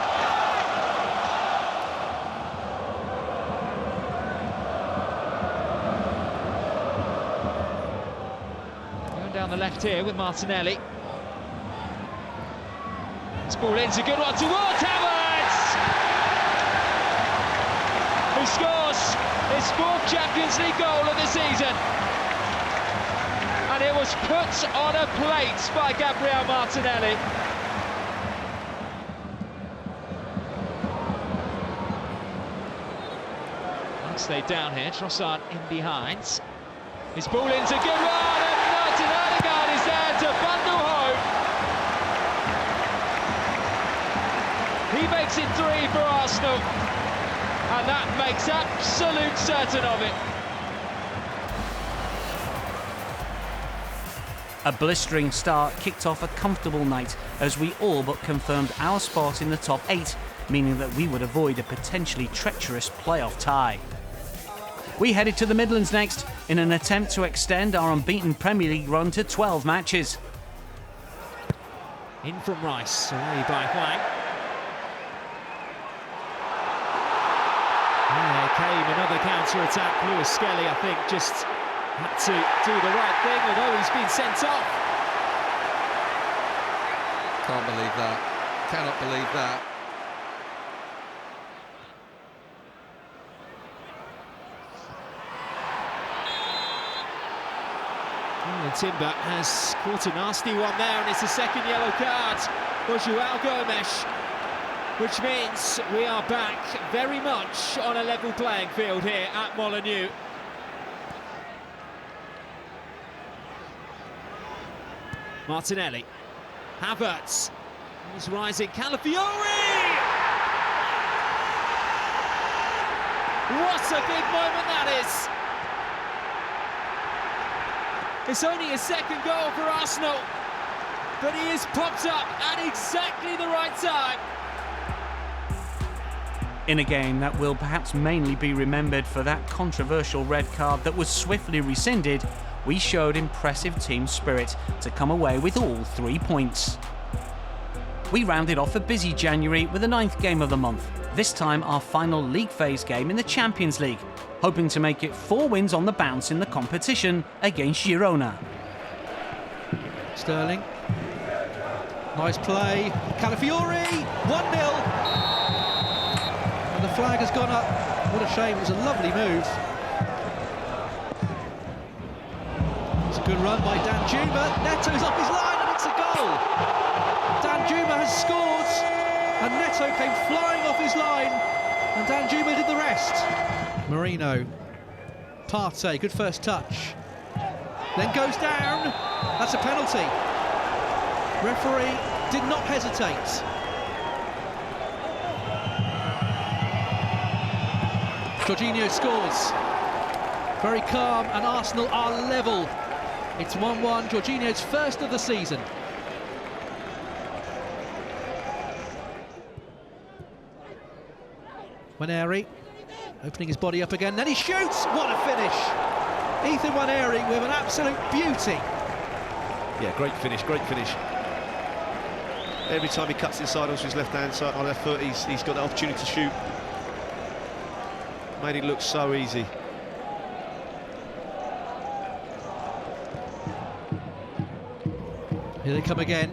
Going down the left here with Martinelli. This ball in's a good one towards Havertz, who scores his 4th Champions League goal of the season. And it was put on a plate by Gabriel Martinelli. Stay down here, Trossard in behind. His ball in's a good one, and Odegaard is there to bundle home. He makes it 3 for Arsenal, and that makes absolute certain of it. A blistering start kicked off a comfortable night as we all but confirmed our spot in the top 8, meaning that we would avoid a potentially treacherous playoff tie. We headed to the Midlands next in an attempt to extend our unbeaten Premier League run to 12 matches. In from Rice, away by Hwang. There came another counter-attack. Lewis Skelly, I think, just had to do the right thing, although he's been sent off. Can't believe that. Cannot believe that. And Timber has caught a nasty one there, and it's a second yellow card for João Gomes, which means we are back very much on a level playing field here at Molineux. Martinelli, Havertz, he's rising, Calafiori! What a big moment that is! It's only his 2nd goal for Arsenal, but he has popped up at exactly the right time. In a game that will perhaps mainly be remembered for that controversial red card that was swiftly rescinded, we showed impressive team spirit to come away with all 3 points. We rounded off a busy January with the 9th game of the month, this time our final league phase game in the Champions League, hoping to make it 4 wins on the bounce in the competition against Girona. Sterling, nice play, Calafiori, 1-0, and the flag has gone up. What a shame, it was a lovely move. It's a good run by Danjuma. Neto's off his line and it's a goal. Danjuma has scored and Neto came flying off his line and Danjuma did the rest. Marino, Partey, good first touch. Then goes down. That's a penalty. Referee did not hesitate. Jorginho scores. Very calm, and Arsenal are level. It's 1-1, Jorginho's 1st of the season. Waneri opening his body up again, then he shoots! What a finish! Ethan Waneri with an absolute beauty. Yeah, great finish, great finish. Every time he cuts inside onto his left-hand side, on left foot, he's got the opportunity to shoot. made it look so easy. Here they come again.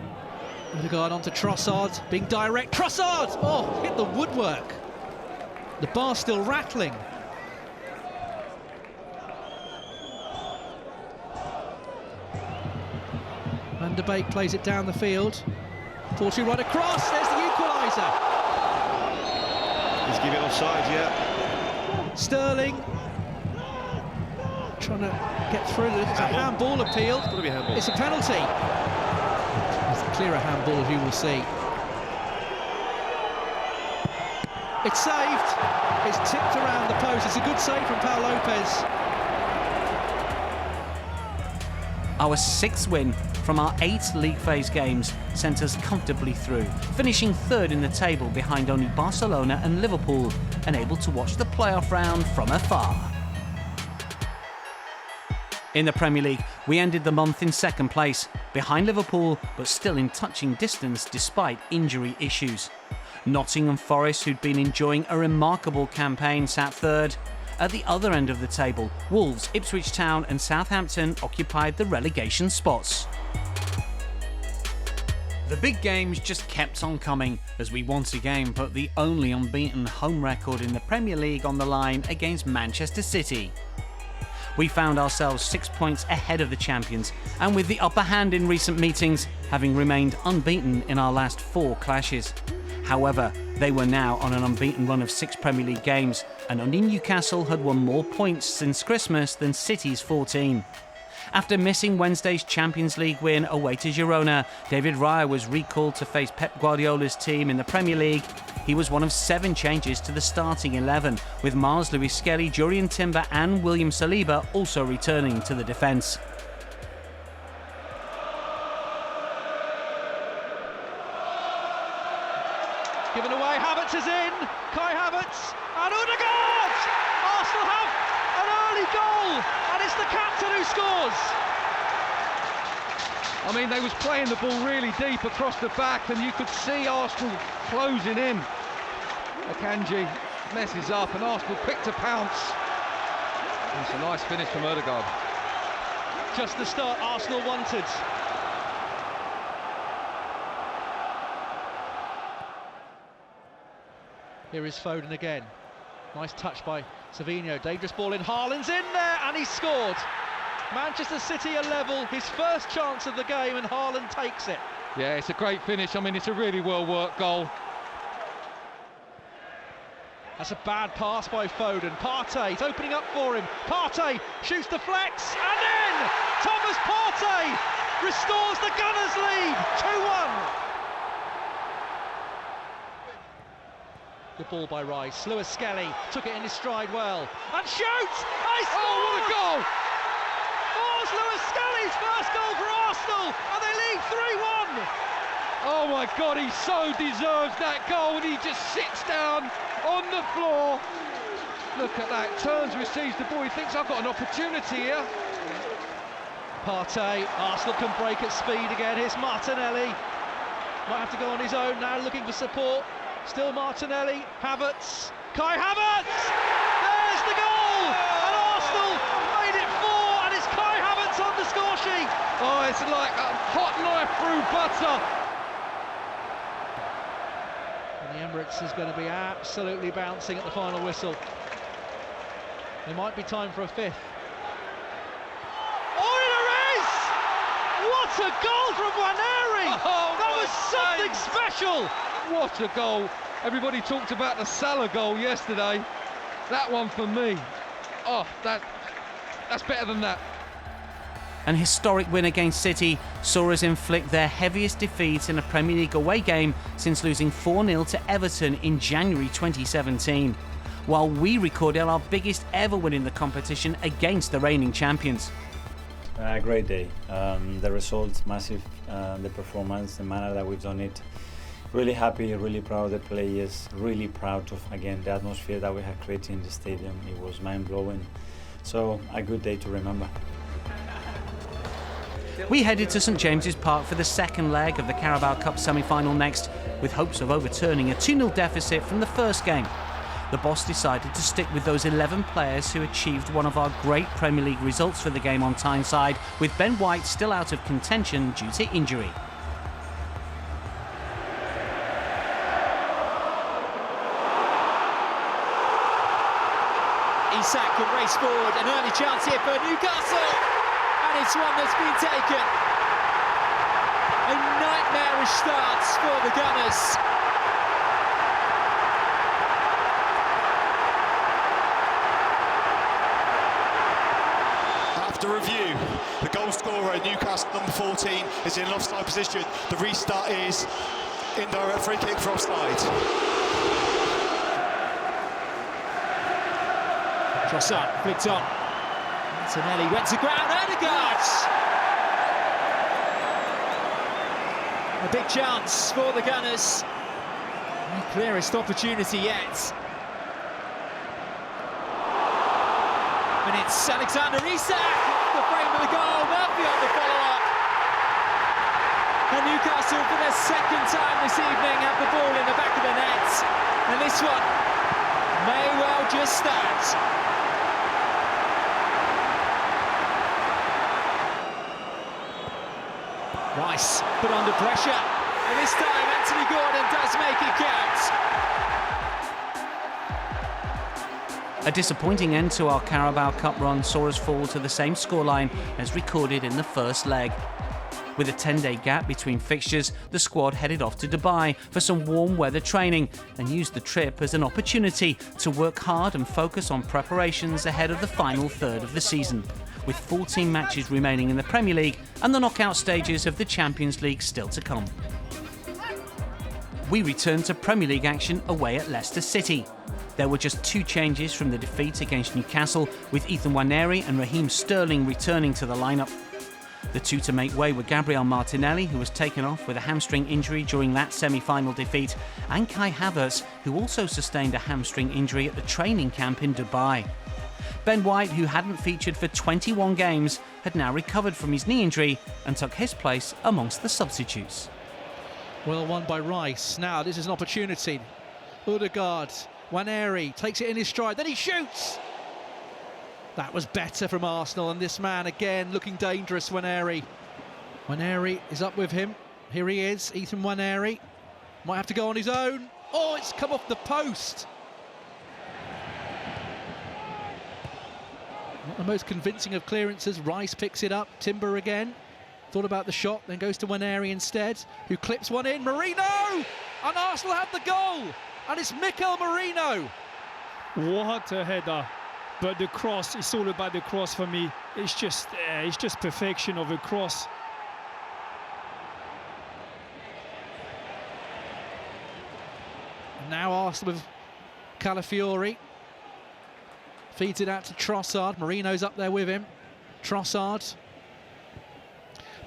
Odegaard onto Trossard, being direct. Trossard! Oh, hit the woodwork. The bar's still rattling. Van der Beek plays it down the field. Portu right across, there's the equaliser. He's giving offside, yeah. Sterling trying to get through. It's a handball appeal. It's got to be a handball. It's a penalty. It's a clearer handball, as you will see. It's saved. It's tipped around the post. It's a good save from Pau Lopez. Our 6th win from our 8 league phase games sent us comfortably through, finishing 3rd in the table behind only Barcelona and Liverpool, and able to watch the playoff round from afar. In the Premier League, we ended the month in 2nd place, behind Liverpool, but still in touching distance despite injury issues. Nottingham Forest, who'd been enjoying a remarkable campaign, sat 3rd. At the other end of the table, Wolves, Ipswich Town and Southampton occupied the relegation spots. The big games just kept on coming as we once again put the only unbeaten home record in the Premier League on the line against Manchester City. We found ourselves 6 points ahead of the champions, and with the upper hand in recent meetings, having remained unbeaten in our last 4 clashes. However, they were now on an unbeaten run of 6 Premier League games, and only Newcastle had won more points since Christmas than City's 14. After missing Wednesday's Champions League win away to Girona, David Raya was recalled to face Pep Guardiola's team in the Premier League. He was one of 7 changes to the starting 11, with Mars Luis Skelly, Jurriën Timber and William Saliba also returning to the defence. Given away, Havertz is in. Kai Havertz and Odegaard! Arsenal have an early goal, and it's the captain who scores. I mean, they was playing the ball really deep across the back, and you could see Arsenal closing in. Akanji messes up, and Arsenal quick to pounce. It's a nice finish from Odegaard. Just the start Arsenal wanted. Here is Foden again. Nice touch by Savinho. Dangerous ball in. Haaland's in there and he's scored. Manchester City are level. His first chance of the game and Haaland takes it. Yeah, it's a great finish. I mean, it's a really well-worked goal. That's a bad pass by Foden. Partey's opening up for him. Partey shoots the flex and in! Thomas Partey restores the Gunners' lead. 2-1. Good ball by Rice. Lewis Skelly took it in his stride well and shoots! He scores! Oh, what a goal! Oh, it's Lewis Skelly's first goal for Arsenal, and they lead 3-1. Oh my God, he so deserves that goal, and he just sits down on the floor. Look at that, turns, receives the ball. He thinks I've got an opportunity here. Partey, Arsenal can break at speed again. Here's Martinelli. Might have to go on his own now, looking for support. Still Martinelli, Havertz, Kai Havertz! There's the goal! And Arsenal made it 4, and it's Kai Havertz on the score sheet! Oh, it's like a hot knife through butter! And the Emirates is going to be absolutely bouncing at the final whistle. There might be time for a 5th. Oh, there is! What a goal from Waneri! Oh, that was something special! What a goal. Everybody talked about the Salah goal yesterday. That one for me. Oh, that's better than that. An historic win against City saw us inflict their heaviest defeat in a Premier League away game since losing 4-0 to Everton in January 2017, while we recorded our biggest ever win in the competition against the reigning champions. Great day. The results, massive. The performance, the manner that we've done it. Really happy, really proud of the players, really proud of, again, the atmosphere that we had created in the stadium. It was mind-blowing. So, a good day to remember. We headed to St James's Park for the 2nd leg of the Carabao Cup semi-final next, with hopes of overturning a 2-0 deficit from the first game. the boss decided to stick with those 11 players who achieved one of our great Premier League results for the game on Tyneside, with Ben White still out of contention due to injury. Isak can race forward, an early chance here for Newcastle, and it's one that's been taken. A nightmarish start for the Gunners. After review, the goal scorer, Newcastle number 14, is in an offside position. The restart is indirect free kick for offside. Trossard flicked on. Martinelli went to ground. Odegaard! A big chance for the Gunners. The clearest opportunity yet. And it's Alexander Isak, the frame of the goal. Murphy on the follow-up. And Newcastle, for their second time this evening, have the ball in the back of the net. And this one may well just stand. Rice put under pressure, and this time Anthony Gordon does make it count. A disappointing end to our Carabao Cup run saw us fall to the same scoreline as recorded in the first leg. With a 10-day gap between fixtures, the squad headed off to Dubai for some warm weather training and used the trip as an opportunity to work hard and focus on preparations ahead of the final third of the season, with 14 matches remaining in the Premier League and the knockout stages of the Champions League still to come. We returned to Premier League action away at Leicester City. There were just 2 changes from the defeat against Newcastle, with Ethan Nwaneri and Raheem Sterling returning to the lineup. The 2 to make way were Gabriel Martinelli, who was taken off with a hamstring injury during that semi-final defeat, and Kai Havertz, who also sustained a hamstring injury at the training camp in Dubai. Ben White, who hadn't featured for 21 games, had now recovered from his knee injury and took his place amongst the substitutes. Well won by Rice. Now this is an opportunity. Odegaard, Nwaneri takes it in his stride, then he shoots! That was better from Arsenal, and this man again looking dangerous, Nwaneri. Nwaneri is up with him. Here he is, Ethan Nwaneri. Might have to go on his own. Oh, it's come off the post. Not the most convincing of clearances. Rice picks it up. Timber again. Thought about the shot, then goes to Nwaneri instead, who clips one in. Marino! And Arsenal have the goal! And it's Mikel Merino. What a header. But the cross, it's all about the cross for me. It's just perfection of a cross. Now Arsenal with Calafiori. Feeds it out to Trossard. Marino's up there with him. Trossard.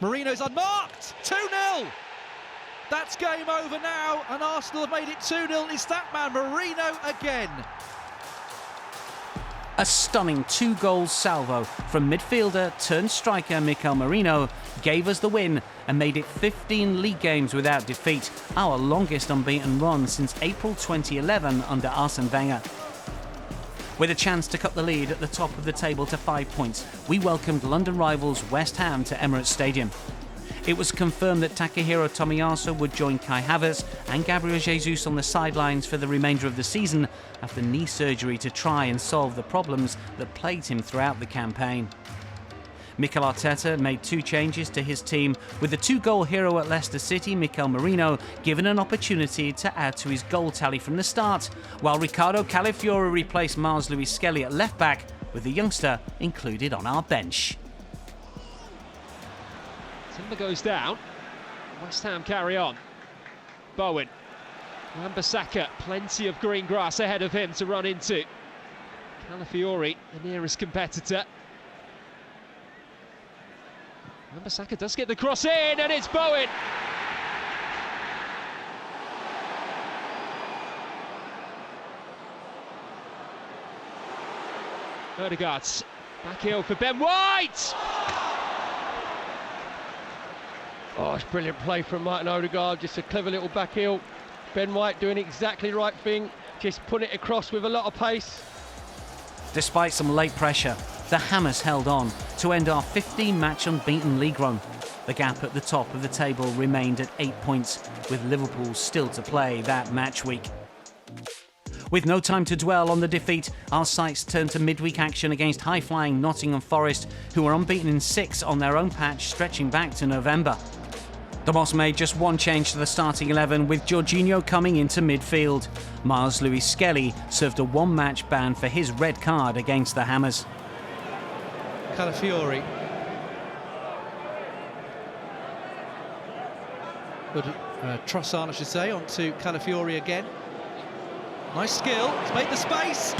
Marino's unmarked! 2-0! That's game over now, and Arsenal have made it 2-0. It's that man, Marino, again. A stunning 2-goal salvo from midfielder turned striker Mikel Merino gave us the win and made it 15 league games without defeat, our longest unbeaten run since April 2011 under Arsene Wenger. With a chance to cut the lead at the top of the table to 5 points, we welcomed London rivals West Ham to Emirates Stadium. It was confirmed that Takahiro Tomiyasu would join Kai Havertz and Gabriel Jesus on the sidelines for the remainder of the season after knee surgery to try and solve the problems that plagued him throughout the campaign. Mikel Arteta made 2 changes to his team, with the 2-goal hero at Leicester City, Mikel Merino, given an opportunity to add to his goal tally from the start, while Ricardo Calafiori replaced Miles Lewis-Skelly at left-back, with the youngster included on our bench. Timber goes down. West Ham carry on. Bowen. Wan-Bissaka, plenty of green grass ahead of him to run into. Calafiori, the nearest competitor. Wan-Bissaka does get the cross in, and it's Bowen. Odegaard's back heel for Ben White. Oh, it's brilliant play from Martin Odegaard, just a clever little back heel. Ben White doing exactly the right thing, just put it across with a lot of pace. Despite some late pressure, the Hammers held on to end our 15-match unbeaten league run. The gap at the top of the table remained at 8 points, with Liverpool still to play that match week. With no time to dwell on the defeat, our sights turned to midweek action against high-flying Nottingham Forest, who were unbeaten in 6 on their own patch stretching back to November. The boss made just one change to the starting 11, with Jorginho coming into midfield. Miles Lewis-Skelly served a one-match ban for his red card against the Hammers. Calafiori. Good Trossard, I should say, onto Calafiori again. Nice skill, he's made the space.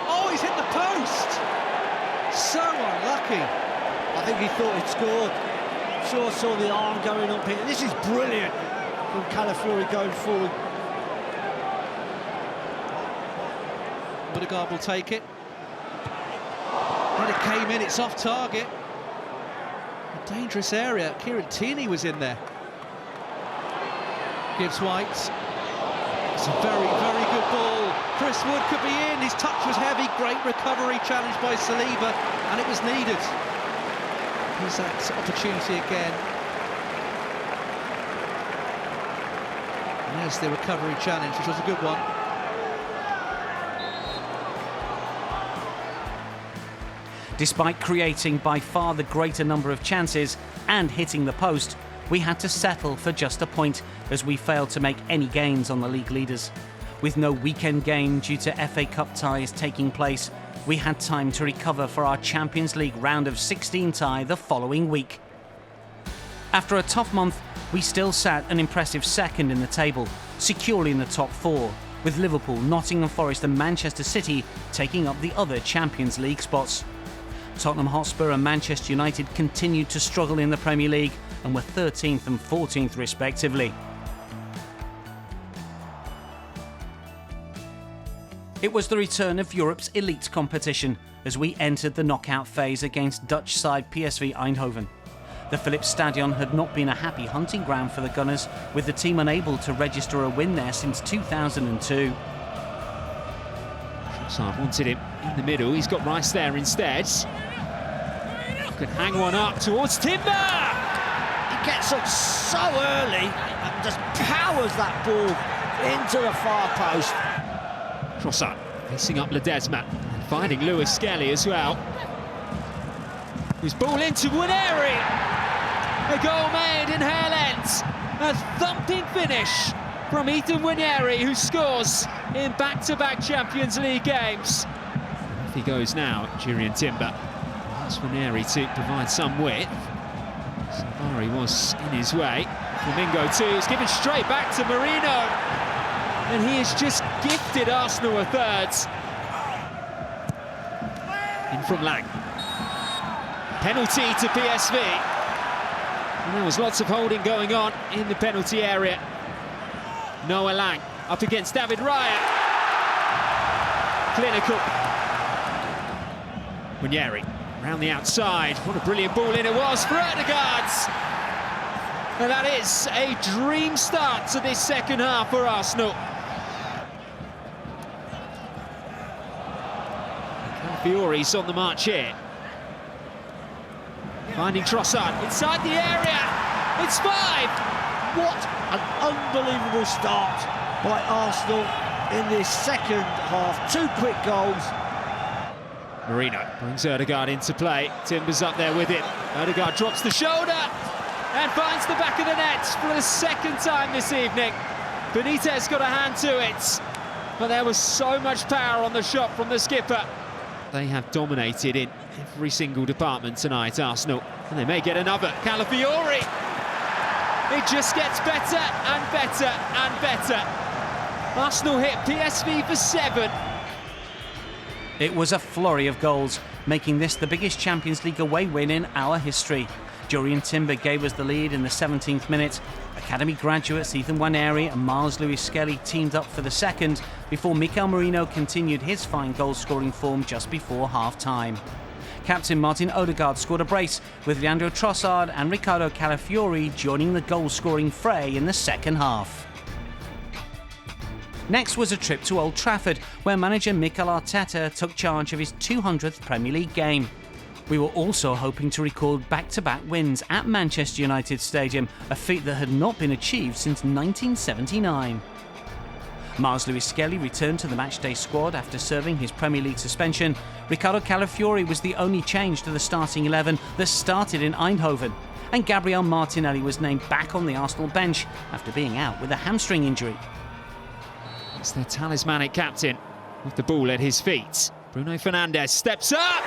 Oh, he's hit the post! So unlucky. I think he thought he'd scored. Sure saw the arm going up here. This is brilliant from Calafiori going forward. Odegaard will take it. When it came in, it's off target. A dangerous area. Kieran Tierney was in there. Gibbs White. It's a very, very good ball. Chris Wood could be in. His touch was heavy. Great recovery challenge by Saliba, and it was needed. Here's that opportunity again. And there's the recovery challenge, which was a good one. Despite creating by far the greater number of chances and hitting the post, we had to settle for just a point as we failed to make any gains on the league leaders. With no weekend game due to FA Cup ties taking place, we had time to recover for our Champions League round of 16 tie the following week. After a tough month, we still sat an impressive second in the table, securely in the top 4, with Liverpool, Nottingham Forest and Manchester City taking up the other Champions League spots. Tottenham Hotspur and Manchester United continued to struggle in the Premier League and were 13th and 14th respectively. It was the return of Europe's elite competition as we entered the knockout phase against Dutch side PSV Eindhoven. The Philips Stadion had not been a happy hunting ground for the Gunners, with the team unable to register a win there since 2002. Trossard wanted him in the middle, he's got Rice there instead. Could hang one up towards Timber! He gets up so early and just powers that ball into the far post. Trossard facing up Ledesma and finding Lewis-Skelly as well. His ball into Waneri. A goal made in Hairlands. A thumping finish from Ethan Waneri, who scores in back-to-back Champions League games. Off he goes now, Jurriën Timber. That's Waneri to provide some width. Sabari was in his way. Flamingo too, it's given straight back to Marino. And he has just gifted Arsenal a third. In from Lang. Penalty to PSV. And there was lots of holding going on in the penalty area. Noah Lang up against David Raya. Clinical. Waneri round the outside. What a brilliant ball in it was for Odegaard. And that is a dream start to this second half for Arsenal. Fiori's on the march here. Finding Trossard inside the area. It's 5. What an unbelievable start by Arsenal in this second half. 2 quick goals. Marino brings Odegaard into play. Timber's up there with him. Odegaard drops the shoulder and finds the back of the net for the second time this evening. Benitez got a hand to it, but there was so much power on the shot from the skipper. They have dominated in every single department tonight, Arsenal, and they may get another. Calafiori! It just gets better and better and better. Arsenal hit PSV for 7. It was a flurry of goals, making this the biggest Champions League away win in our history. Jurriën Timber gave us the lead in the 17th minute. Academy graduates Ethan Waneri and Miles Lewis-Skelly teamed up for the second, before Mikel Merino continued his fine goal-scoring form just before half-time. Captain Martin Odegaard scored a brace, with Leandro Trossard and Ricardo Calafiori joining the goal-scoring fray in the second half. Next was a trip to Old Trafford, where manager Mikel Arteta took charge of his 200th Premier League game. We were also hoping to record back-to-back wins at Manchester United Stadium, a feat that had not been achieved since 1979. Mars Lewis Skelly returned to the matchday squad after serving his Premier League suspension. Riccardo Calafiori was the only change to the starting 11 that started in Eindhoven. And Gabriel Martinelli was named back on the Arsenal bench after being out with a hamstring injury. It's their talismanic captain with the ball at his feet. Bruno Fernandes steps up!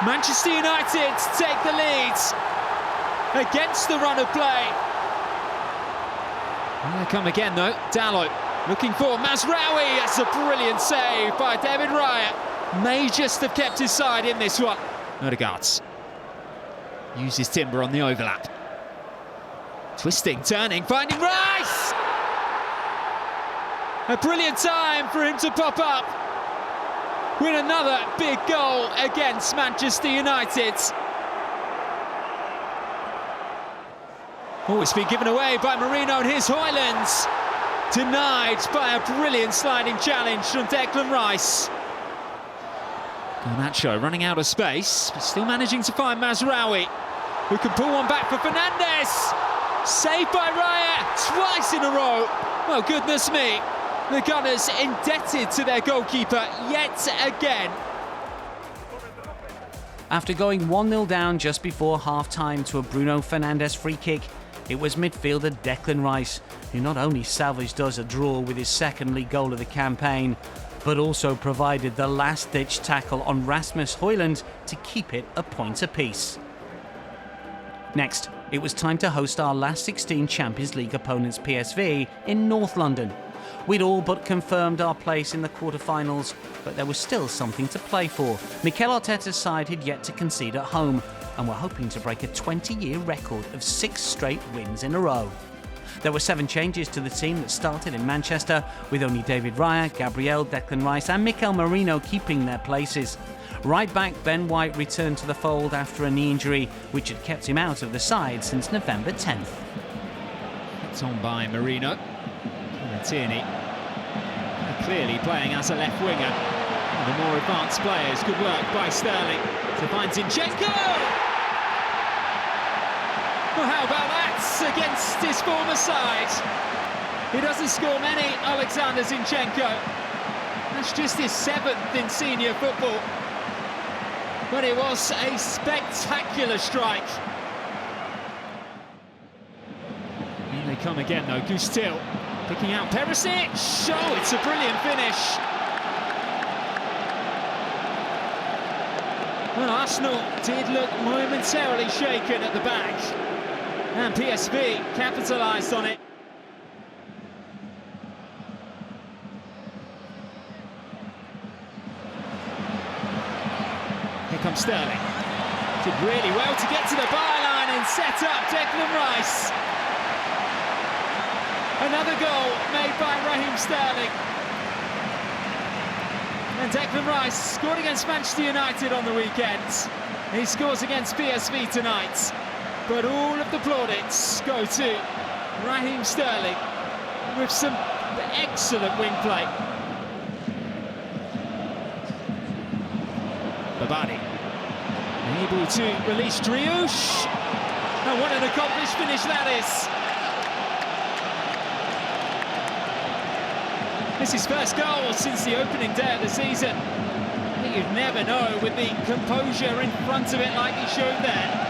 Manchester United take the lead against the run of play. And they come again though. Dalot looking for Mazraoui. That's a brilliant save by David Raya. May just have kept his side in this one. Odegaard uses Timber on the overlap. Twisting, turning, finding Rice! A brilliant time for him to pop up with another big goal against Manchester United. Oh, it's been given away by Marino and his Hoylands. Denied by a brilliant sliding challenge from Declan Rice. Garnacho running out of space, but still managing to find Mazraoui, who can pull one back for Fernandes. Saved by Raya twice in a row. Oh, goodness me. The Gunners indebted to their goalkeeper yet again. After going 1-0 down just before half-time to a Bruno Fernandes free kick, it was midfielder Declan Rice who not only salvaged us a draw with his second league goal of the campaign, but also provided the last-ditch tackle on Rasmus Højlund to keep it a point apiece. Next, it was time to host our last 16 Champions League opponents PSV in North London. We'd all but confirmed our place in the quarter-finals, but there was still something to play for. Mikel Arteta's side had yet to concede at home, and were hoping to break a 20-year record of 6 straight wins in a row. There were 7 changes to the team that started in Manchester, with only David Raya, Gabriel, Declan Rice and Mikel Merino keeping their places. Right back Ben White returned to the fold after a knee injury, which had kept him out of the side since November 10th. It's on by Merino. Tierney clearly playing as a left winger. The more advanced players. Good work by Sterling to find Zinchenko. Well, how about that against his former side? He doesn't score many, Alexander Zinchenko. That's just his 7th in senior football. But it was a spectacular strike. And they come again though. Gustil picking out Perisic. Oh, it's a brilliant finish. Well, Arsenal did look momentarily shaken at the back, and PSV capitalised on it. Here comes Sterling. Did really well to get to the byline and set up Declan Rice. Another goal made by Raheem Sterling. And Declan Rice scored against Manchester United on the weekend. He scores against PSV tonight. But all of the plaudits go to Raheem Sterling with some excellent wing play. Babadi able to release Driouche. And what an accomplished finish that is. This is his first goal since the opening day of the season. But you'd never know with the composure in front of it like he showed there.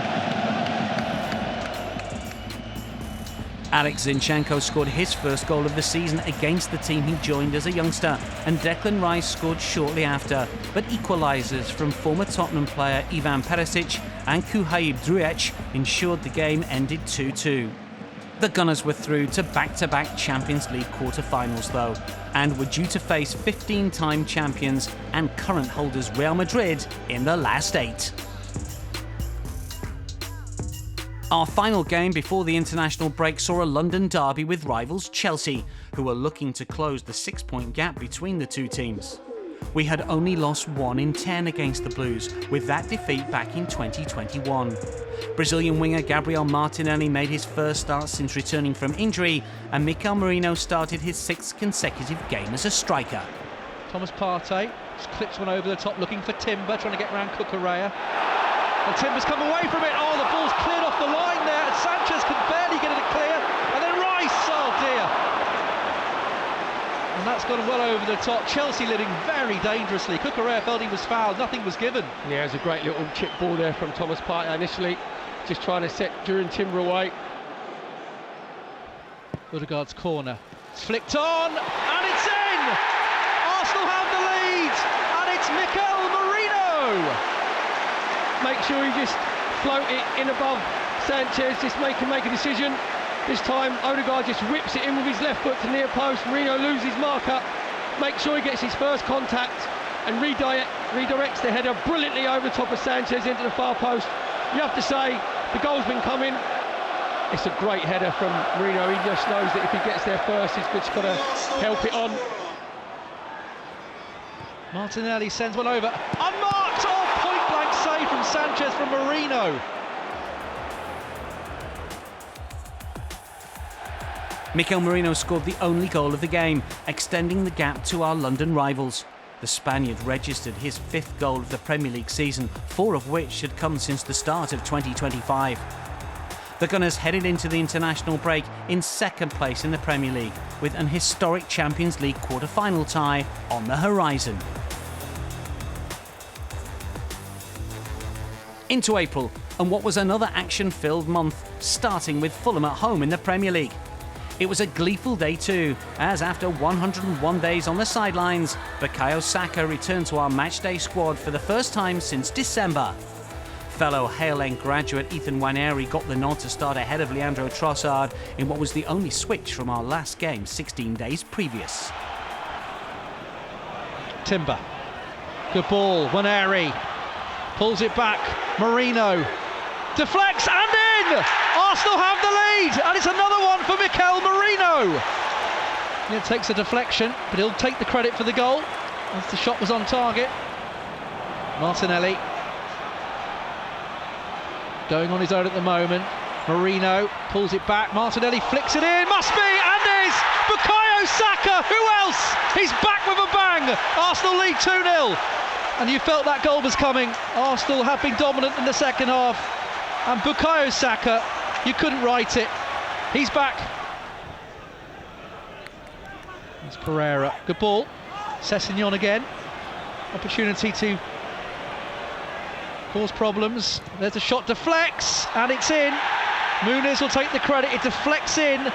Alex Zinchenko scored his first goal of the season against the team he joined as a youngster, and Declan Rice scored shortly after, but equalisers from former Tottenham player Ivan Perisic and Kuhaib Driouche ensured the game ended 2-2. The Gunners were through to back-to-back Champions League quarter-finals though, and were due to face 15-time champions and current holders Real Madrid in the last 8. Our final game before the international break saw a London derby with rivals Chelsea, who were looking to close the 6-point gap between the two teams. We had only lost 1 in 10 against the Blues, with that defeat back in 2021. Brazilian winger Gabriel Martinelli made his first start since returning from injury, and Mikel Merino started his 6th consecutive game as a striker. Thomas Partey just clips one over the top, looking for Timber, trying to get around Cucurella. And Timber's come away from it. Oh, the ball's cleared off the line there, and Sanchez can barely get it clear. And then Rice, oh dear. And that's gone well over the top. Chelsea leading very dangerously. Cucurella felt he was fouled, nothing was given. Yeah, it was a great little chip ball there from Thomas Partey initially, just trying to set Duran Timber away. Odegaard's corner. It's flicked on, and it's in! Arsenal have the lead, and it's Mikel Merino! Make sure you just float it in above Sanchez, just make a decision. This time Odegaard just whips it in with his left foot to near post. Merino loses marker, make sure he gets his first contact and redirects the header brilliantly over the top of Sanchez into the far post. You have to say, the goal's been coming. It's a great header from Merino. He just knows that if he gets there first, he's just got to help it on. Martinelli sends one over, unmarked! Oh, point blank save from Sanchez from Merino. Mikel Merino scored the only goal of the game, extending the gap to our London rivals. The Spaniard registered his 5th goal of the Premier League season, 4 of which had come since the start of 2025. The Gunners headed into the international break in 2nd place in the Premier League, with an historic Champions League quarter-final tie on the horizon. Into April, and what was another action-filled month, starting with Fulham at home in the Premier League. It was a gleeful day too, as after 101 days on the sidelines, Bukayo Saka returned to our matchday squad for the first time since December. Fellow Hale End graduate Ethan Nwaneri got the nod to start ahead of Leandro Trossard in what was the only switch from our last game 16 days previous. Timber, good ball, Nwaneri pulls it back, Merino deflects and in! Arsenal have the lead, and it's another one for Mikel Merino. It takes a deflection, but he'll take the credit for the goal, as the shot was on target. Martinelli going on his own at the moment. Merino pulls it back, Martinelli flicks it in, must be, and is! Bukayo Saka, who else? He's back with a bang! Arsenal lead 2-0, and you felt that goal was coming. Arsenal have been dominant in the second half, and Bukayo Saka, you couldn't write it. He's back. It's Pereira. Good ball. Sessegnon again. Opportunity to cause problems. There's a shot, deflects, and it's in. Muniz will take the credit. It deflects in.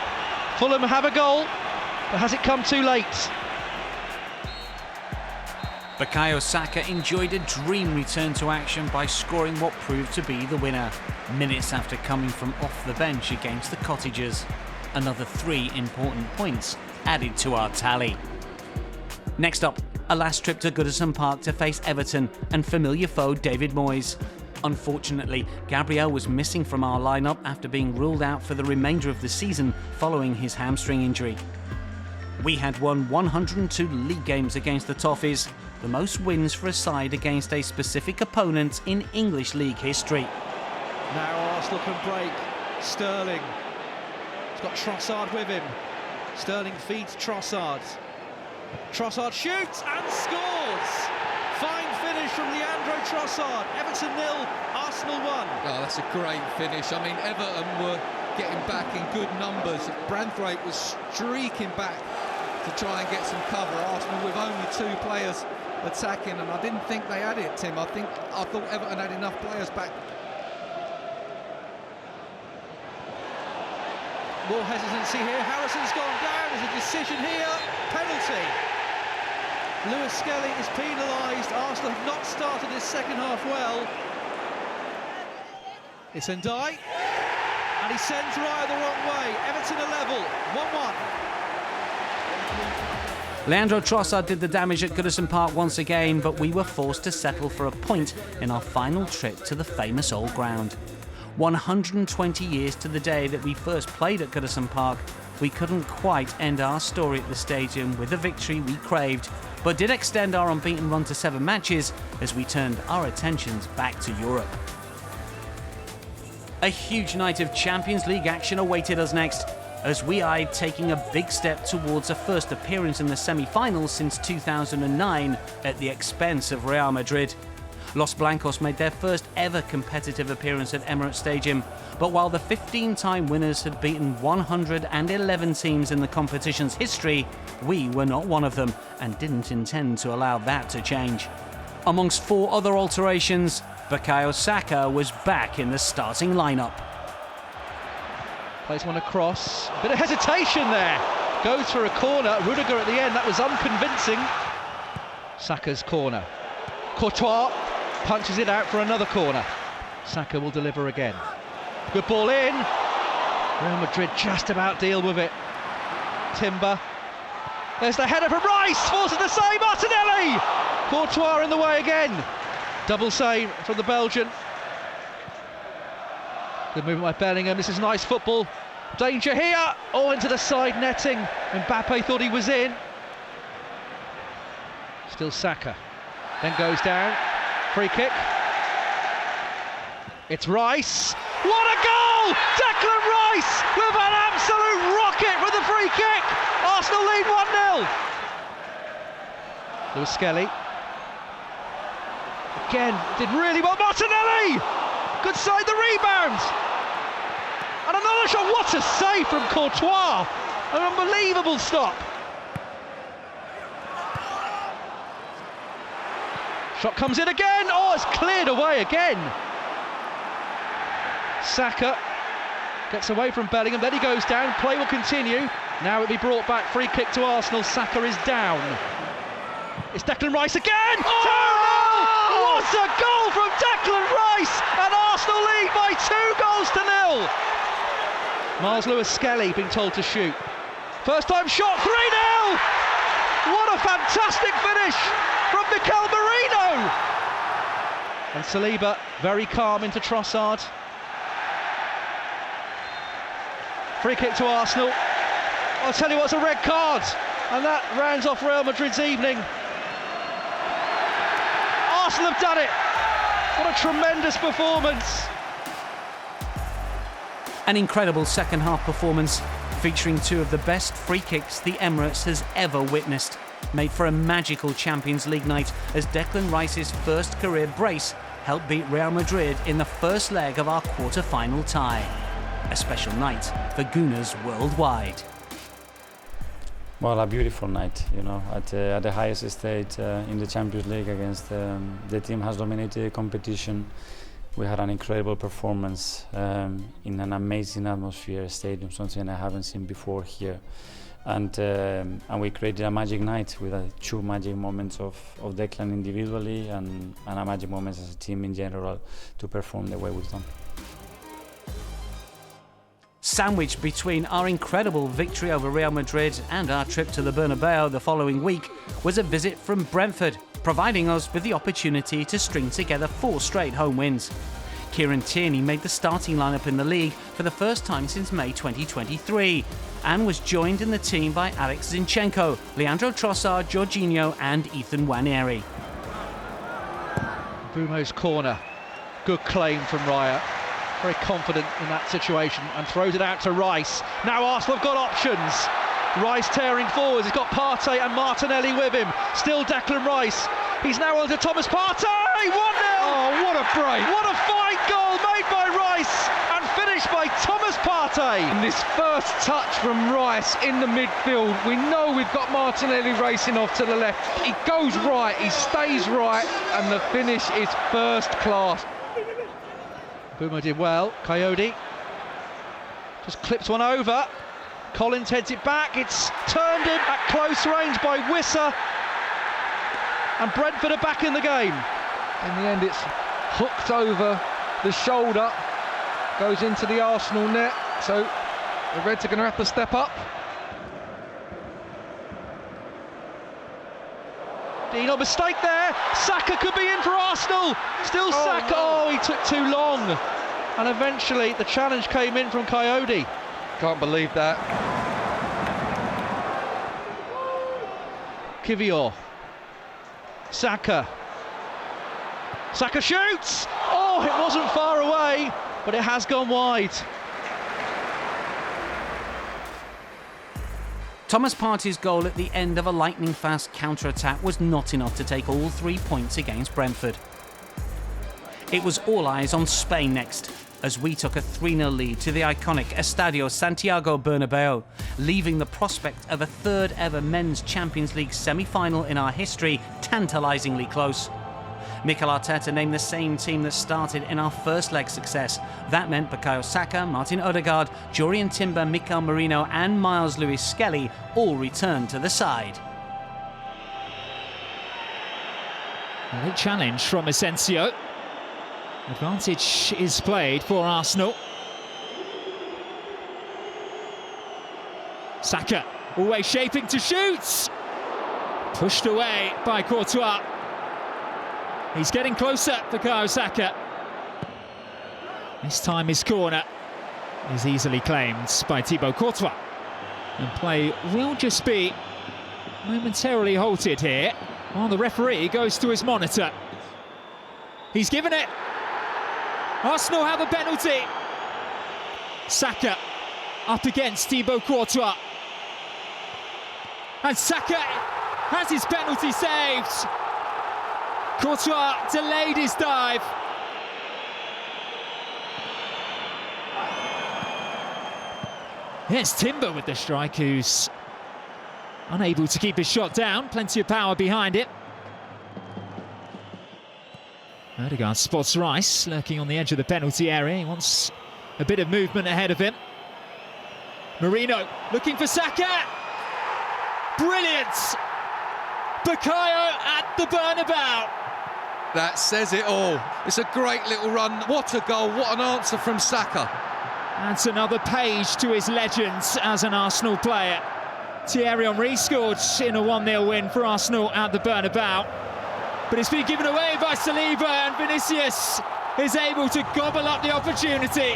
Fulham have a goal, but has it come too late? Bukayo Saka enjoyed a dream return to action by scoring what proved to be the winner, minutes after coming from off the bench against the Cottagers. Another 3 important points added to our tally. Next up, a last trip to Goodison Park to face Everton and familiar foe David Moyes. Unfortunately, Gabriel was missing from our lineup after being ruled out for the remainder of the season following his hamstring injury. We had won 102 league games against the Toffees, the most wins for a side against a specific opponent in English league history. Now Arsenal can break. Sterling. He's got Trossard with him. Sterling feeds Trossard. Trossard shoots and scores! Fine finish from Leandro Trossard. Everton 0, Arsenal 1. Oh, that's a great finish. I mean, Everton were getting back in good numbers. Branthwaite was streaking back to try and get some cover. Arsenal with only 2 players attacking, and I didn't think they had it, Tim. I thought Everton had enough players back. More hesitancy here. Harrison's gone down. There's a decision here. Penalty. Lewis Skelly is penalised. Arsenal have not started this second half well. It's Ndiaye, and he sends Raya the wrong way. Everton are level, 1-1. Leandro Trossard did the damage at Goodison Park once again, but we were forced to settle for a point in our final trip to the famous old ground. 120 years to the day that we first played at Goodison Park, we couldn't quite end our story at the stadium with the victory we craved, but did extend our unbeaten run to 7 matches as we turned our attentions back to Europe. A huge night of Champions League action awaited us next, as we eyed taking a big step towards a first appearance in the semi-finals since 2009 at the expense of Real Madrid. Los Blancos made their first ever competitive appearance at Emirates Stadium, but while the 15-time winners had beaten 111 teams in the competition's history, we were not one of them and didn't intend to allow that to change. Amongst 4 other alterations, Bukayo Saka was back in the starting lineup. Plays one across, bit of hesitation there, goes for a corner, Rudiger at the end, that was unconvincing. Saka's corner, Courtois punches it out for another corner. Saka will deliver again. Good ball in. Real Madrid just about deal with it. Timber. There's the header from Rice, forces the save, Martinelli! Courtois in the way again. Double save from the Belgian. Good movement by Bellingham, this is nice football. Danger here, into the side netting. Mbappe thought he was in. Still Saka. Then goes down. Free kick. It's Rice. What a goal! Declan Rice with an absolute rocket with the free kick. Arsenal lead 1-0. There was Skelly. Again, did really well. Martinelli! Good side the rebound. And another shot. What a save from Courtois. An unbelievable stop. Shot comes in again. It's cleared away again. Saka gets away from Bellingham, then he goes down, play will continue. Now it'll be brought back, free kick to Arsenal, Saka is down. It's Declan Rice again! 2-0! What a goal from Declan Rice! And Arsenal lead by 2-0. Miles Lewis-Skelly being told to shoot. First time shot, 3-0! What a fantastic finish from Mikel Merino! And Saliba very calm into Trossard. Free kick to Arsenal. I'll tell you what, it's a red card, and that rounds off Real Madrid's evening. Arsenal have done it. What a tremendous performance. An incredible second half performance featuring 2 of the best free kicks the Emirates has ever witnessed. Made for a magical Champions League night as Declan Rice's first career brace helped beat Real Madrid in the first leg of our quarter-final tie. A special night for Gooners worldwide. Well, a beautiful night, at the highest stage in the Champions League against the team has dominated the competition. We had an incredible performance in an amazing atmosphere, stadium, something I haven't seen before here. And we created a magic night with 2 magic moments of Declan individually and a magic moment as a team in general to perform the way we've done. Sandwiched between our incredible victory over Real Madrid and our trip to the Bernabeu the following week was a visit from Brentford, providing us with the opportunity to string together 4 straight home wins. Kieran Tierney made the starting lineup in the league for the first time since May 2023 and was joined in the team by Alex Zinchenko, Leandro Trossard, Jorginho and Ethan Nwaneri. Bumo's corner, good claim from Raya. Very confident in that situation and throws it out to Rice. Now Arsenal have got options. Rice tearing forwards, he's got Partey and Martinelli with him. Still Declan Rice. He's now on to Thomas Partey! 1-0! Oh, what a break! What a fine goal made by Rice and finished by Thomas Partey. And this first touch from Rice in the midfield, we know we've got Martinelli racing off to the left. He goes right, he stays right, and the finish is first class. Bumo did well. Coyote just clips one over. Collins heads it back. It's turned in at close range by Wissa. And Brentford are back in the game. In the end, it's hooked over the shoulder. Goes into the Arsenal net. So the Reds are going to have to step up. No mistake there. Saka could be in for Arsenal. Still Saka. Oh, he took too long. And eventually the challenge came in from Coyote. Can't believe that. Kivior Saka. Saka shoots! Oh, it wasn't far away, but it has gone wide. Thomas Partey's goal at the end of a lightning-fast counter-attack was not enough to take all 3 points against Brentford. It was all eyes on Spain next, as we took a 3-0 lead to the iconic Estadio Santiago Bernabeu, leaving the prospect of a third ever Men's Champions League semi-final in our history tantalisingly close. Mikel Arteta named the same team that started in our first leg success. That meant Bukayo Saka, Martin Odegaard, Jurriën Timber, Mikel Merino and Miles Lewis-Skelly all returned to the side. A late challenge from Asensio. Advantage is played for Arsenal. Saka, always shaping to shoot. Pushed away by Courtois. He's getting closer, Bukayo Saka. This time his corner is easily claimed by Thibaut Courtois. And play will just be momentarily halted here while the referee goes to his monitor. He's given it. Arsenal have a penalty. Saka up against Thibaut Courtois. And Saka has his penalty saved. Courtois delayed his dive. Here's Timber with the strike, who's unable to keep his shot down. Plenty of power behind it. Odegaard spots Rice lurking on the edge of the penalty area. He wants a bit of movement ahead of him. Merino looking for Saka. Brilliant! Bukayo at the Bernabeu. That says it all. It's a great little run. What a goal, what an answer from Saka. Adds another page to his legends as an Arsenal player. Thierry Henry scored in a 1-0 win for Arsenal at the Bernabeu. But it's been given away by Saliba, and Vinicius is able to gobble up the opportunity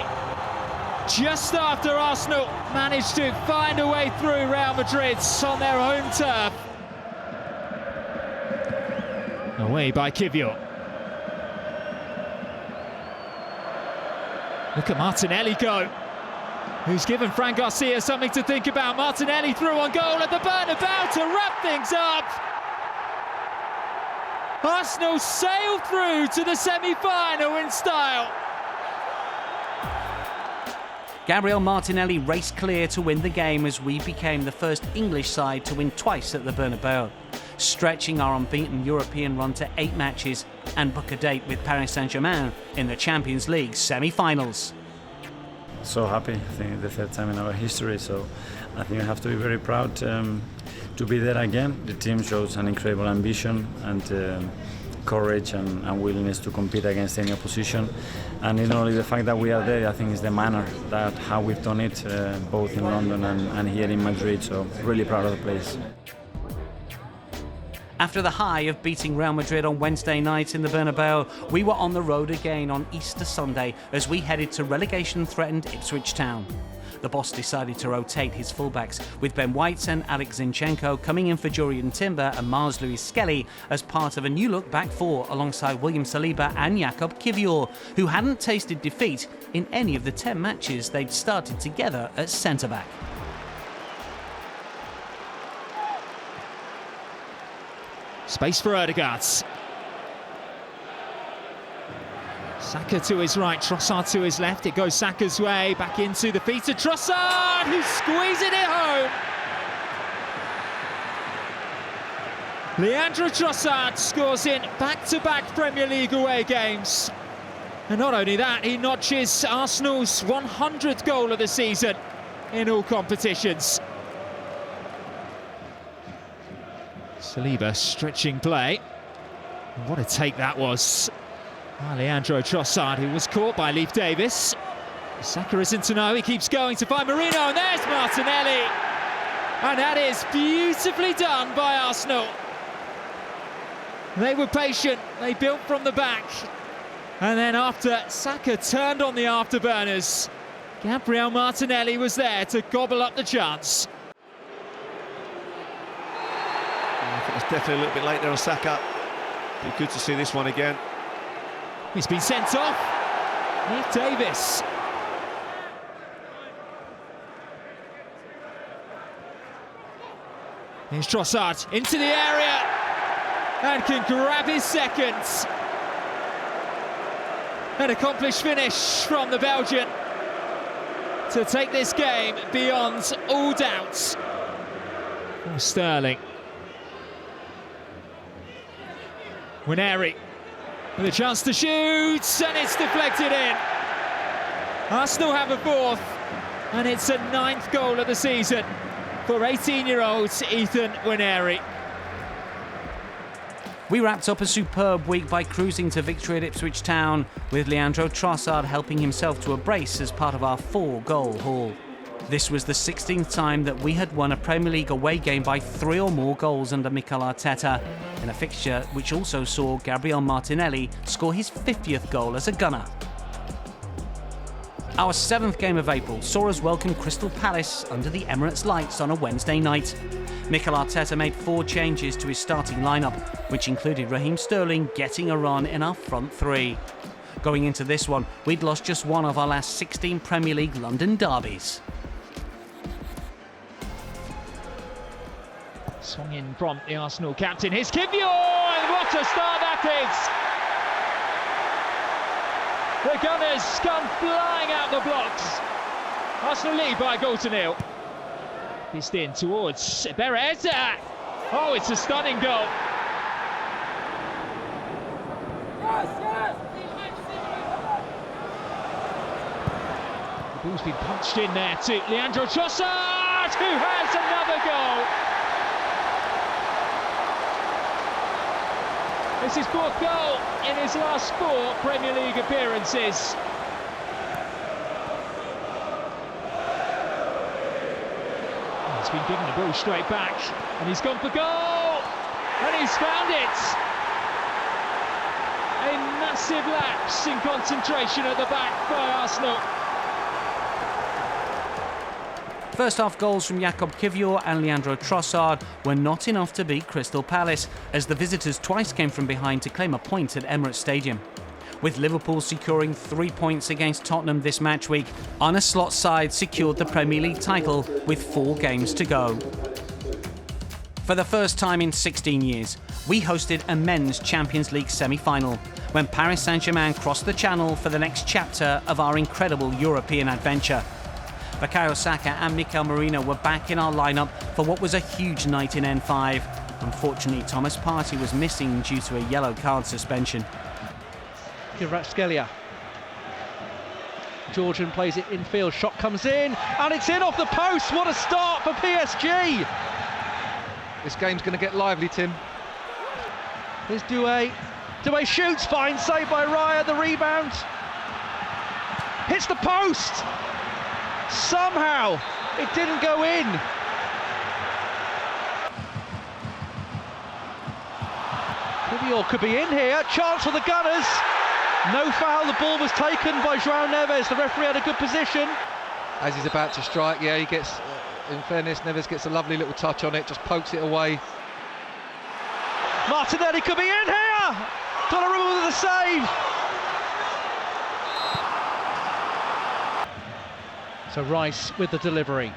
just after Arsenal managed to find a way through Real Madrid on their home turf. Away by Kivior. Look at Martinelli go, who's given Fran Garcia something to think about. Martinelli through on goal at the Bernabeu to wrap things up. Arsenal sail through to the semi-final in style. Gabriel Martinelli raced clear to win the game as we became the first English side to win twice at the Bernabeu, stretching our unbeaten European run to 8 matches and book a date with Paris Saint-Germain in the Champions League semi-finals. So happy, I think it's the third time in our history, so I think I have to be very proud to be there again. The team shows an incredible ambition and courage and willingness to compete against any opposition. And not only the fact that we are there, I think it's the manner that how we've done it, both in London and here in Madrid, so really proud of the place. After the high of beating Real Madrid on Wednesday night in the Bernabeu, we were on the road again on Easter Sunday as we headed to relegation-threatened Ipswich Town. The boss decided to rotate his fullbacks, with Ben White and Alex Zinchenko coming in for Jurriën Timber and Miles Lewis-Skelly as part of a new-look back four alongside William Saliba and Jakub Kivior, who hadn't tasted defeat in any of the 10 matches they'd started together at centre-back. Space for Odegaard. Saka to his right, Trossard to his left. It goes Saka's way, back into the feet of Trossard, who's squeezing it home. Leandro Trossard scores in back-to-back Premier League away games. And not only that, he notches Arsenal's 100th goal of the season in all competitions. Saliba stretching play. And what a take that was. Leandro Trossard, who was caught by Leif Davis. Saka isn't to know, he keeps going to find Merino, and there's Martinelli. And that is beautifully done by Arsenal. They were patient, they built from the back. And then after Saka turned on the afterburners, Gabriel Martinelli was there to gobble up the chance. I think it's definitely a little bit late there on Saka. Be good to see this one again. He's been sent off. Nick Davis. Here's Trossard into the area and can grab his second. An accomplished finish from the Belgian to take this game beyond all doubts. Oh, Sterling. Winneri with a chance to shoot, and it's deflected in. Arsenal have a fourth, and it's a 9th goal of the season for 18-year-old Ethan Winneri. We wrapped up a superb week by cruising to victory at Ipswich Town, with Leandro Trossard helping himself to a brace as part of our 4-goal haul. This was the 16th time that we had won a Premier League away game by 3 or more goals under Mikel Arteta, in a fixture which also saw Gabriel Martinelli score his 50th goal as a gunner. Our 7th game of April saw us welcome Crystal Palace under the Emirates lights on a Wednesday night. Mikel Arteta made 4 changes to his starting lineup, which included Raheem Sterling getting a run in our front 3. Going into this one, we'd lost just one of our last 16 Premier League London derbies. Swung in from the Arsenal captain, here's Kivior, and what a start that is! The Gunners come flying out the blocks. Arsenal lead by 1-0. Pissed in towards Beretta. Oh, it's a stunning goal. The ball's been punched in there to Leandro Trossard, who has another goal. It's his 4th goal in his last 4 Premier League appearances. He's been given the ball straight back, and he's gone for goal, and he's found it. A massive lapse in concentration at the back by Arsenal. First half goals from Jakub Kivior and Leandro Trossard were not enough to beat Crystal Palace, as the visitors twice came from behind to claim a point at Emirates Stadium. With Liverpool securing 3 points against Tottenham this match week, Arne Slot's side secured the Premier League title with 4 games to go. For the first time in 16 years, we hosted a men's Champions League semi-final, when Paris Saint-Germain crossed the channel for the next chapter of our incredible European adventure. Bukayo Saka and Mikel Merino were back in our lineup for what was a huge night in N5. Unfortunately, Thomas Partey was missing due to a yellow card suspension. Kvaratskhelia. Georgian plays it infield, shot comes in, and it's in off the post. What a start for PSG! This game's going to get lively, Tim. Here's Doué. Doué shoots, fine save by Raya, the rebound. Hits the post! Somehow, it didn't go in. Kivior could be in here, chance for the Gunners. No foul, the ball was taken by João Neves. The referee had a good position. As he's about to strike, yeah, he gets, in fairness, Neves gets a lovely little touch on it, just pokes it away. Martinelli could be in here! Donnarumma with the save! So Rice with the delivery.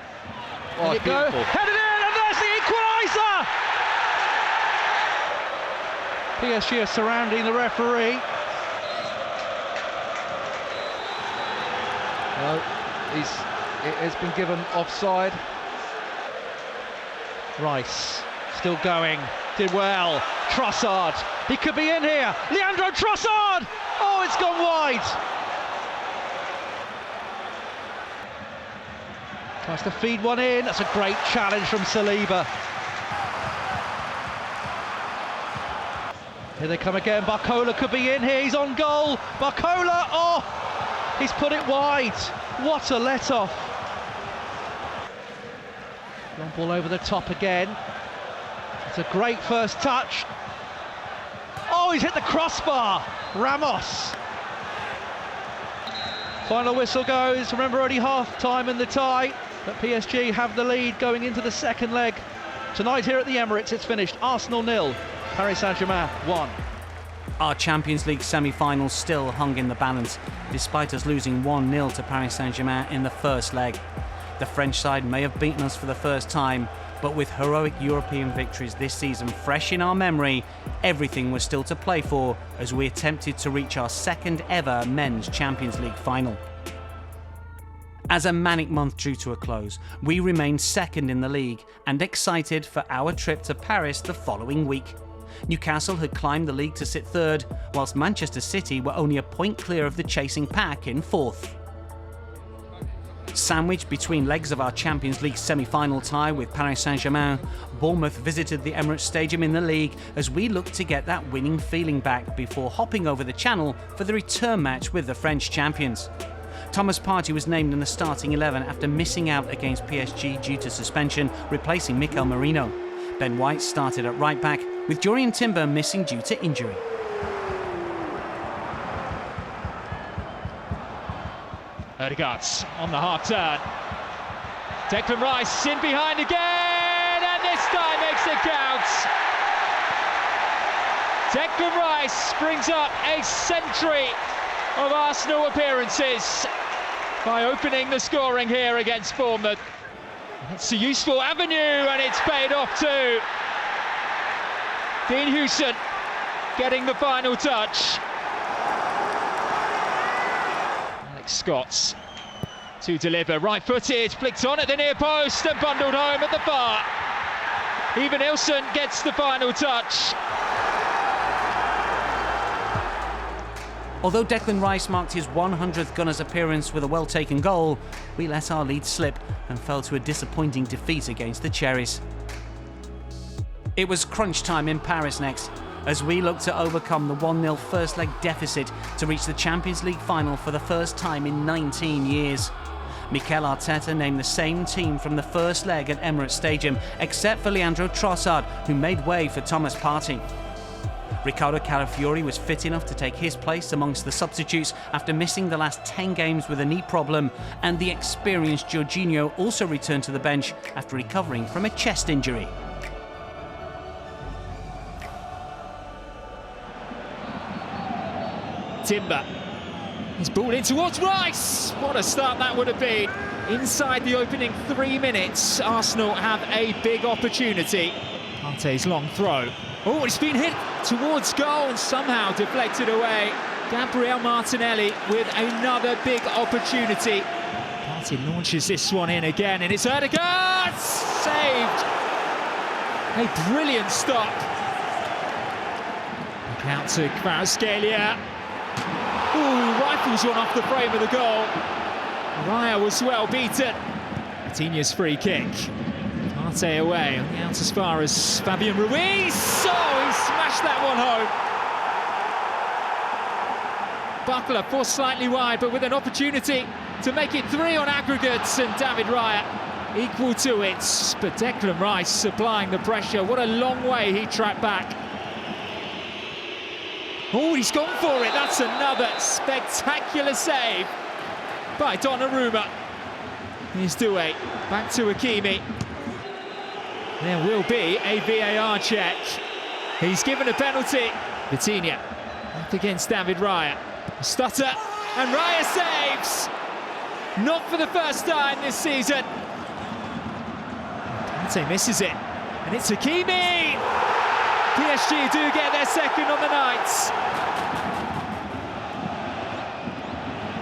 Oh, it's beautiful. Headed in, and there's the equaliser! PSG are surrounding the referee. No, it has been given offside. Rice still going, did well. Trossard, he could be in here. Leandro Trossard! Oh, it's gone wide. Tries to feed one in. That's a great challenge from Saliba. Here they come again. Barcola could be in here. He's on goal. Barcola, oh, he's put it wide. What a let-off. Long ball over the top again. It's a great first touch. Oh, he's hit the crossbar. Ramos. Final whistle goes. Remember, only half time in the tie. But PSG have the lead going into the second leg. Tonight here at the Emirates, it's finished. Arsenal 0, Paris Saint-Germain 1. Our Champions League semi-final still hung in the balance, despite us losing 1-0 to Paris Saint-Germain in the first leg. The French side may have beaten us for the first time, but with heroic European victories this season fresh in our memory, everything was still to play for as we attempted to reach our second ever Men's Champions League final. As a manic month drew to a close, we remained second in the league and excited for our trip to Paris the following week. Newcastle had climbed the league to sit third, whilst Manchester City were only a point clear of the chasing pack in fourth. Sandwiched between legs of our Champions League semi-final tie with Paris Saint-Germain, Bournemouth visited the Emirates Stadium in the league as we looked to get that winning feeling back before hopping over the channel for the return match with the French champions. Thomas Partey was named in the starting 11 after missing out against PSG due to suspension, replacing Mikel Merino. Ben White started at right back, with Jurrien Timber missing due to injury. Odegaard's on the half turn. Declan Rice in behind again, and this time makes it count. Declan Rice brings up a century of Arsenal appearances by opening the scoring here against Bournemouth. It's a useful avenue, and it's paid off too. Dean Hughson getting the final touch. Alex Scott to deliver, right-footed, flicked on at the near post and bundled home at the bar. Even Nilsson gets the final touch. Although Declan Rice marked his 100th Gunners appearance with a well-taken goal, we let our lead slip and fell to a disappointing defeat against the Cherries. It was crunch time in Paris next, as we looked to overcome the 1-0 first leg deficit to reach the Champions League final for the first time in 19 years. Mikel Arteta named the same team from the first leg at Emirates Stadium, except for Leandro Trossard, who made way for Thomas Partey. Ricardo Calafiori was fit enough to take his place amongst the substitutes after missing the last 10 games with a knee problem, and the experienced Jorginho also returned to the bench after recovering from a chest injury. Timber. He's balled in towards Rice. What a start that would have been. Inside the opening 3 minutes, Arsenal have a big opportunity. Partey's long throw. Oh, it's been hit towards goal and somehow deflected away. Gabriel Martinelli with another big opportunity. Partey launches this one in again, and it's Odegaard! Saved! A brilliant stop. Back out to Kvaratskhelia. Ooh, rifles one off the frame of the goal. Raya was well beaten. Coutinho's free kick. Partey away, on the out as far as Fabian Ruiz. Oh, he smashed that one home. Buckler forced slightly wide, but with an opportunity to make it 3 on aggregates, and David Raya equal to it. But Declan Rice supplying the pressure. What a long way he tracked back. Oh, he's gone for it. That's another spectacular save by Donnarumma. Here's Doué, back to Hakimi. There will be a VAR check. He's given a penalty. Vitinha up against David Raya. Stutter, and Raya saves. Not for the first time this season. Partey misses it, and it's Hakimi. PSG do get their second on the night.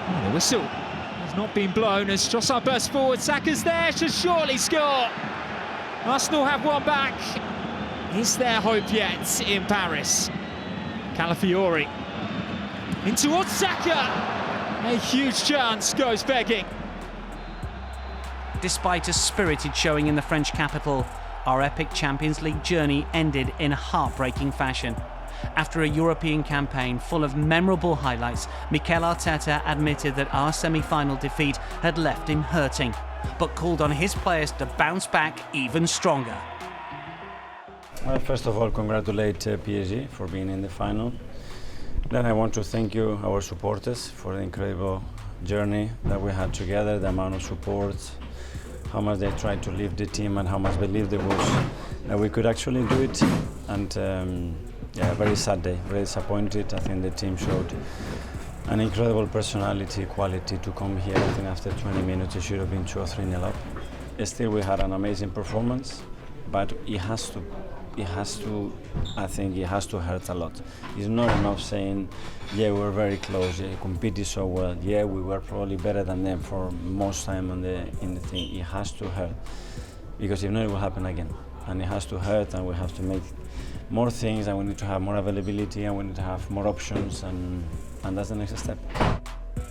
Oh, the whistle has not been blown as Trossard bursts forward. Saka's there, should surely score. Arsenal have one back. Is there hope yet in Paris? Calafiori in towards Saka. A huge chance goes begging. Despite a spirited showing in the French capital, our epic Champions League journey ended in heartbreaking fashion. After a European campaign full of memorable highlights, Mikel Arteta admitted that our semi-final defeat had left him hurting, but called on his players to bounce back even stronger. Well, first of all, congratulate PSG for being in the final. Then I want to thank you, our supporters, for the incredible journey that we had together, the amount of support, how much they tried to lift the team and how much believed there was that we could actually do it. And yeah, very sad day, very disappointed. I think the team showed an incredible personality, quality to come here. I think after 20 minutes it should have been 2 or 3-0 up. Still, we had an amazing performance, but it has to, I think it has to hurt a lot. It's not enough saying, yeah, we were very close, yeah, competed so well, yeah, we were probably better than them for most time in the thing. It has to hurt, because if not, it will happen again. And it has to hurt, and we have to make more things, and we need to have more availability, and we need to have more options, and that's the next step.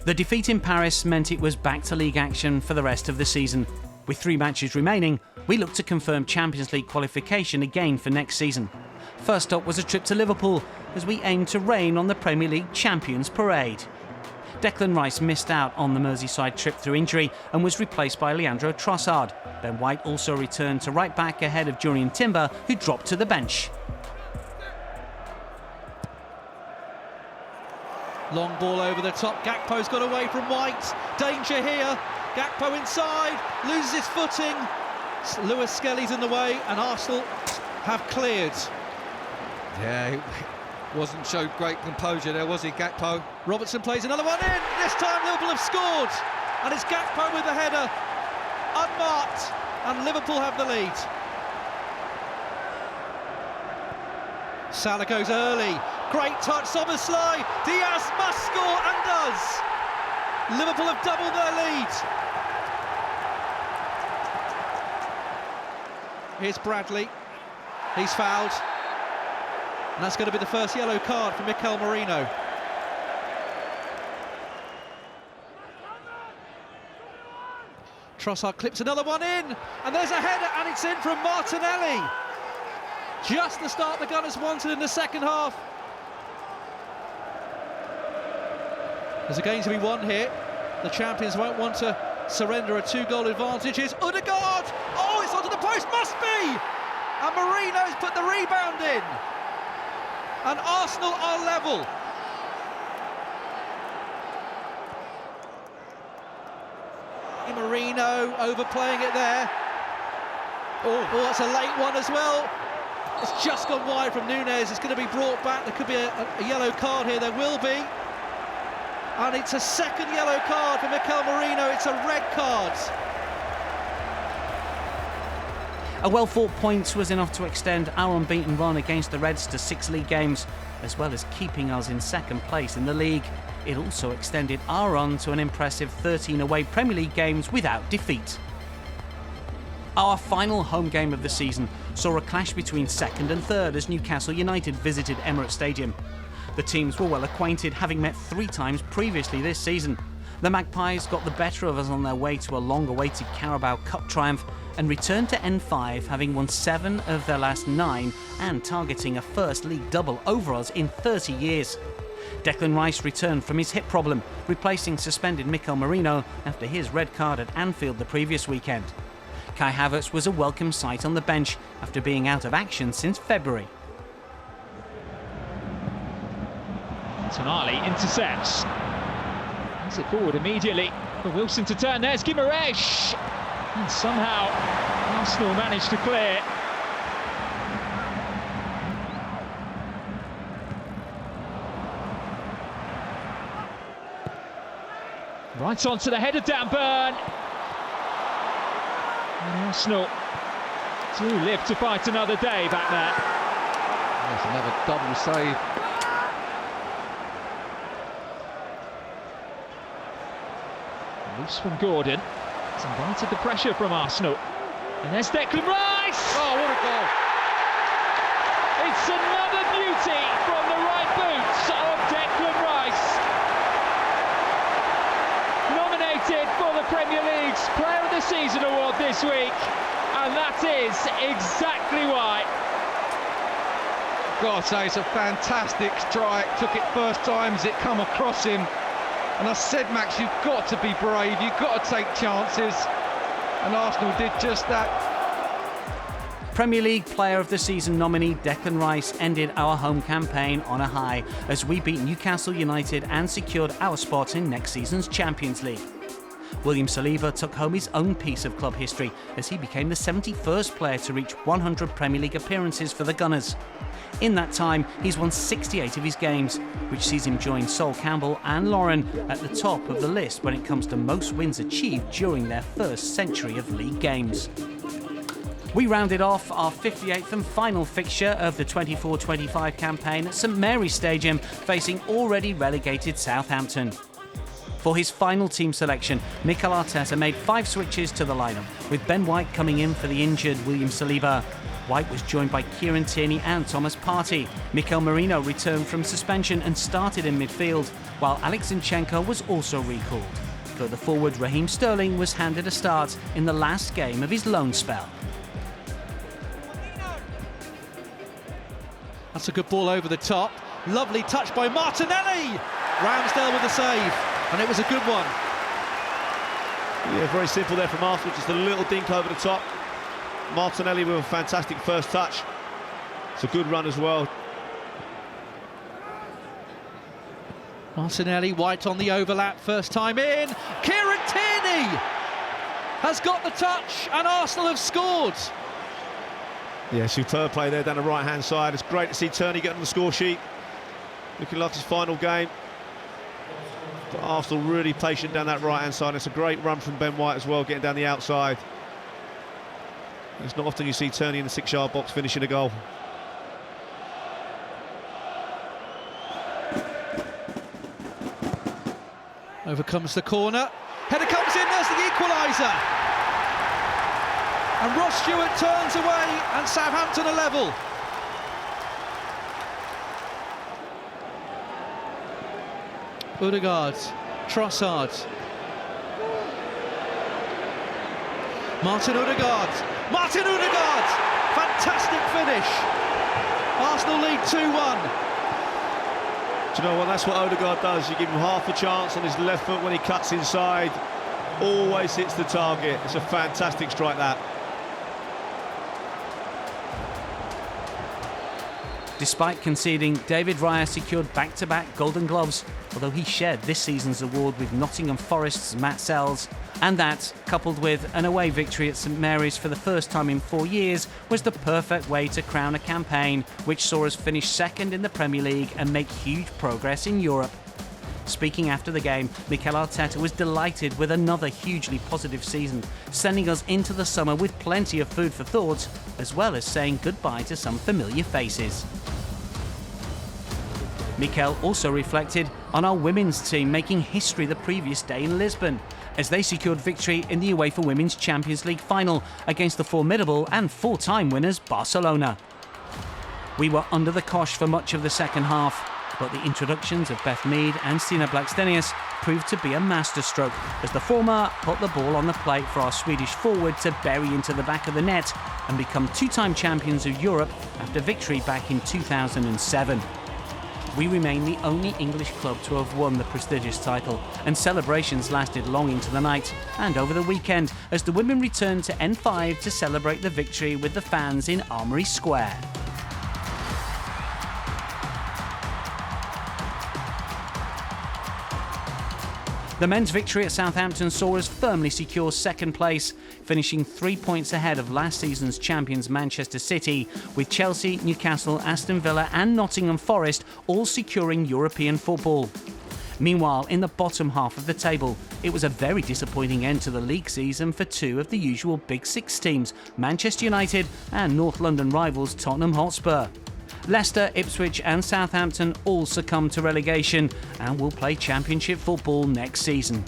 The defeat in Paris meant it was back to league action for the rest of the season. With 3 matches remaining, we look to confirm Champions League qualification again for next season. First up was a trip to Liverpool, as we aim to reign on the Premier League Champions Parade. Declan Rice missed out on the Merseyside trip through injury and was replaced by Leandro Trossard. Ben White also returned to right back ahead of Jurrien Timber, who dropped to the bench. Long ball over the top. Gakpo's got away from White. Danger here. Gakpo inside, loses his footing. Lewis Skelly's in the way, and Arsenal have cleared. Yeah, he wasn't showed great composure there, was he, Gakpo? Robertson plays another one in. This time Liverpool have scored, and it's Gakpo with the header, unmarked, and Liverpool have the lead. Salah goes early. Great touch, Szoboszlai. Diaz must score and does. Liverpool have doubled their lead. Here's Bradley. He's fouled. And that's going to be the first yellow card for Mikel Merino. Trossard clips another one in. And there's a header, and it's in from Martinelli. Just the start the Gunners wanted in the second half. There's a game to be won here. The champions won't want to surrender a 2-goal advantage. Here's Odegaard. Oh, it's onto the post, must be! And Marino's put the rebound in. And Arsenal are level. Marino overplaying it there. Oh, that's a late one as well. It's just gone wide from Nunez. It's going to be brought back. There could be a yellow card here. There will be. And it's a second yellow card for Mikel Merino. It's a red card. A well-fought point was enough to extend our unbeaten run against the Reds to 6 league games, as well as keeping us in second place in the league. It also extended our run to an impressive 13 away Premier League games without defeat. Our final home game of the season saw a clash between second and third as Newcastle United visited Emirates Stadium. The teams were well acquainted, having met 3 times previously this season. The Magpies got the better of us on their way to a long-awaited Carabao Cup triumph and returned to N5, having won 7 of their last 9 and targeting a first league double over us in 30 years. Declan Rice returned from his hip problem, replacing suspended Mikel Merino after his red card at Anfield the previous weekend. Kai Havertz was a welcome sight on the bench after being out of action since February. Tonali intercepts. Has it forward immediately for Wilson to turn. There's Guimaraes. And somehow Arsenal managed to clear. Right onto the header down Burn. And Arsenal do live to fight another day back there. There's another double save. Loose from Gordon. It's invited the pressure from Arsenal. And there's Declan Rice! Oh, what a goal! It's another beauty from the right boot of Declan Rice. Nominated for the Premier League's Player of the Season award this week. And that is exactly why. Gotta say, it's a fantastic strike. Took it first time as it come across him. And I said, Max, you've got to be brave, you've got to take chances. And Arsenal did just that. Premier League Player of the Season nominee Declan Rice ended our home campaign on a high as we beat Newcastle United and secured our spot in next season's Champions League. William Saliba took home his own piece of club history as he became the 71st player to reach 100 Premier League appearances for the Gunners. In that time, he's won 68 of his games, which sees him join Sol Campbell and Lauren at the top of the list when it comes to most wins achieved during their first century of league games. We rounded off our 58th and final fixture of the 24-25 campaign at St Mary's Stadium, facing already relegated Southampton. For his final team selection, Mikel Arteta made 5 switches to the lineup, with Ben White coming in for the injured William Saliba. White was joined by Kieran Tierney and Thomas Partey. Mikel Merino returned from suspension and started in midfield, while Alex Zinchenko was also recalled. Further forward, Raheem Sterling was handed a start in the last game of his loan spell. That's a good ball over the top. Lovely touch by Martinelli. Ramsdale with the save, and it was a good one. Yeah, very simple there from Arsenal, just a little dink over the top. Martinelli with a fantastic first touch. It's a good run as well. Martinelli, White on the overlap, first time in. Kieran Tierney has got the touch, and Arsenal have scored. Yeah, superb play there down the right-hand side. It's great to see Tierney get on the score sheet. Looking like his final game. But Arsenal really patient down that right-hand side. It's a great run from Ben White as well, getting down the outside. It's not often you see Tierney in the 6-yard box finishing a goal. Over comes the corner. Header comes in, there's the equaliser. And Ross Stewart turns away, and Southampton are level. Odegaard, Trossard. Martin Odegaard. Fantastic finish. Arsenal lead 2-1. Do you know what? That's what Odegaard does. You give him half a chance on his left foot when he cuts inside. Always hits the target. It's a fantastic strike, that. Despite conceding, David Raya secured back-to-back Golden Gloves, although he shared this season's award with Nottingham Forest's Matt Sells. And that, coupled with an away victory at St Mary's for the first time in 4 years, was the perfect way to crown a campaign which saw us finish second in the Premier League and make huge progress in Europe. Speaking after the game, Mikel Arteta was delighted with another hugely positive season, sending us into the summer with plenty of food for thought, as well as saying goodbye to some familiar faces. Mikel also reflected on our women's team making history the previous day in Lisbon, as they secured victory in the UEFA Women's Champions League final against the formidable and 4-time winners Barcelona. We were under the cosh for much of the second half, but the introductions of Beth Mead and Stina Blackstenius proved to be a masterstroke, as the former put the ball on the plate for our Swedish forward to bury into the back of the net and become 2-time champions of Europe after victory back in 2007. We remain the only English club to have won the prestigious title, and celebrations lasted long into the night and over the weekend as the women returned to N5 to celebrate the victory with the fans in Armory Square. The men's victory at Southampton saw us firmly secure second place, finishing 3 points ahead of last season's champions Manchester City, with Chelsea, Newcastle, Aston Villa and Nottingham Forest all securing European football. Meanwhile, in the bottom half of the table, it was a very disappointing end to the league season for 2 of the usual Big Six teams, Manchester United and North London rivals Tottenham Hotspur. Leicester, Ipswich and Southampton all succumbed to relegation and will play Championship football next season.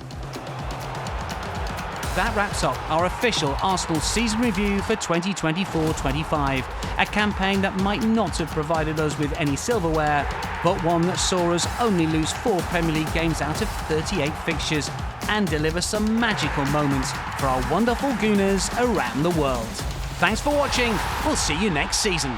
That wraps up our official Arsenal season review for 2024-25, a campaign that might not have provided us with any silverware, but one that saw us only lose 4 Premier League games out of 38 fixtures and deliver some magical moments for our wonderful Gooners around the world. Thanks for watching, we'll see you next season.